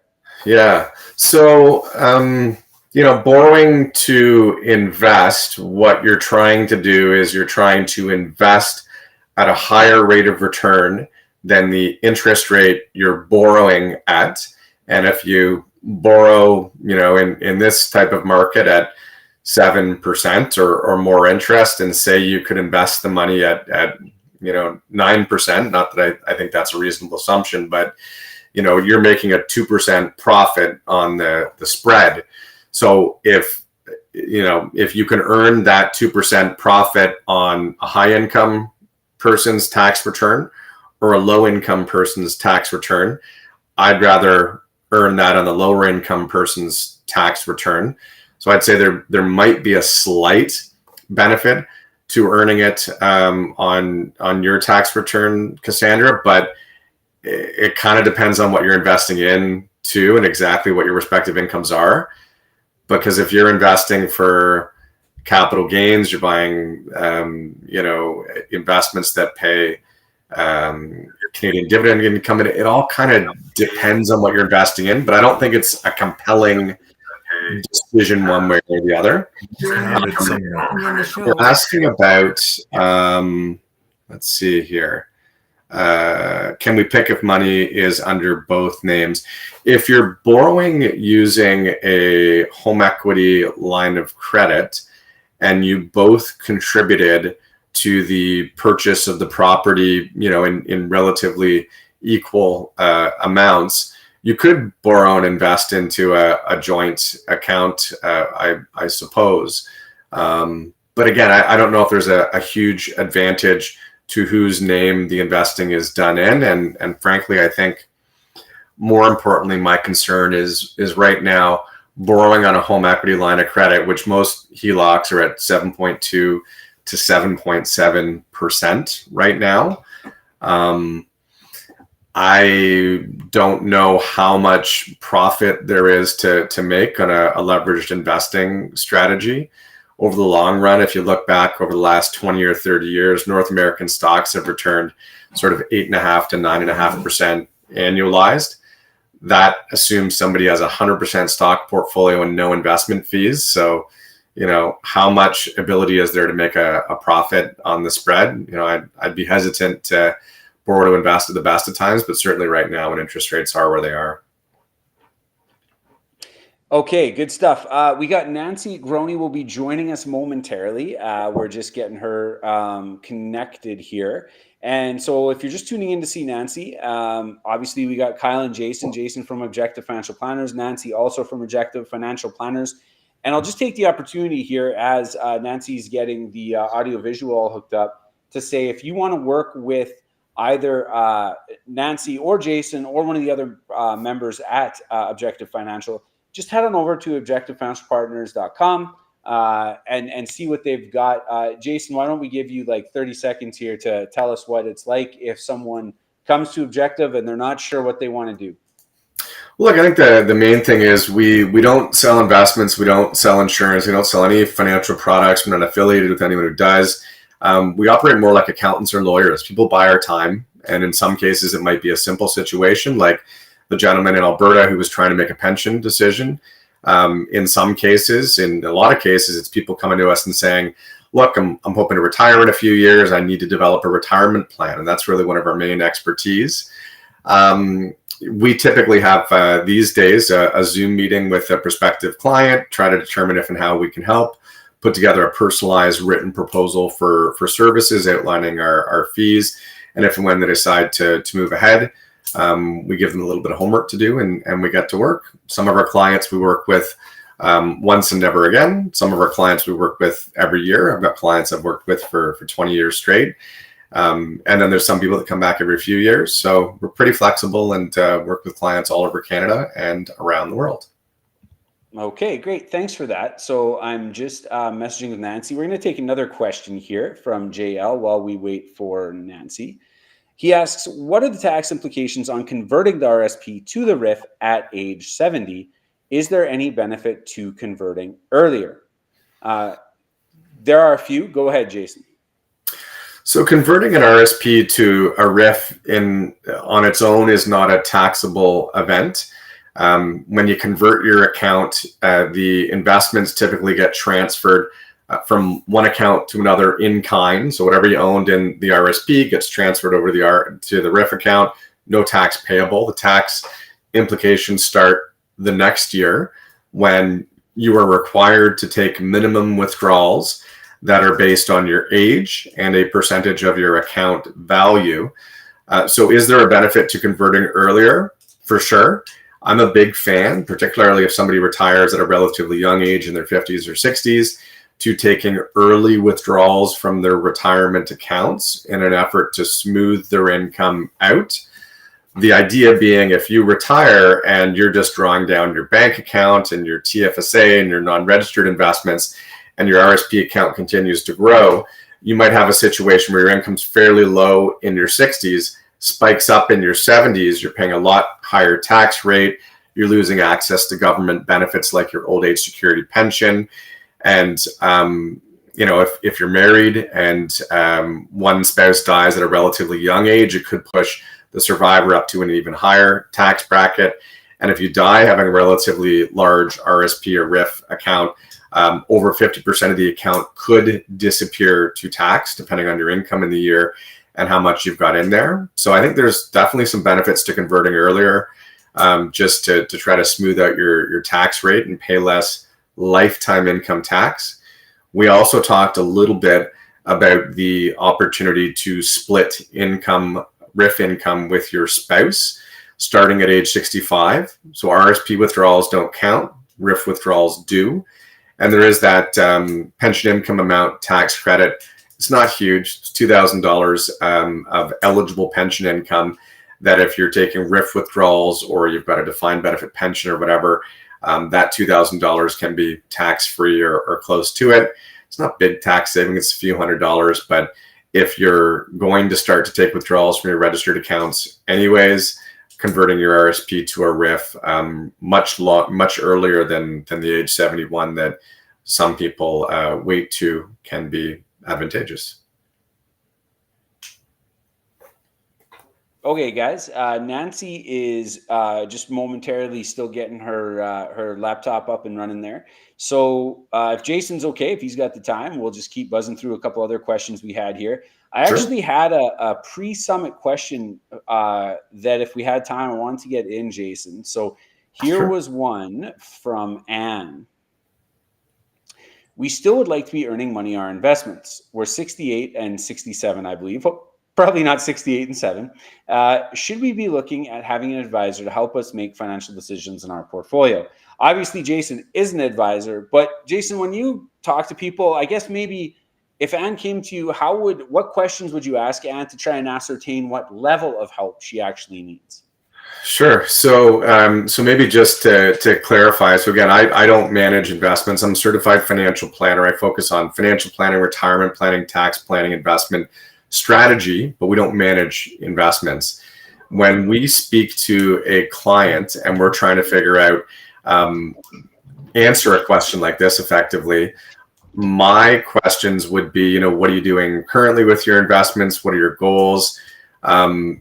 Yeah. So, borrowing to invest, what you're trying to do is you're trying to invest at a higher rate of return than the interest rate you're borrowing at. And if you borrow, in this type of market at 7% or more interest, and say you could invest the money at 9%, not that I think that's a reasonable assumption, but you're making a 2% profit on the spread. So if you can earn that 2% profit on a high income person's tax return or a low income person's tax return, I'd rather earn that on the lower income person's tax return. So I'd say there might be a slight benefit to earning it on your tax return, Cassandra, but it kind of depends on what you're investing in too, and exactly what your respective incomes are. Because if you're investing for capital gains, you're buying, investments that pay Canadian dividend income, and it all kind of depends on what you're investing in. But I don't think it's a compelling decision one way or the other. We're asking about, let's see here. Can we pick if money is under both names? If you're borrowing using a home equity line of credit and you both contributed to the purchase of the property, in relatively equal amounts, you could borrow and invest into a joint account, I suppose. But again, I don't know if there's a huge advantage to whose name the investing is done in. And frankly, I think more importantly, my concern is right now borrowing on a home equity line of credit, which most HELOCs are at 7.2 to 7.7% right now. I don't know how much profit there is to make on a leveraged investing strategy. Over the long run, if you look back over the last 20 or 30 years, North American stocks have returned sort of 8.5 to 9.5% annualized. That assumes somebody has a 100% stock portfolio and no investment fees. So, how much ability is there to make a profit on the spread? I'd be hesitant to borrow to invest at the best of times, but certainly right now when interest rates are where they are. Okay, good stuff. We got Nanci Grouni will be joining us momentarily. We're just getting her connected here. And so if you're just tuning in to see Nanci, obviously we got Kyle and Jason. Jason from Objective Financial Planners, Nanci also from Objective Financial Planners. And I'll just take the opportunity here as Nancy's getting the audio-visual hooked up to say if you want to work with either Nanci or Jason or one of the other members at Objective Financial, just head on over to objectivefinancialpartners.com and see what they've got. Jason, why don't we give you like 30 seconds here to tell us what it's like if someone comes to Objective and they're not sure what they want to do? Look, I think the main thing is we don't sell investments, we don't sell insurance, we don't sell any financial products. We're not affiliated with anyone who does. We operate more like accountants or lawyers. People buy our time, and in some cases it might be a simple situation like the gentleman in Alberta who was trying to make a pension decision. In some cases, in a lot of cases, it's people coming to us and saying, look, I'm hoping to retire in a few years. I need to develop a retirement plan. And that's really one of our main expertise. We typically have these days a Zoom meeting with a prospective client, try to determine if and how we can help, put together a personalized written proposal for services outlining our fees. And if and when they decide to move ahead, we give them a little bit of homework to do and we get to work. Some of our clients we work with once and never again. Some of our clients we work with every year. I've got clients I've worked with for 20 years straight. And then there's some people that come back every few years. So we're pretty flexible and work with clients all over Canada and around the world. Okay, great. Thanks for that. So I'm just messaging with Nanci. We're going to take another question here from JL while we wait for Nanci. He asks, what are the tax implications on converting the RSP to the RIF at age 70? Is there any benefit to converting earlier? There are a few. Go ahead, Jason. So converting an RSP to a RIF on its own is not a taxable event. When you convert your account, the investments typically get transferred from one account to another in kind. So whatever you owned in the RSP gets transferred over to the RIF account. No tax payable. The tax implications start the next year when you are required to take minimum withdrawals that are based on your age and a percentage of your account value. So is there a benefit to converting earlier? For sure. I'm a big fan, particularly if somebody retires at a relatively young age in their 50s or 60s, to taking early withdrawals from their retirement accounts in an effort to smooth their income out. The idea being if you retire and you're just drawing down your bank account and your TFSA and your non-registered investments and your RSP account continues to grow, you might have a situation where your income's fairly low in your 60s, spikes up in your 70s, you're paying a lot higher tax rate, you're losing access to government benefits like your old age security pension. And, if you're married and one spouse dies at a relatively young age, it could push the survivor up to an even higher tax bracket. And if you die having a relatively large RSP or RIF account, over 50% of the account could disappear to tax, depending on your income in the year and how much you've got in there. So I think there's definitely some benefits to converting earlier, just to try to smooth out your tax rate and pay less lifetime income tax. We also talked a little bit about the opportunity to split income, RIF income with your spouse starting at age 65. So RSP withdrawals don't count, RIF withdrawals do. And there is that pension income amount tax credit. It's not huge. It's $2,000 of eligible pension income that if you're taking RIF withdrawals or you've got a defined benefit pension or whatever, that $2,000 can be tax-free or close to it. It's not big tax saving. It's a few $100s. But if you're going to start to take withdrawals from your registered accounts anyways, converting your RSP to a RIF much earlier than the age 71 that some people wait to can be advantageous. Okay, guys. Nanci is just momentarily still getting her laptop up and running there. So if Jason's okay, if he's got the time, we'll just keep buzzing through a couple other questions we had here. I actually had a pre-summit question that if we had time, I wanted to get in, Jason. So Here Sure. was one from Anne. We still would like to be earning money on our investments. We're 68 and 67, I believe. Oh, probably not 68 and 7. Should we be looking at having an advisor to help us make financial decisions in our portfolio? Obviously, Jason is an advisor, but Jason, when you talk to people, I guess maybe if Anne came to you, what questions would you ask Anne to try and ascertain what level of help she actually needs? Sure. So maybe just to clarify. So again, I don't manage investments. I'm a certified financial planner. I focus on financial planning, retirement planning, tax planning, investment strategy, but we don't manage investments. When we speak to a client and we're trying to figure out, answer a question like this effectively, my questions would be, what are you doing currently with your investments? What are your goals?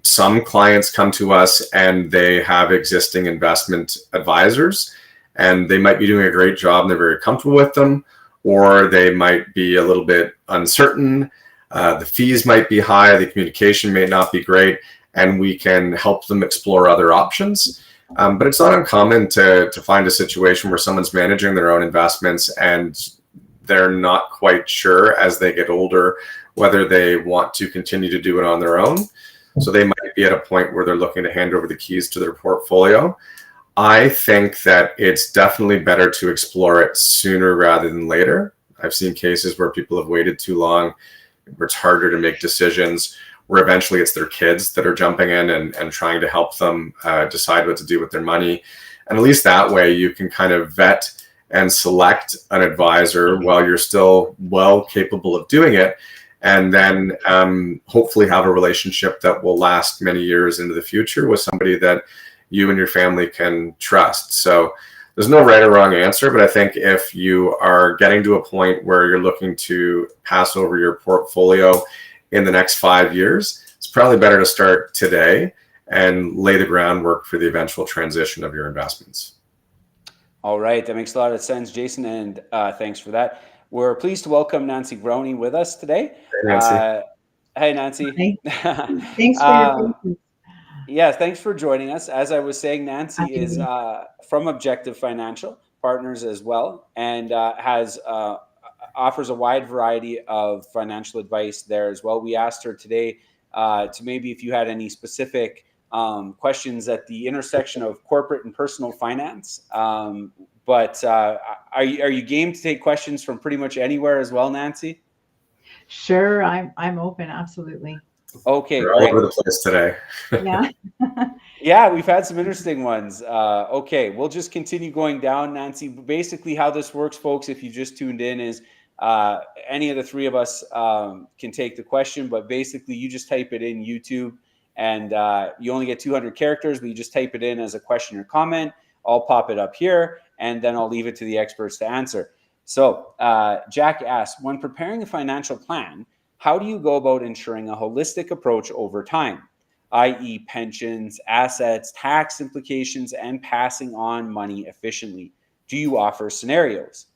Some clients come to us and they have existing investment advisors, and they might be doing a great job and they're very comfortable with them, or they might be a little bit uncertain. The fees might be high, the communication may not be great, and we can help them explore other options. But it's not uncommon to find a situation where someone's managing their own investments and they're not quite sure as they get older whether they want to continue to do it on their own. So they might be at a point where they're looking to hand over the keys to their portfolio. I think that it's definitely better to explore it sooner rather than later. I've seen cases where people have waited too long, where it's harder to make decisions, where eventually it's their kids that are jumping in and trying to help them decide what to do with their money. And at least that way you can kind of vet and select an advisor while you're still well capable of doing it, and then hopefully have a relationship that will last many years into the future with somebody that you and your family can trust. So there's no right or wrong answer, but I think if you are getting to a point where you're looking to pass over your portfolio in the next 5 years, it's probably better to start today and lay the groundwork for the eventual transition of your investments. All right, that makes a lot of sense, Jason, and thanks for that. We're pleased to welcome Nanci Grouni with us today. Hey, Nanci. Hey, Nanci. Thanks for your patience. Yeah, thanks for joining us. As I was saying, Nanci is Absolutely. from Objective Financial Partners as well, and offers a wide variety of financial advice there as well. We asked her today to maybe if you had any specific questions at the intersection of corporate and personal finance. But are you game to take questions from pretty much anywhere as well, Nanci? Sure, I'm open. Absolutely. Okay, We're all over the place today. Yeah. Yeah, we've had some interesting ones. Okay, we'll just continue going down, Nanci. Basically, how this works, folks, if you just tuned in, is any of the three of us can take the question, but basically you just type it in YouTube, and you only get 200 characters, but you just type it in as a question or comment. I'll pop it up here, and then I'll leave it to the experts to answer. So Jack asks, when preparing a financial plan, how do you go about ensuring a holistic approach over time, i.e. pensions, assets, tax implications, and passing on money efficiently? Do you offer scenarios?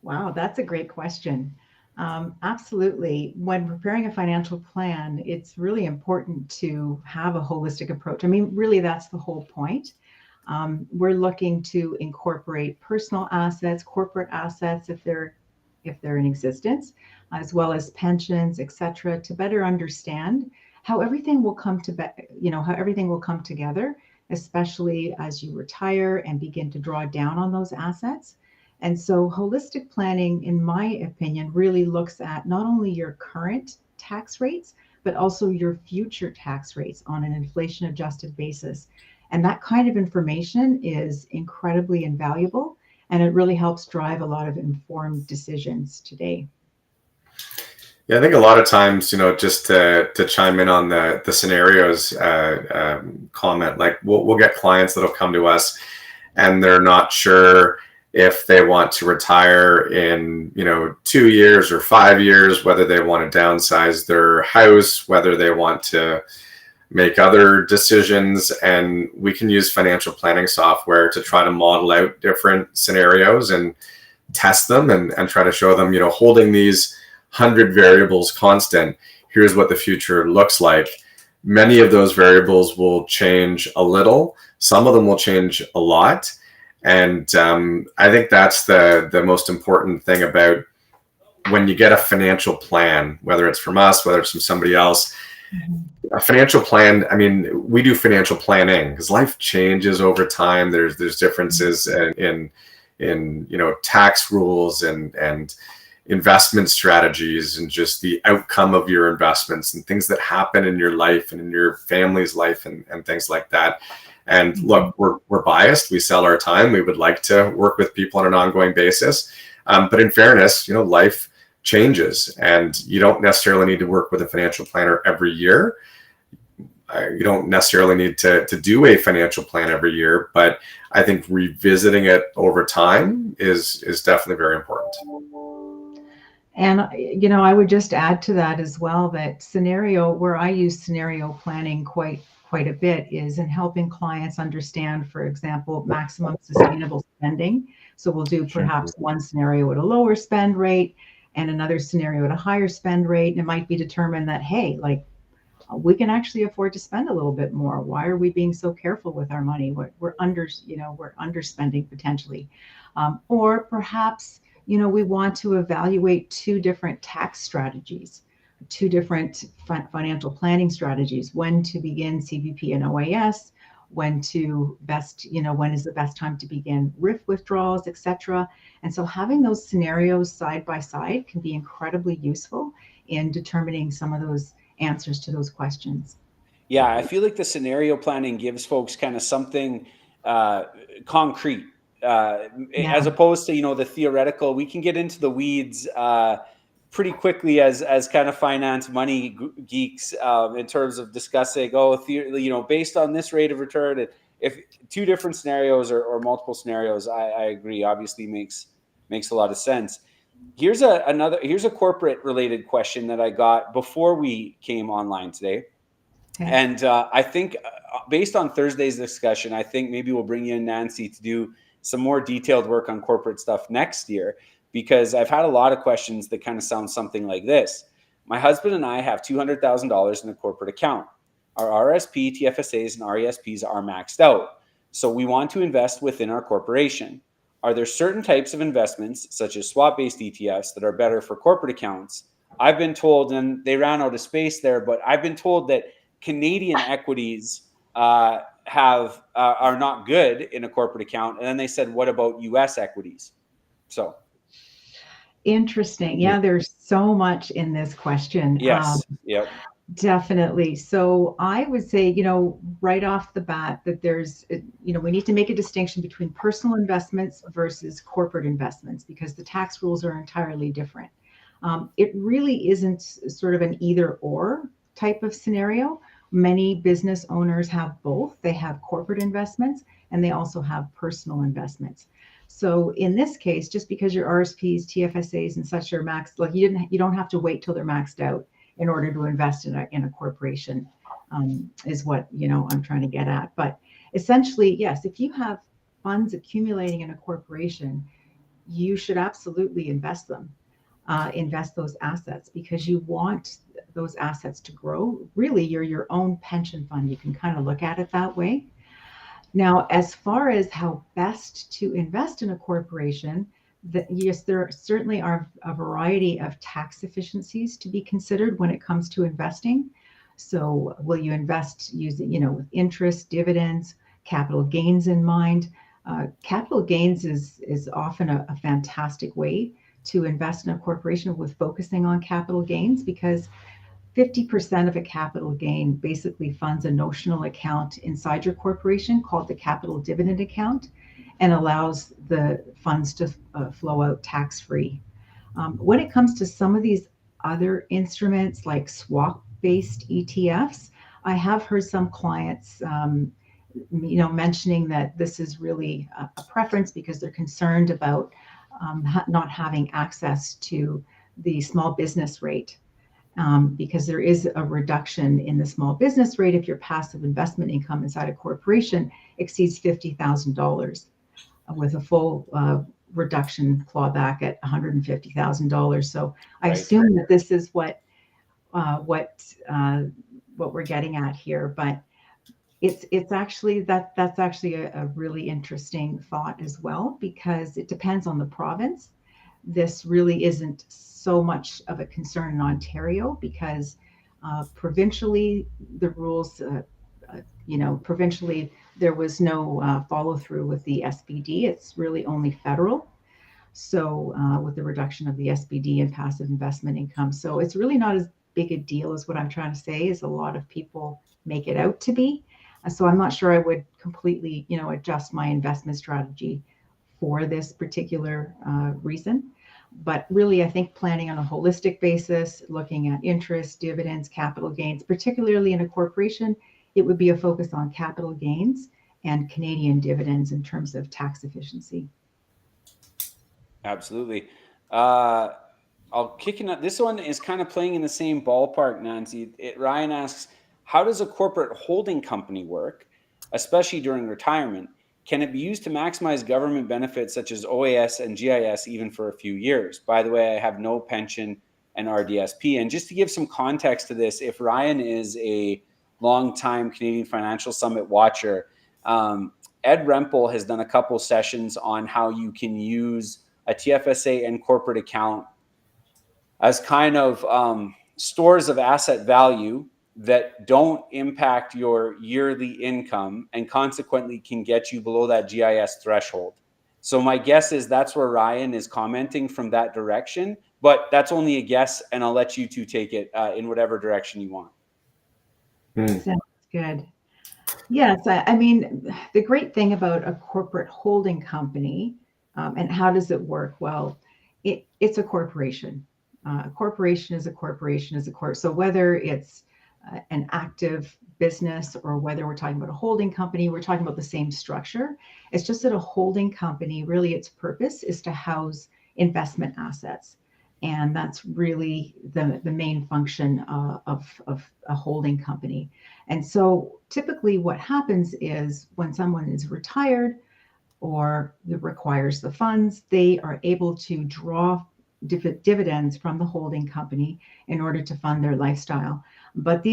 Wow, that's a great question. Absolutely. When preparing a financial plan, it's really important to have a holistic approach. I mean, really, that's the whole point. We're looking to incorporate personal assets, corporate assets, if they're in existence, as well as pensions, etc., to better understand how everything will come together, especially as you retire and begin to draw down on those assets. And so holistic planning, in my opinion, really looks at not only your current tax rates, but also your future tax rates on an inflation adjusted basis. And that kind of information is incredibly invaluable, and it really helps drive a lot of informed decisions today. Yeah, I think a lot of times, just to chime in on the scenarios comment, like we'll get clients that'll come to us and they're not sure if they want to retire in 2 years or 5 years, whether they want to downsize their house, whether they want to make other decisions. And we can use financial planning software to try to model out different scenarios and test them and try to show them, holding these 100 variables constant, here's what the future looks like. many of those variables will change a little. Some of them will change a lot. And I think that's the most important thing about when you get a financial plan, whether it's from us, whether it's from somebody else. A financial plan, I mean, we do financial planning because life changes over time. There's differences in tax rules and investment strategies and just the outcome of your investments and things that happen in your life and in your family's life and things like that. And look, we're biased. We sell our time. We would like to work with people on an ongoing basis. But in fairness, life changes, and you don't necessarily need to work with a financial planner every year. You don't necessarily need to do a financial plan every year, but I think revisiting it over time is definitely very important. And, I would just add to that as well that where I use scenario planning quite a bit is in helping clients understand, for example, maximum sustainable spending. So we'll do perhaps one scenario at a lower spend rate and another scenario at a higher spend rate. And it might be determined that, hey, we can actually afford to spend a little bit more. Why are we being so careful with our money? We're underspending potentially. Or perhaps, we want to evaluate two different tax strategies, two different financial planning strategies, when to begin CVP and OAS, when is the best time to begin RIF withdrawals, etc. And so having those scenarios side by side can be incredibly useful in determining some of those answers to those questions. Yeah, I feel like the scenario planning gives folks kind of something concrete, as opposed to the theoretical. We can get into the weeds pretty quickly as kind of finance money geeks in terms of discussing based on this rate of return. If two different scenarios or multiple scenarios, I agree, obviously makes a lot of sense. Here's a corporate related question that I got before we came online today. Okay. And I think based on Thursday's discussion, I think maybe we'll bring you in, Nanci, to do some more detailed work on corporate stuff next year, because I've had a lot of questions that kind of sound something like this. My husband and I have $200,000 in a corporate account. Our RSP, TFSAs, and RESPs are maxed out. So we want to invest within our corporation. Are there certain types of investments, such as swap-based ETFs, that are better for corporate accounts? I've been told, and they ran out of space there, but I've been told that Canadian equities are not good in a corporate account. And then they said, what about US equities? So interesting. Yeah, there's so much in this question. Yes. Yep. Definitely. So I would say, right off the bat that there's, we need to make a distinction between personal investments versus corporate investments, because the tax rules are entirely different. It really isn't sort of an either or type of scenario. Many business owners have both. They have corporate investments and they also have personal investments. So in this case, just because your RSPs, TFSAs, and such are maxed, you don't have to wait till they're maxed out in order to invest in a corporation, is what I'm trying to get at. But essentially, yes, if you have funds accumulating in a corporation, you should absolutely invest them. Invest those assets, because you want those assets to grow. Really, you're your own pension fund. You can kind of look at it that way. Now, as far as how best to invest in a corporation, yes, there certainly are a variety of tax efficiencies to be considered when it comes to investing. So will you invest using, with interest, dividends, capital gains in mind? Capital gains is often a fantastic way to invest in a corporation, with focusing on capital gains, because 50% of a capital gain basically funds a notional account inside your corporation called the capital dividend account, and allows the funds to flow out tax-free. When it comes to some of these other instruments like swap-based ETFs, I have heard some clients mentioning that this is really a preference because they're concerned about not having access to the small business rate, because there is a reduction in the small business rate if your passive investment income inside a corporation exceeds $50,000, with a full reduction clawback at $150,000. So I assume that this is what what we're getting at here, but it's actually that's actually a really interesting thought as well, because it depends on the province. This really isn't so much of a concern in Ontario because provincially the rules, provincially there was no follow through with the SBD. It's really only federal. So with the reduction of the SBD and passive investment income, so it's really not as big a deal as what I'm trying to say as a lot of people make it out to be. So I'm not sure I would completely, adjust my investment strategy for this particular reason. But really, I think planning on a holistic basis, looking at interest, dividends, capital gains, particularly in a corporation, it would be a focus on capital gains and Canadian dividends in terms of tax efficiency. Absolutely. I'll kick in. This one is kind of playing in the same ballpark, Nanci. Ryan asks, how does a corporate holding company work, especially during retirement? Can it be used to maximize government benefits such as OAS and GIS even for a few years? By the way, I have no pension and RDSP. And just to give some context to this, if Ryan is a longtime Canadian Financial Summit watcher, Ed Rempel has done a couple sessions on how you can use a TFSA and corporate account as kind of stores of asset value that don't impact your yearly income and consequently can get you below that GIS threshold. So my guess is that's where Ryan is commenting from that direction, but that's only a guess, and I'll let you two take it in whatever direction you want. Sounds good. Yes, I mean, the great thing about a corporate holding company and how does it work? Well, it's a corporation. A corporation is a corporation is a corp. So whether it's an active business or whether we're talking about a holding company, we're talking about the same structure. It's just that a holding company, really its purpose is to house investment assets. And that's really the main function of a holding company. And so typically what happens is when someone is retired or requires the funds, they are able to draw dividends from the holding company in order to fund their lifestyle. But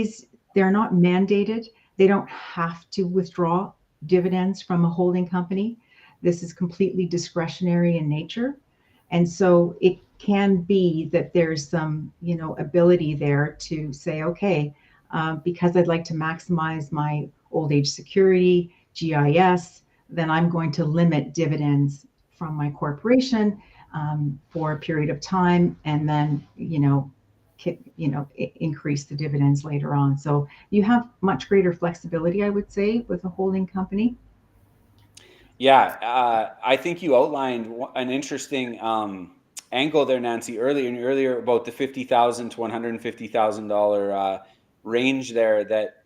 they're not mandated. They don't have to withdraw dividends from a holding company. This is completely discretionary in nature. And so it can be that there's some, ability there to say, okay, because I'd like to maximize my old age security, GIS, then I'm going to limit dividends from my corporation for a period of time, and then, increase the dividends later on. So you have much greater flexibility, I would say, with a holding company. Yeah, I think you outlined an interesting angle there, Nanci, earlier about the $50,000 to $150,000 range there. That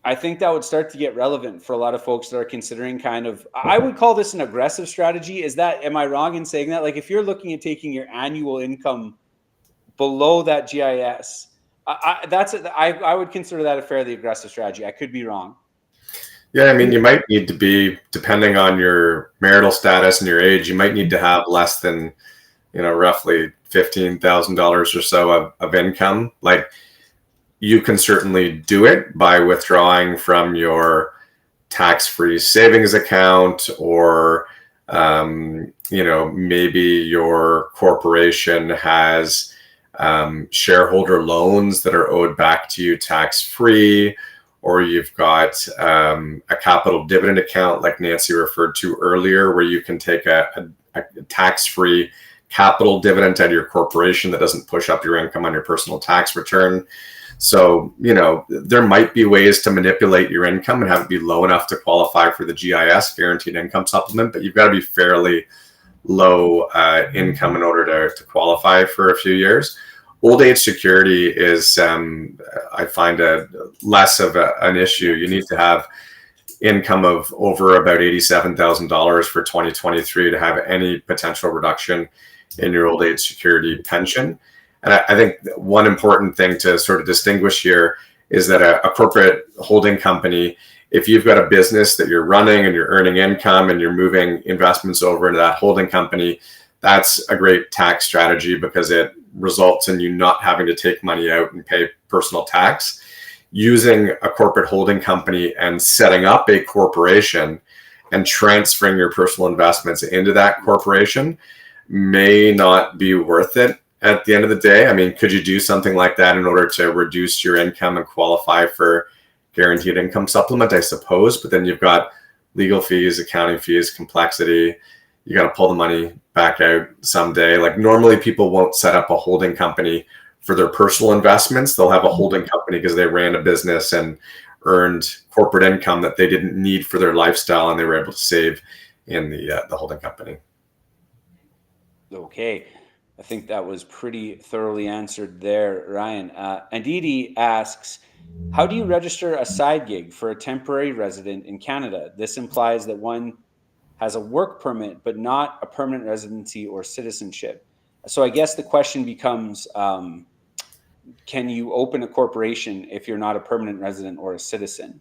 I think that would start to get relevant for a lot of folks that are considering kind of, I would call this an aggressive strategy. Am I wrong in saying that? Like if you're looking at taking your annual income below that GIS, I would consider that a fairly aggressive strategy. I could be wrong. Yeah, I mean, you might need to be, depending on your marital status and your age, you might need to have less than, roughly $15,000 or so of income. Like you can certainly do it by withdrawing from your tax-free savings account, or, maybe your corporation has shareholder loans that are owed back to you tax-free, or you've got a capital dividend account like Nanci referred to earlier, where you can take a tax-free capital dividend out of your corporation that doesn't push up your income on your personal tax return. So, there might be ways to manipulate your income and have it be low enough to qualify for the GIS, guaranteed income supplement, but you've got to be fairly low income in order to qualify for a few years. Old age security is, I find, less of an issue. You need to have income of over about $87,000 for 2023 to have any potential reduction in your old age security pension. And I think one important thing to sort of distinguish here is that a corporate holding company, if you've got a business that you're running and you're earning income and you're moving investments over into that holding company, that's a great tax strategy because it results in you not having to take money out and pay personal tax. using a corporate holding company and setting up a corporation and transferring your personal investments into that corporation may not be worth it at the end of the day. I mean, could you do something like that in order to reduce your income and qualify for guaranteed income supplement? I suppose, but then you've got legal fees, accounting fees, complexity. You got to pull the money back out someday. Like normally people won't set up a holding company for their personal investments. They'll have a holding company because they ran a business and earned corporate income that they didn't need for their lifestyle, and they were able to save in the holding company. Okay. I think that was pretty thoroughly answered there, Ryan. Andidi asks, how do you register a side gig for a temporary resident in Canada? This implies that one has a work permit, but not a permanent residency or citizenship. So I guess the question becomes, can you open a corporation if you're not a permanent resident or a citizen?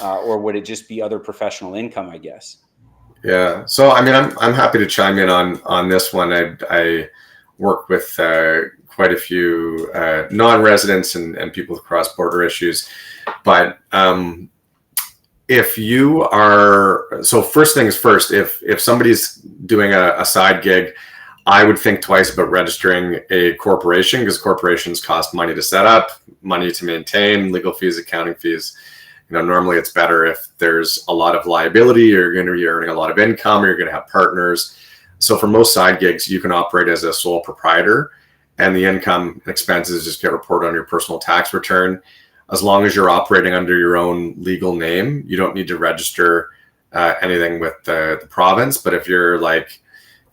Or would it just be other professional income, I guess? Yeah. So, I mean, I'm happy to chime in on this one. I work with quite a few non-residents and people with cross-border issues. But if you are, so first things first, if somebody's doing a side gig, I would think twice about registering a corporation, because corporations cost money to set up, money to maintain, legal fees, accounting fees. You know, normally it's better if there's a lot of liability, you're going to be earning a lot of income, or you're going to have partners. So for most side gigs, you can operate as a sole proprietor, and the income and expenses just get reported on your personal tax return. As long as you're operating under your own legal name, you don't need to register anything with the province. But if you're like,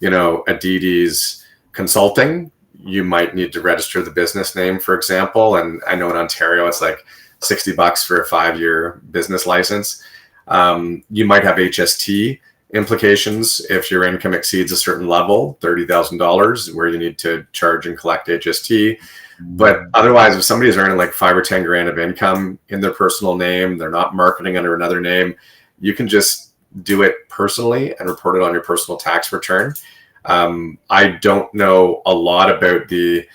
you know, Adidas Consulting, you might need to register the business name, for example. And I know in Ontario, it's like $60 for a 5-year business license. You might have HST implications if your income exceeds a certain level, $30,000, where you need to charge and collect HST. But otherwise, if somebody's earning like 5 or 10 grand of income in their personal name, they're not marketing under another name, you can just do it personally and report it on your personal tax return. I don't know a lot about the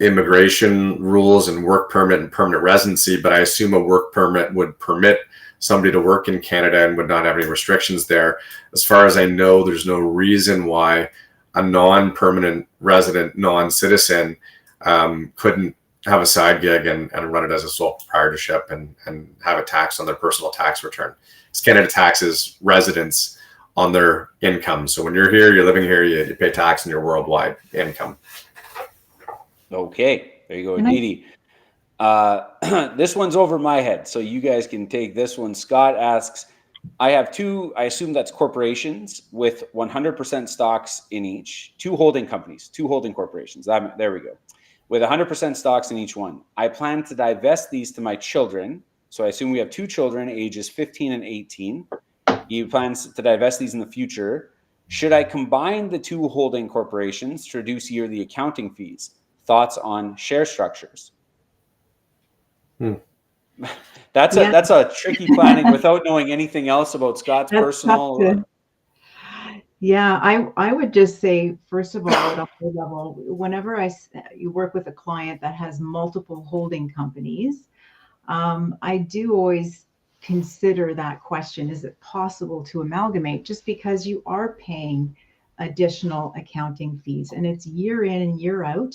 immigration rules and work permit and permanent residency, but I assume a work permit would permit somebody to work in Canada and would not have any restrictions there. As far as I know, there's no reason why a non-permanent resident, non-citizen couldn't have a side gig and run it as a sole proprietorship and have it taxed on their personal tax return. Because Canada taxes residents on their income. So when you're here, you're living here, you pay tax on your worldwide income. Okay, there you go, Didi. This one's over my head, so you guys can take this one. Scott asks, I have two, I assume that's corporations with 100% stocks in each, two holding companies, two holding corporations. There we go. With 100% stocks in each one. I plan to divest these to my children. So I assume we have two children, ages 15 and 18. He plans to divest these in the future. Should I combine the two holding corporations to reduce yearly accounting fees? Thoughts on share structures? That's a tricky planning without knowing anything else about Scott's personal. Yeah, I would just say, first of all, at a high level, whenever you work with a client that has multiple holding companies, I do always consider that question: is it possible to amalgamate? Just because you are paying additional accounting fees, and it's year in and year out.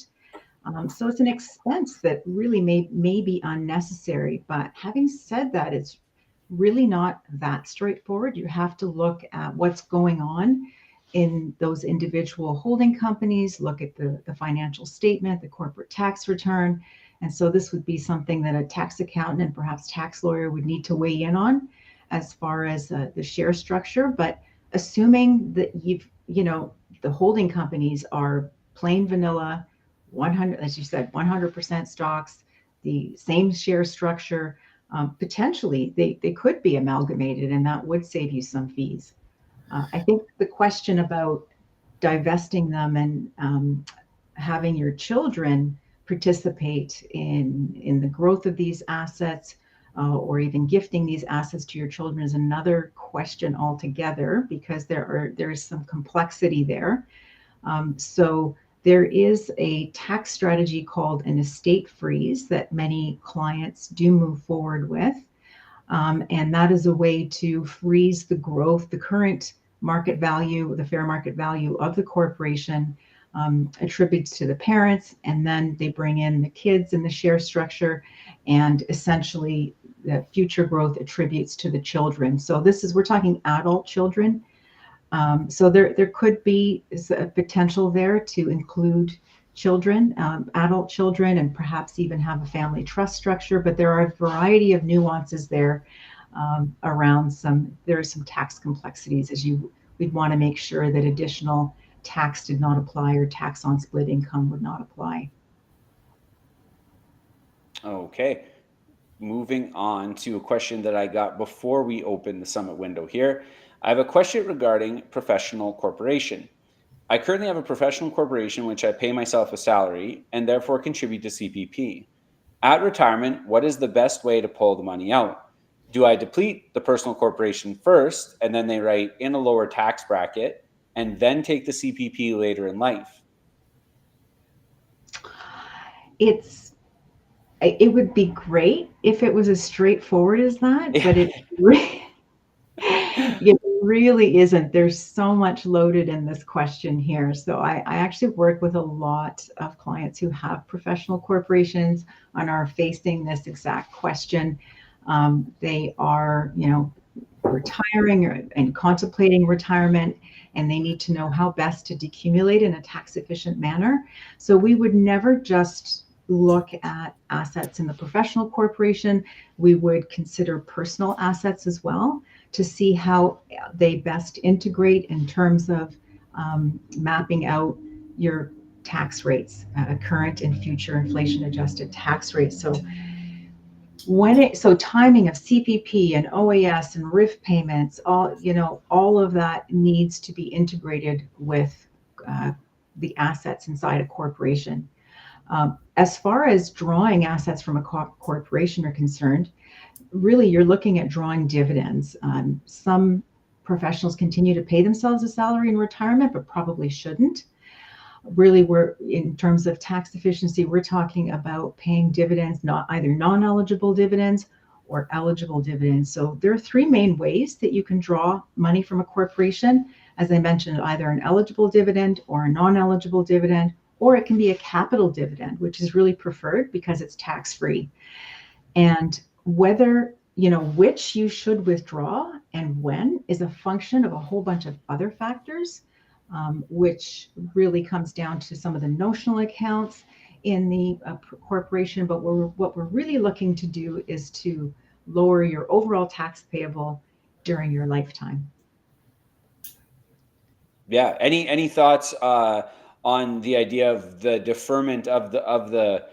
So it's an expense that really may be unnecessary. But having said that, it's really not that straightforward. You have to look at what's going on in those individual holding companies, look at the financial statement, the corporate tax return. And so this would be something that a tax accountant and perhaps tax lawyer would need to weigh in on as far as the share structure. But assuming that the holding companies are plain vanilla, 100, as you said, 100% stocks, the same share structure, potentially they could be amalgamated, and that would save you some fees. I think the question about divesting them and having your children participate in the growth of these assets, or even gifting these assets to your children, is another question altogether, because there is some complexity there. So There is a tax strategy called an estate freeze that many clients do move forward with. And that is a way to freeze the growth, the current market value, the fair market value of the corporation, attributes to the parents, and then they bring in the kids in the share structure, and essentially the future growth attributes to the children. So we're talking adult children. So there could be a potential there to include children, adult children, and perhaps even have a family trust structure. But there are a variety of nuances there around there are some tax complexities we'd want to make sure that additional tax did not apply, or tax on split income would not apply. Okay. Moving on to a question that I got before we open the summit window here. I have a question regarding professional corporation. I currently have a professional corporation which I pay myself a salary and therefore contribute to CPP. At retirement, what is the best way to pull the money out? Do I deplete the personal corporation first and then they write in a lower tax bracket and then take the CPP later in life? It would be great if it was as straightforward as that, but it really isn't. There's so much loaded in this question here. So I actually work with a lot of clients who have professional corporations and are facing this exact question. They are, retiring and contemplating retirement, and they need to know how best to decumulate in a tax efficient manner. So we would never just look at assets in the professional corporation. We would consider personal assets as well to see how they best integrate in terms of mapping out your tax rates, current and future inflation adjusted tax rates. So timing of CPP and OAS and RIF payments, all of that needs to be integrated with the assets inside a corporation. As far as drawing assets from a corporation are concerned, really you're looking at drawing dividends. Some professionals continue to pay themselves a salary in retirement, but probably shouldn't. Really, in terms of tax efficiency, we're talking about paying dividends, not either non-eligible dividends or eligible dividends. So there are three main ways that you can draw money from a corporation. As I mentioned, either an eligible dividend or a non-eligible dividend, or it can be a capital dividend, which is really preferred because it's tax-free. And whether, which you should withdraw and when is a function of a whole bunch of other factors, which really comes down to some of the notional accounts in the corporation. But what we're really looking to do is to lower your overall tax payable during your lifetime. Yeah. Any thoughts on the idea of the deferment of the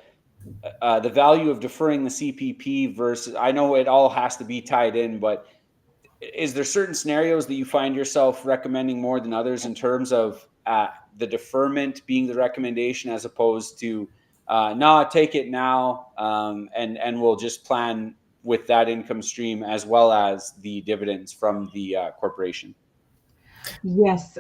value of deferring the CPP versus? I know it all has to be tied in, but is there certain scenarios that you find yourself recommending more than others in terms of the deferment being the recommendation as opposed to take it now and we'll just plan with that income stream as well as the dividends from the corporation? Yes,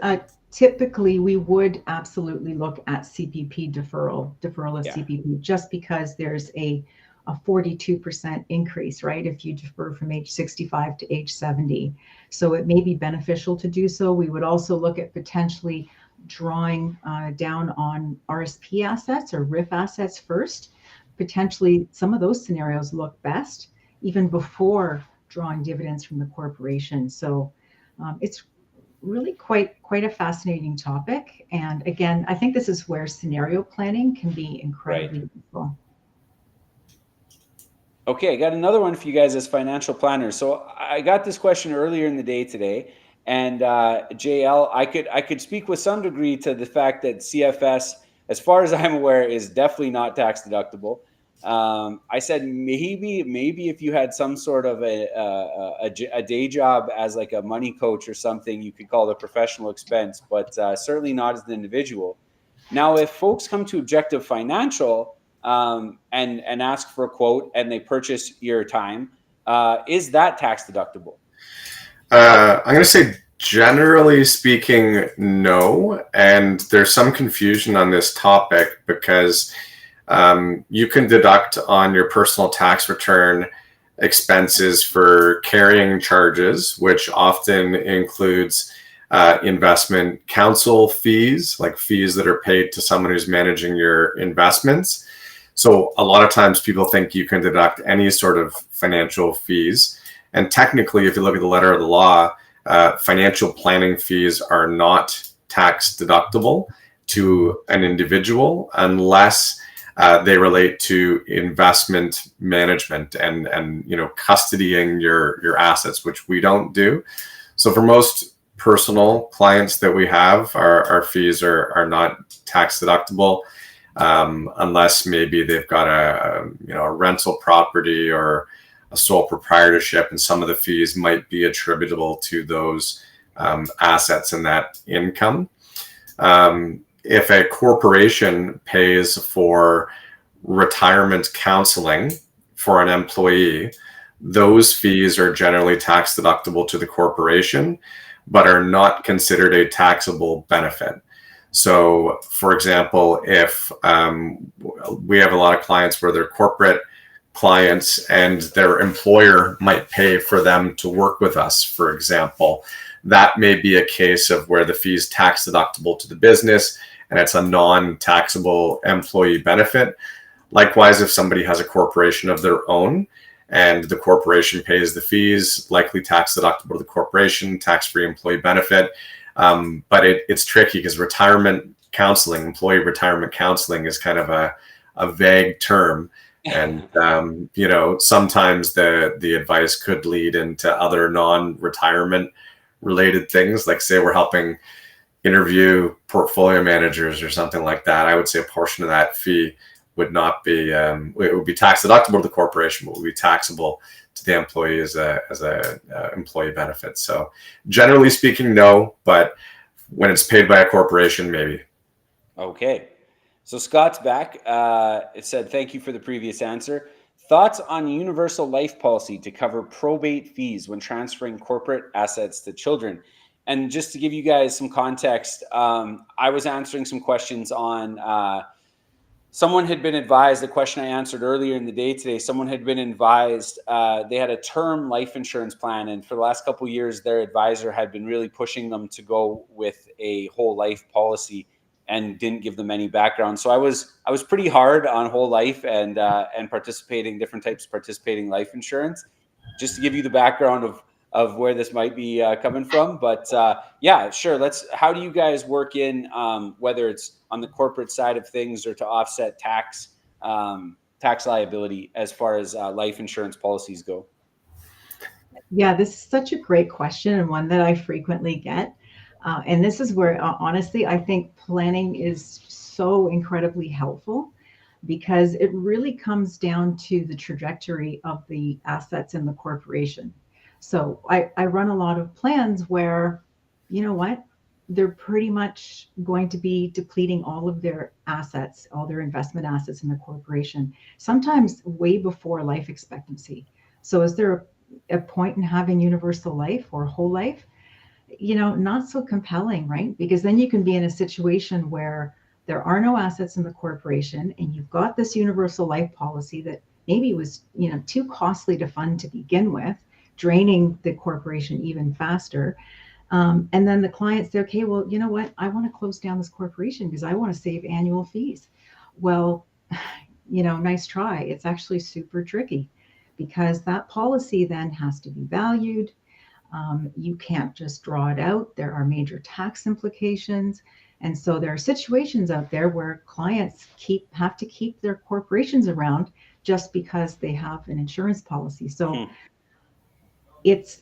typically we would absolutely look at CPP deferral of CPP, just because there's a 42% increase, right? If you defer from age 65 to age 70. So it may be beneficial to do so. We would also look at potentially drawing down on RSP assets or RIF assets first. Potentially some of those scenarios look best even before drawing dividends from the corporation. So it's really quite a fascinating topic. And again, I think this is where scenario planning can be incredibly useful. Okay, I got another one for you guys as financial planners. So I got this question earlier in the day today, and JL, I could speak with some degree to the fact that CFS, as far as I'm aware, is definitely not tax deductible. I said maybe if you had some sort of a day job as like a money coach or something, you could call it a professional expense, but certainly not as an individual. Now, if folks come to Objective Financial and ask for a quote and they purchase your time, is that tax deductible? I'm going to say Generally speaking, no. And there's some confusion on this topic because you can deduct on your personal tax return expenses for carrying charges, which often includes investment counsel fees, like fees that are paid to someone who's managing your investments. So a lot of times people think you can deduct any sort of financial fees. And technically, if you look at the letter of the law, financial planning fees are not tax deductible to an individual unless they relate to investment management and custodying your assets, which we don't do. So for most personal clients that we have, our fees are not tax deductible unless maybe they've got a rental property or a sole proprietorship, and some of the fees might be attributable to those assets and that income. If a corporation pays for retirement counseling for an employee, those fees are generally tax deductible to the corporation, but are not considered a taxable benefit. So, for example, if we have a lot of clients where they're corporate clients and their employer might pay for them to work with us, for example, that may be a case of where the fee is tax deductible to the business and it's a non-taxable employee benefit. Likewise, if somebody has a corporation of their own and the corporation pays the fees, likely tax deductible to the corporation, tax-free employee benefit. But it's tricky because retirement counseling, employee retirement counseling is kind of a vague term. And, sometimes the advice could lead into other non-retirement related things. Like say we're helping interview portfolio managers or something like that. I would say a portion of that fee would not be, it would be tax deductible to the corporation, but would be taxable to the employee as a employee benefit. So generally speaking, no, but when it's paid by a corporation, maybe. Okay. So Scott's back. It said, thank you for the previous answer. Thoughts on universal life policy to cover probate fees when transferring corporate assets to children? And just to give you guys some context, I was answering some questions on someone had been advised, the question I answered earlier in the day today, someone had been advised they had a term life insurance plan. And for the last couple of years, their advisor had been really pushing them to go with a whole life policy and didn't give them any background. So I was pretty hard on whole life and different types of participating life insurance, just to give you the background of where this might be coming from. But yeah, sure. How do you guys work in whether it's on the corporate side of things or to offset tax liability as far as life insurance policies go? Yeah, this is such a great question and one that I frequently get. And this is where, honestly, I think planning is so incredibly helpful because it really comes down to the trajectory of the assets in the corporation. So I run a lot of plans where, you know what, they're pretty much going to be depleting all of their assets, all their investment assets in the corporation, sometimes way before life expectancy. So is there a point in having universal life or whole life? Not so compelling, right? Because then you can be in a situation where there are no assets in the corporation and you've got this universal life policy that maybe was, too costly to fund to begin with, draining the corporation even faster. And then the clients say, okay, well, you know what? I want to close down this corporation because I want to save annual fees. Well, nice try. It's actually super tricky because that policy then has to be valued. You can't just draw it out. There are major tax implications. And so there are situations out there where clients have to keep their corporations around just because they have an insurance policy. So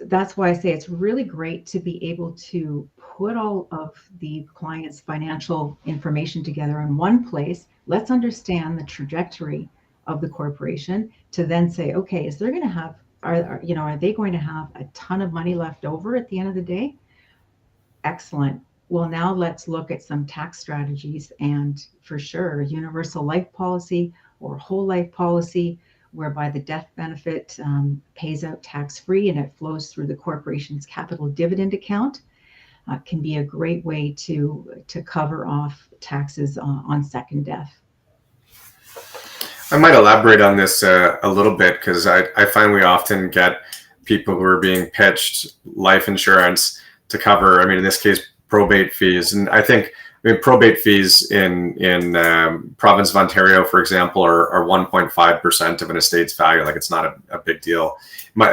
that's why I say it's really great to be able to put all of the client's financial information together in one place. Let's understand the trajectory of the corporation to then say, okay, is there going to have are they going to have a ton of money left over at the end of the day? Excellent. Well, now let's look at some tax strategies, and for sure, a universal life policy or whole life policy, whereby the death benefit pays out tax-free and it flows through the corporation's capital dividend account. can be a great way to cover off taxes on second death. I might elaborate on this a little bit, because I find we often get people who are being pitched life insurance to cover, I mean, in this case, probate fees. And I think, probate fees in province of Ontario, for example, are 1.5% of an estate's value. Like, it's not a big deal.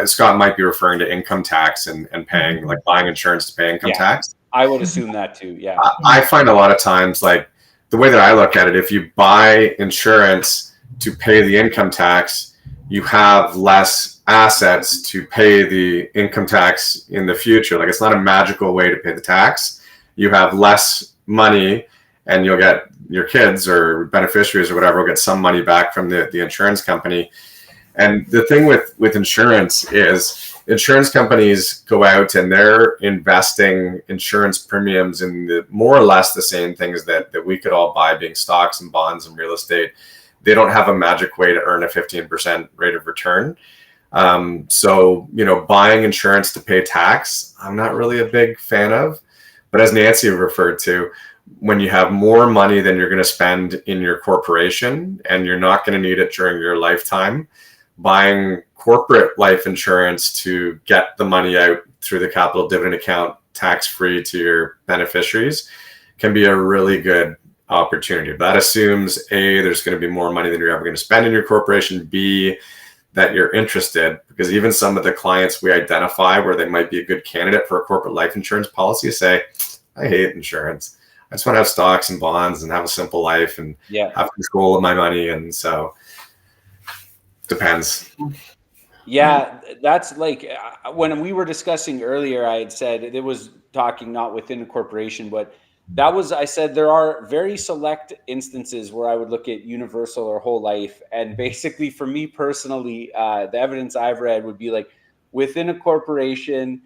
Scott might be referring to income tax and paying, like buying insurance to pay income tax. I would assume that too. Yeah. I find a lot of times, like, the way that I look at it, if you buy insurance to pay the income tax, you have less assets to pay the income tax in the future. Like, it's not a magical way to pay the tax. You have less money, and you'll get, your kids or beneficiaries or whatever will get some money back from the insurance company. And the thing with insurance is, insurance companies go out and they're investing insurance premiums in the more or less the same things that we could all buy, being stocks and bonds and real estate. They don't have a magic way to earn a 15% rate of return. So, buying insurance to pay tax, I'm not really a big fan of. But as Nanci referred to, when you have more money than you're going to spend in your corporation and you're not going to need it during your lifetime, buying corporate life insurance to get the money out through the capital dividend account tax-free to your beneficiaries can be a really good opportunity. That assumes, A, there's going to be more money than you're ever going to spend in your corporation, B, that you're interested, because even some of the clients we identify where they might be a good candidate for a corporate life insurance policy say, I hate insurance. I just want to have stocks and bonds and have a simple life and have control of my money. And so depends. Yeah, that's like when we were discussing earlier, I had said it was talking not within a corporation, but I said there are very select instances where I would look at universal or whole life. And basically for me personally, the evidence I've read would be like within a corporation,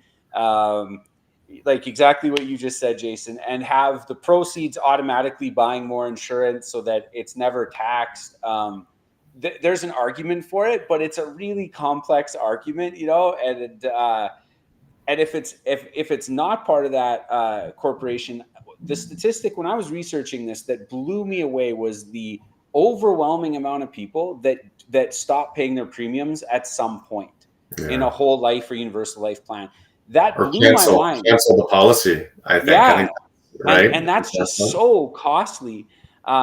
like exactly what you just said, Jason, and have the proceeds automatically buying more insurance so that it's never taxed. There's an argument for it, but it's a really complex argument, and if it's not part of that corporation, the statistic when I was researching this that blew me away was the overwhelming amount of people that stop paying their premiums at some point in a whole life or universal life plan. That blew my mind. Cancel the policy, I think. Yeah. I think, right? And that's just so costly.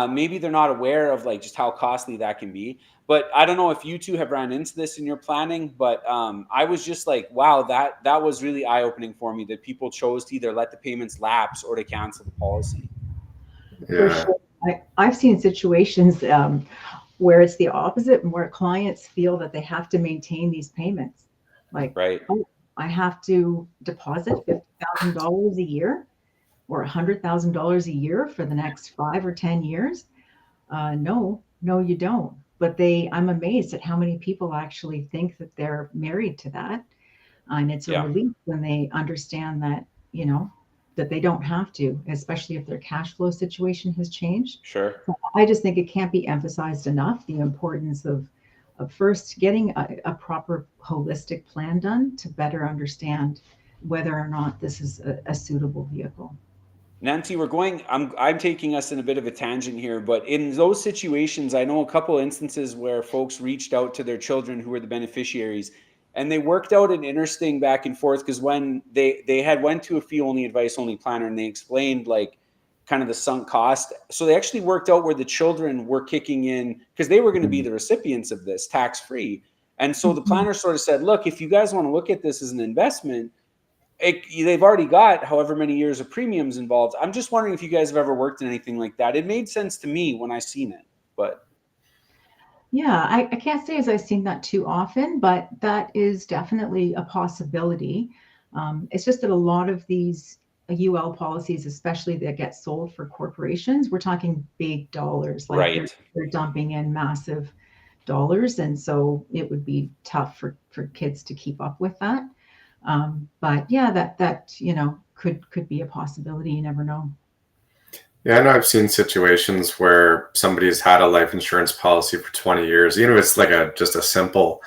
Maybe they're not aware of like just how costly that can be. But I don't know if you two have ran into this in your planning, but I was just like, wow, that was really eye-opening for me that people chose to either let the payments lapse or to cancel the policy. Yeah. For sure. I've seen situations where it's the opposite and where clients feel that they have to maintain these payments. Like, right. Oh, I have to deposit $50,000 a year or $100,000 a year for the next 5 or 10 years. No, you don't. But I'm amazed at how many people actually think that they're married to that. And it's a relief when they understand that, that they don't have to, especially if their cash flow situation has changed. Sure. So I just think it can't be emphasized enough, the importance of first getting a proper holistic plan done to better understand whether or not this is a suitable vehicle. Nanci, I'm taking us in a bit of a tangent here, but in those situations, I know a couple of instances where folks reached out to their children who were the beneficiaries, and they worked out an interesting back and forth, because when they had went to a fee-only, advice-only planner, and they explained like kind of the sunk cost. So they actually worked out where the children were kicking in because they were going to be the recipients of this tax-free. And so the planner sort of said, look, if you guys want to look at this as an investment, they've already got however many years of premiums involved. I'm just wondering if you guys have ever worked in anything like that. It made sense to me when I seen it, but. Yeah, I can't say as I've seen that too often, but that is definitely a possibility. It's just that a lot of these UL policies, especially that get sold for corporations, we're talking big dollars. Like right. They're dumping in massive dollars. And so it would be tough for kids to keep up with that. But yeah, that could be a possibility. You never know. Yeah, I know I've seen situations where somebody's had a life insurance policy for 20 years, even if it's like just a simple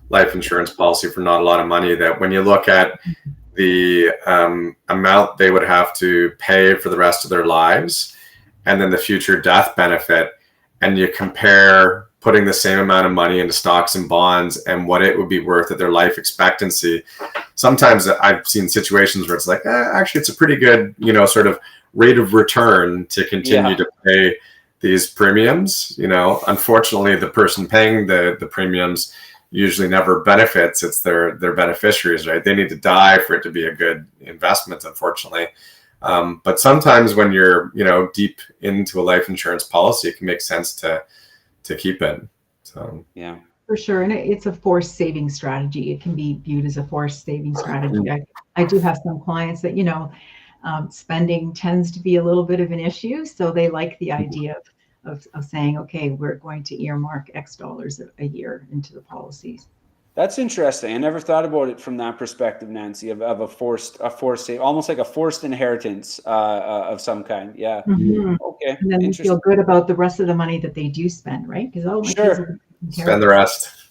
life insurance policy for not a lot of money, that when you look at the amount they would have to pay for the rest of their lives, and then the future death benefit, and you compare putting the same amount of money into stocks and bonds and what it would be worth at their life expectancy. Sometimes I've seen situations where it's like, actually, it's a pretty good, sort of rate of return to continue to pay these premiums. Unfortunately, the person paying the premiums usually never benefits. It's their beneficiaries, right? They need to die for it to be a good investment, unfortunately. But sometimes when you're, deep into a life insurance policy, it can make sense to keep it. So yeah, for sure. And it's a forced saving strategy. It can be viewed as a forced saving strategy. I do have some clients that, spending tends to be a little bit of an issue. So they like the idea of saying, okay, we're going to earmark X dollars a year into the policies. That's interesting. I never thought about it from that perspective, Nanci, of a forced save, almost like a forced inheritance of some kind. Yeah. Mm-hmm. Okay. And then they feel good about the rest of the money that they do spend, right? Because spend the rest.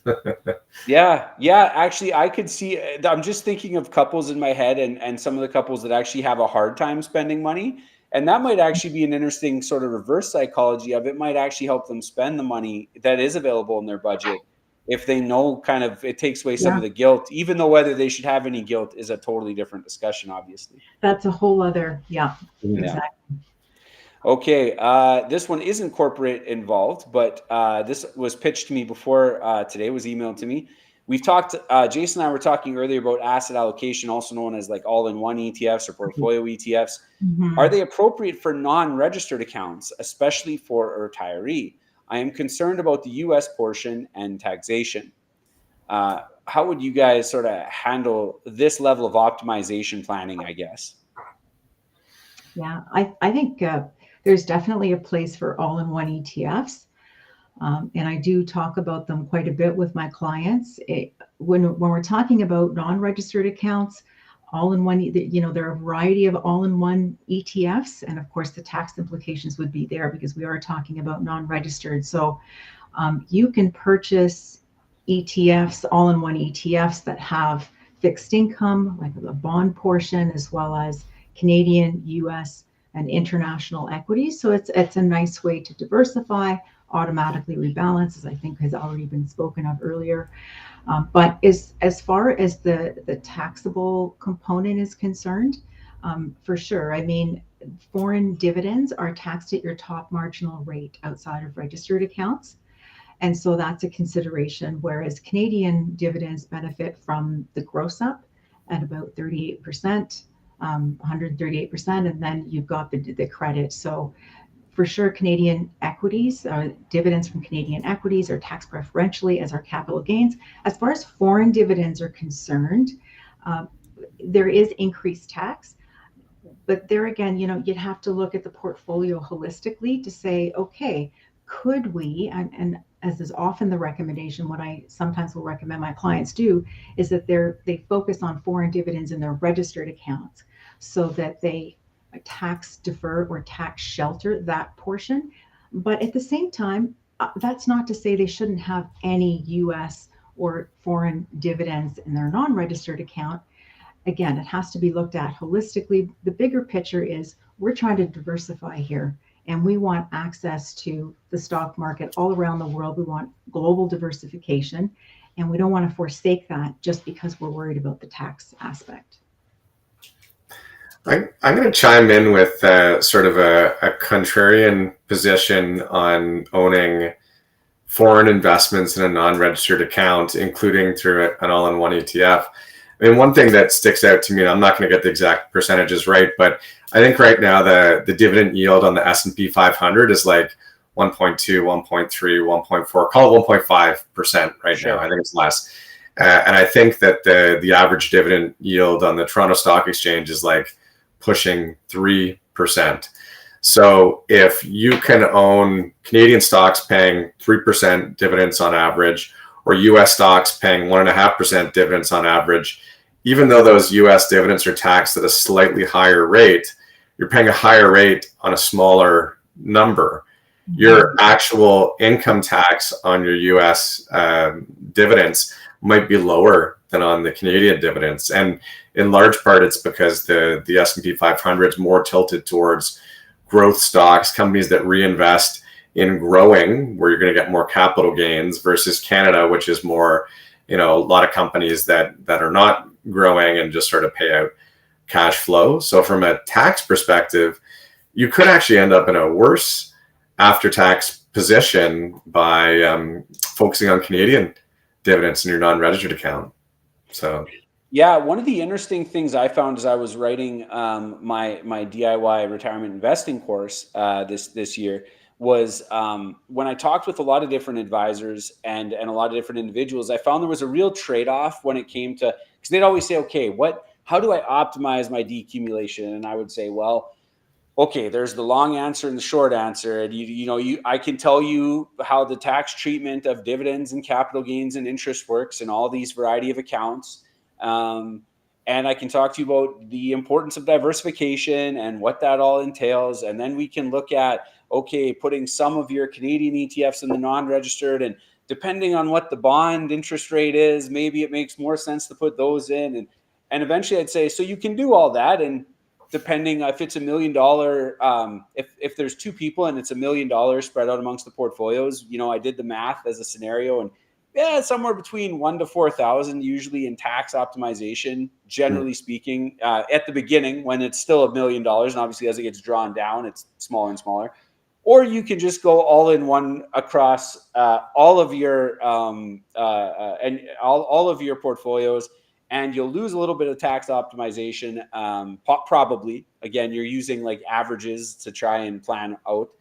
Yeah. Actually, I could see. I'm just thinking of couples in my head, and some of the couples that actually have a hard time spending money, and that might actually be an interesting sort of reverse psychology of it. Might actually help them spend the money that is available in their budget if they know kind of it takes away some of the guilt. Even though whether they should have any guilt is a totally different discussion, obviously. That's a whole other, exactly. Okay, this one isn't corporate involved, but this was pitched to me before today, was emailed to me. We've talked, Jason and I were talking earlier about asset allocation, also known as like all-in-one ETFs or portfolio ETFs. Mm-hmm. Are they appropriate for non-registered accounts, especially for a retiree? I am concerned about the U.S. portion and taxation. How would you guys sort of handle this level of optimization planning, I guess? Yeah, I think there's definitely a place for all-in-one ETFs. And I do talk about them quite a bit with my clients. When we're talking about non-registered accounts, all-in-one, there are a variety of all-in-one ETFs. And of course, the tax implications would be there because we are talking about non-registered. So you can purchase ETFs, all-in-one ETFs that have fixed income, like the bond portion, as well as Canadian, US, and international equities. So it's a nice way to diversify, automatically rebalance, as I think has already been spoken of earlier. But as far as the taxable component is concerned, for sure. I mean, foreign dividends are taxed at your top marginal rate outside of registered accounts. And so that's a consideration, whereas Canadian dividends benefit from the gross up at about 38%. 138%, and then you've got the credit. So for sure, Canadian equities, dividends from Canadian equities are taxed preferentially as are capital gains. As far as foreign dividends are concerned, there is increased tax, but there again, you'd have to look at the portfolio holistically to say, okay, could we, and as is often the recommendation, what I sometimes will recommend my clients do is that they focus on foreign dividends in their registered accounts so that they tax defer or tax shelter that portion. But at the same time, that's not to say they shouldn't have any US or foreign dividends in their non-registered account. Again, it has to be looked at holistically. The bigger picture is we're trying to diversify here. And we want access to the stock market all around the world. We want global diversification, and we don't want to forsake that just because we're worried about the tax aspect. I'm going to chime in with sort of a contrarian position on owning foreign investments in a non-registered account, including through an all-in-one ETF. I mean, one thing that sticks out to me, and I'm not going to get the exact percentages right, but I think right now the dividend yield on the S&P 500 is like 1.2, 1.3, 1.4, call it 1.5% right now. I think it's less. And I think that the average dividend yield on the Toronto Stock Exchange is like pushing 3%. So if you can own Canadian stocks paying 3% dividends on average, or US stocks paying 1.5% dividends on average, even though those US dividends are taxed at a slightly higher rate, you're paying a higher rate on a smaller number. Your actual income tax on your US dividends might be lower than on the Canadian dividends. And in large part, it's because the S&P 500 is more tilted towards growth stocks, companies that reinvest in growing, where you're going to get more capital gains, versus Canada, which is more, a lot of companies that are not growing and just sort of pay out cash flow. So from a tax perspective, you could actually end up in a worse after-tax position by focusing on Canadian dividends in your non-registered account. So yeah, one of the interesting things I found as I was writing my DIY retirement investing course this year was when I talked with a lot of different advisors and a lot of different individuals, I found there was a real trade-off when it came to, because they'd always say, okay, how do I optimize my decumulation? And I would say, well, okay, there's the long answer and the short answer. And I can tell you how the tax treatment of dividends and capital gains and interest works in all these variety of accounts. And I can talk to you about the importance of diversification and what that all entails. And then we can look at, okay, putting some of your Canadian ETFs in the non-registered, and depending on what the bond interest rate is, maybe it makes more sense to put those in. And eventually I'd say, so you can do all that. And depending if it's $1 million, if there's two people and it's $1 million spread out amongst the portfolios, I did the math as a scenario, and yeah, somewhere between 1,000 to 4,000 usually in tax optimization, generally speaking, at the beginning when it's still $1 million, and obviously as it gets drawn down, it's smaller and smaller. Or you can just go all in one across all of your and all of your portfolios, and you'll lose a little bit of tax optimization. Probably, again, you're using like averages to try and plan out,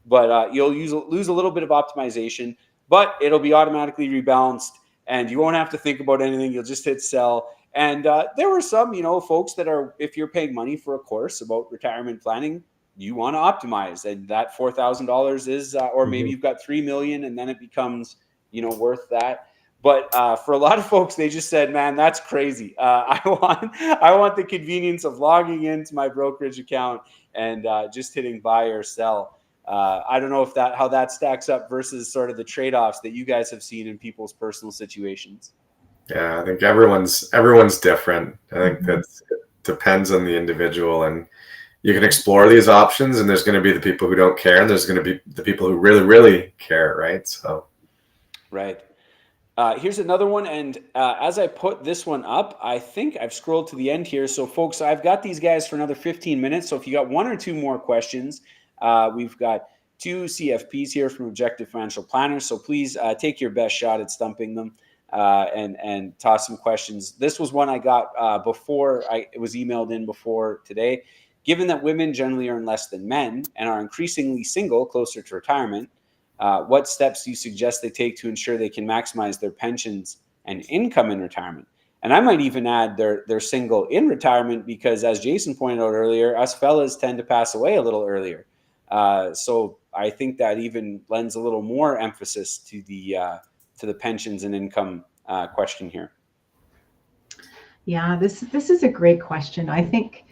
but you'll lose a little bit of optimization, but it'll be automatically rebalanced and you won't have to think about anything. You'll just hit sell. And there were some, folks that are, if you're paying money for a course about retirement planning, you want to optimize, and that $4,000 is, or maybe you've got $3 million and then it becomes, worth that. But for a lot of folks, they just said, man, that's crazy. I want the convenience of logging into my brokerage account and just hitting buy or sell. I don't know how that stacks up versus sort of the trade-offs that you guys have seen in people's personal situations. Yeah, I think everyone's different. I think it depends on the individual, and you can explore these options, and there's going to be the people who don't care, and there's going to be the people who really, really care, right? So, right. Here's another one, and as I put this one up, I think I've scrolled to the end here. So, folks, I've got these guys for another 15 minutes. So if you got one or two more questions, we've got two CFPs here from Objective Financial Planners. So please take your best shot at stumping them and toss some questions. This was one I got before it was emailed in before today. Given that women generally earn less than men and are increasingly single closer to retirement, what steps do you suggest they take to ensure they can maximize their pensions and income in retirement? And I might even add they're single in retirement because, as Jason pointed out earlier, us fellas tend to pass away a little earlier. So I think that even lends a little more emphasis to the pensions and income question here. Yeah, this is a great question. I think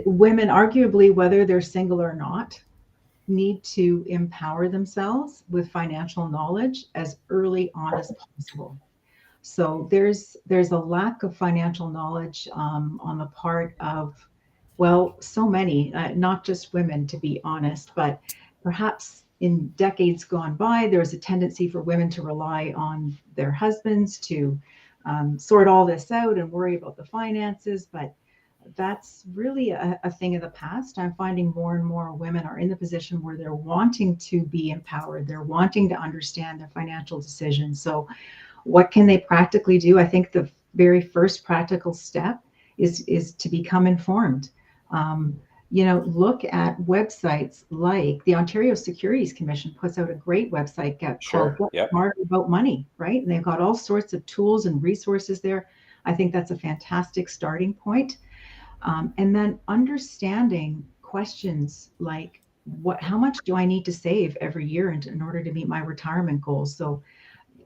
women, arguably, whether they're single or not, need to empower themselves with financial knowledge as early on as possible. So there's a lack of financial knowledge on the part of, well, so many, not just women, to be honest, but perhaps in decades gone by, there was a tendency for women to rely on their husbands to sort all this out and worry about the finances. But that's really a thing of the past. I'm finding more and more women are in the position where they're wanting to be empowered. They're wanting to understand their financial decisions. So what can they practically do? I think the very first practical step is to become informed. Look at websites like the Ontario Securities Commission puts out a great website called Get Smarter About Money, right? And they've got all sorts of tools and resources there. I think that's a fantastic starting point. And then understanding questions like, how much do I need to save every year in order to meet my retirement goals? So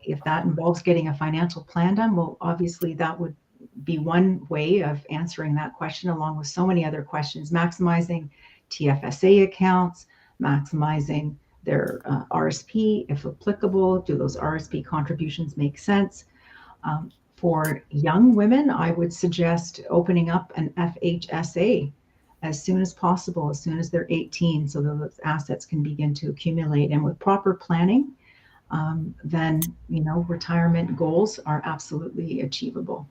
if that involves getting a financial plan done, well, obviously that would be one way of answering that question, along with so many other questions. Maximizing TFSA accounts, maximizing their RSP, if applicable. Do those RSP contributions make sense? For young women, I would suggest opening up an FHSA as soon as possible, as soon as they're 18, so that those assets can begin to accumulate. And with proper planning, then retirement goals are absolutely achievable.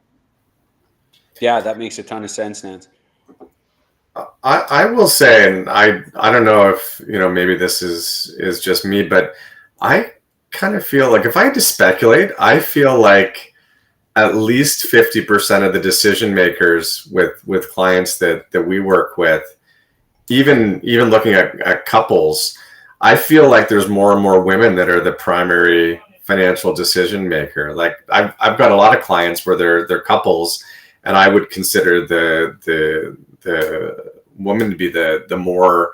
Yeah, that makes a ton of sense, Nance. I will say, and I don't know if maybe this is just me, but I kind of feel like if I had to speculate, I feel like at least 50% of the decision makers with clients that we work with, even looking at couples, I feel like there's more and more women that are the primary financial decision maker. Like I've got a lot of clients where they're couples, and I would consider the woman to be the more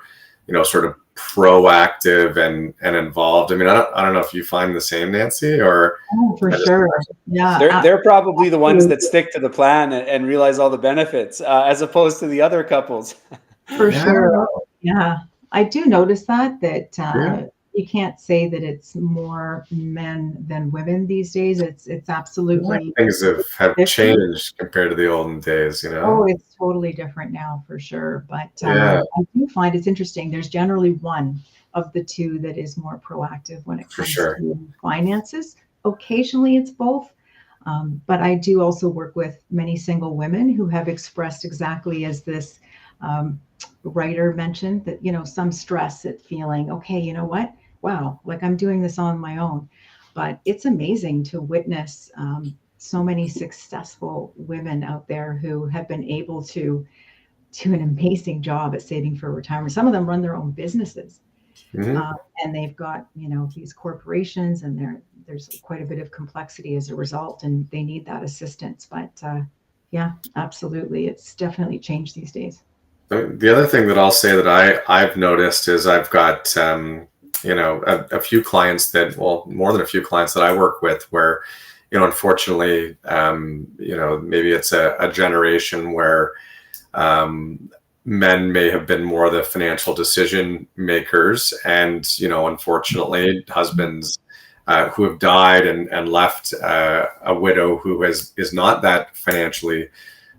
sort of proactive and involved. I mean, I don't know if you find the same, Nanci, or for sure. Yeah, they're probably the ones that stick to the plan and realize all the benefits, as opposed to the other couples. For sure. Yeah, I do notice that Yeah. you can't say that it's more men than women these days. It's absolutely Things have different. changed compared to the olden days, Oh, it's totally different now for sure. But Yeah. I do find it's interesting. There's generally one of the two that is more proactive when it For comes sure. to finances. Occasionally it's both. But I do also work with many single women who have expressed exactly as this writer mentioned, that, some stress at feeling, okay, you know what? Wow, like I'm doing this on my own. But it's amazing to witness so many successful women out there who have been able to do an amazing job at saving for retirement. Some of them run their own businesses. Mhm. And they've got, these corporations, and there's quite a bit of complexity as a result, and they need that assistance. But yeah, absolutely. It's definitely changed these days. The other thing that I'll say that I've noticed is I've got a few clients that, well, more than a few clients that I work with where unfortunately maybe it's a generation where men may have been more the financial decision makers, and unfortunately husbands who have died and left a widow who is not that financially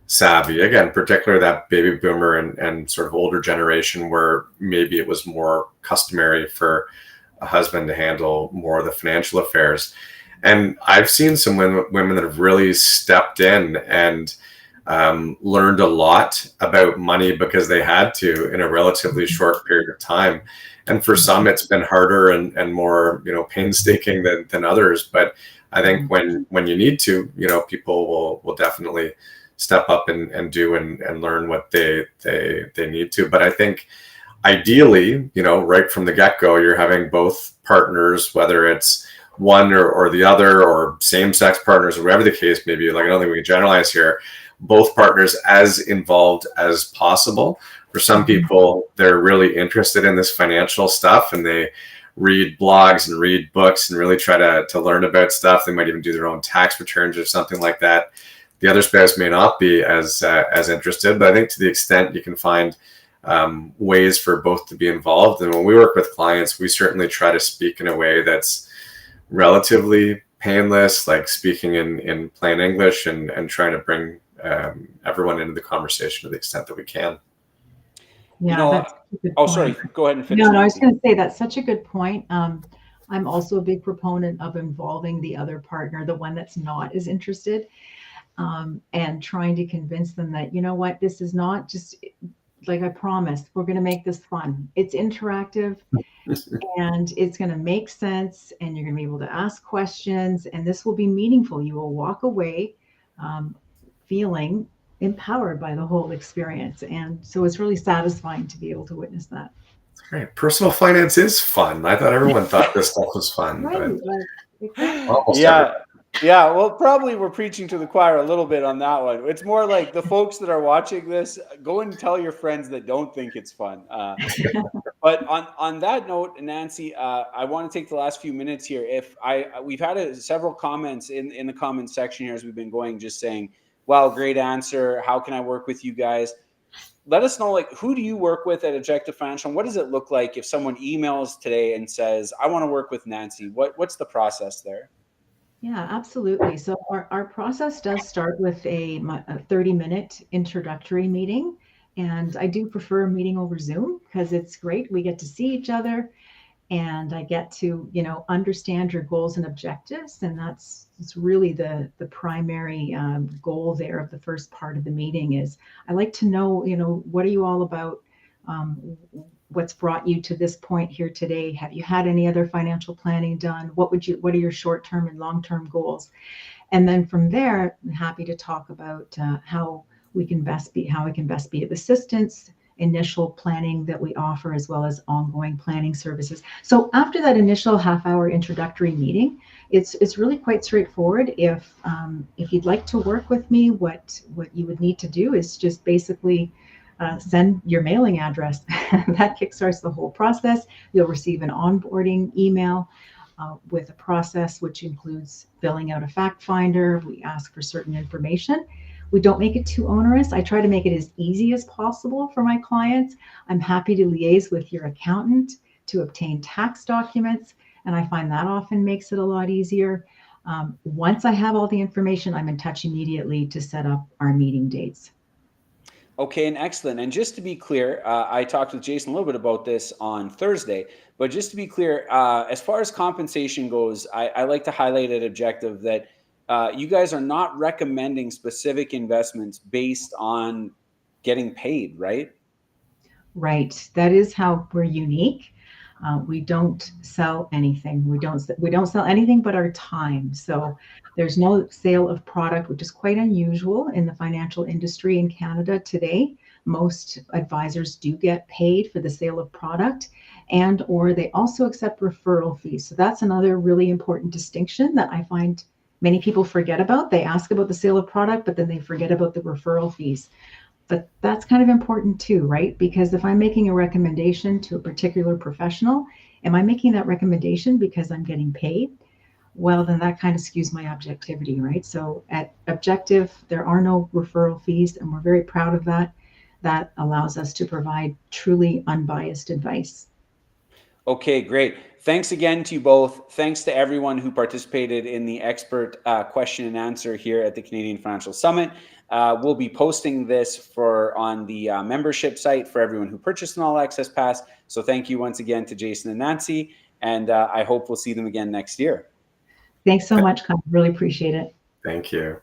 savvy, again, particularly that baby boomer and sort of older generation where maybe it was more customary for a husband to handle more of the financial affairs. And I've seen some women that have really stepped in and learned a lot about money because they had to in a relatively short period of time. And for some, it's been harder and more painstaking than others. But I think when you need to, people will definitely step up and do and learn what they need to. But I think ideally, right from the get-go, you're having both partners, whether it's one or the other, or same-sex partners, or whatever the case may be. Like, I don't think we can generalize here. Both partners as involved as possible. For some people, they're really interested in this financial stuff, and they read blogs and read books and really try to learn about stuff. They might even do their own tax returns or something like that. The other spouse may not be as interested, but I think to the extent you can find ways for both to be involved. And when we work with clients, we certainly try to speak in a way that's relatively painless, like speaking in plain English and trying to bring everyone into the conversation to the extent that we can. Yeah, that's a good oh, point. sorry, go ahead and finish. No, I was going to say that's such a good point. I'm also a big proponent of involving the other partner, the one that's not as interested, and trying to convince them that, what, this is not just like I promised, we're going to make this fun. It's interactive and it's going to make sense, and you're going to be able to ask questions, and this will be meaningful. You will walk away feeling empowered by the whole experience. And so it's really satisfying to be able to witness that. Right. Personal finance is fun. I thought everyone thought this stuff was fun. Right. But Yeah, well, probably we're preaching to the choir a little bit on that one. It's more like the folks that are watching this, go and tell your friends that don't think it's fun. But on that note, Nanci, I want to take the last few minutes here. We've had several comments in the comments section here as we've been going, just saying, "Wow, great answer. How can I work with you guys?" Let us know, like, who do you work with at Objective Financial? And what does it look like if someone emails today and says, "I want to work with Nanci"? What's the process there? Yeah, absolutely. So our process does start with a 30-minute introductory meeting. And I do prefer meeting over Zoom because it's great. We get to see each other and I get to, understand your goals and objectives. And it's really the primary goal there of the first part of the meeting is I like to know, what are you all about? Um, what's brought you to this point here today? Have you had any other financial planning done? What are your short-term and long-term goals? And then from there, I'm happy to talk about how we can best be of assistance, initial planning that we offer, as well as ongoing planning services. So after that initial half-hour introductory meeting, it's really quite straightforward. If you'd like to work with me, what you would need to do is just basically send your mailing address. That kickstarts the whole process. You'll receive an onboarding email with a process which includes filling out a fact finder. We ask for certain information. We don't make it too onerous. I try to make it as easy as possible for my clients. I'm happy to liaise with your accountant to obtain tax documents, and I find that often makes it a lot easier. Once I have all the information, I'm in touch immediately to set up our meeting dates. Okay, and excellent. And just to be clear, I talked with Jason a little bit about this on Thursday, but just to be clear, as far as compensation goes, I like to highlight at Objective that you guys are not recommending specific investments based on getting paid, right? Right. That is how we're unique. We don't sell anything. We don't sell anything but our time. So there's no sale of product, which is quite unusual in the financial industry in Canada today. Most advisors do get paid for the sale of product and or they also accept referral fees. So that's another really important distinction that I find many people forget about. They ask about the sale of product, but then they forget about the referral fees. But that's kind of important too, right? Because if I'm making a recommendation to a particular professional, am I making that recommendation because I'm getting paid? Well, then that kind of skews my objectivity, right? So at Objective, there are no referral fees, and we're very proud of that. That allows us to provide truly unbiased advice. Okay, great. Thanks again to you both. Thanks to everyone who participated in the expert question and answer here at the Canadian Financial Summit. We'll be posting this on the membership site for everyone who purchased an All Access Pass. So thank you once again to Jason and Nanci, and I hope we'll see them again next year. Thanks so much, Con. Really appreciate it. Thank you.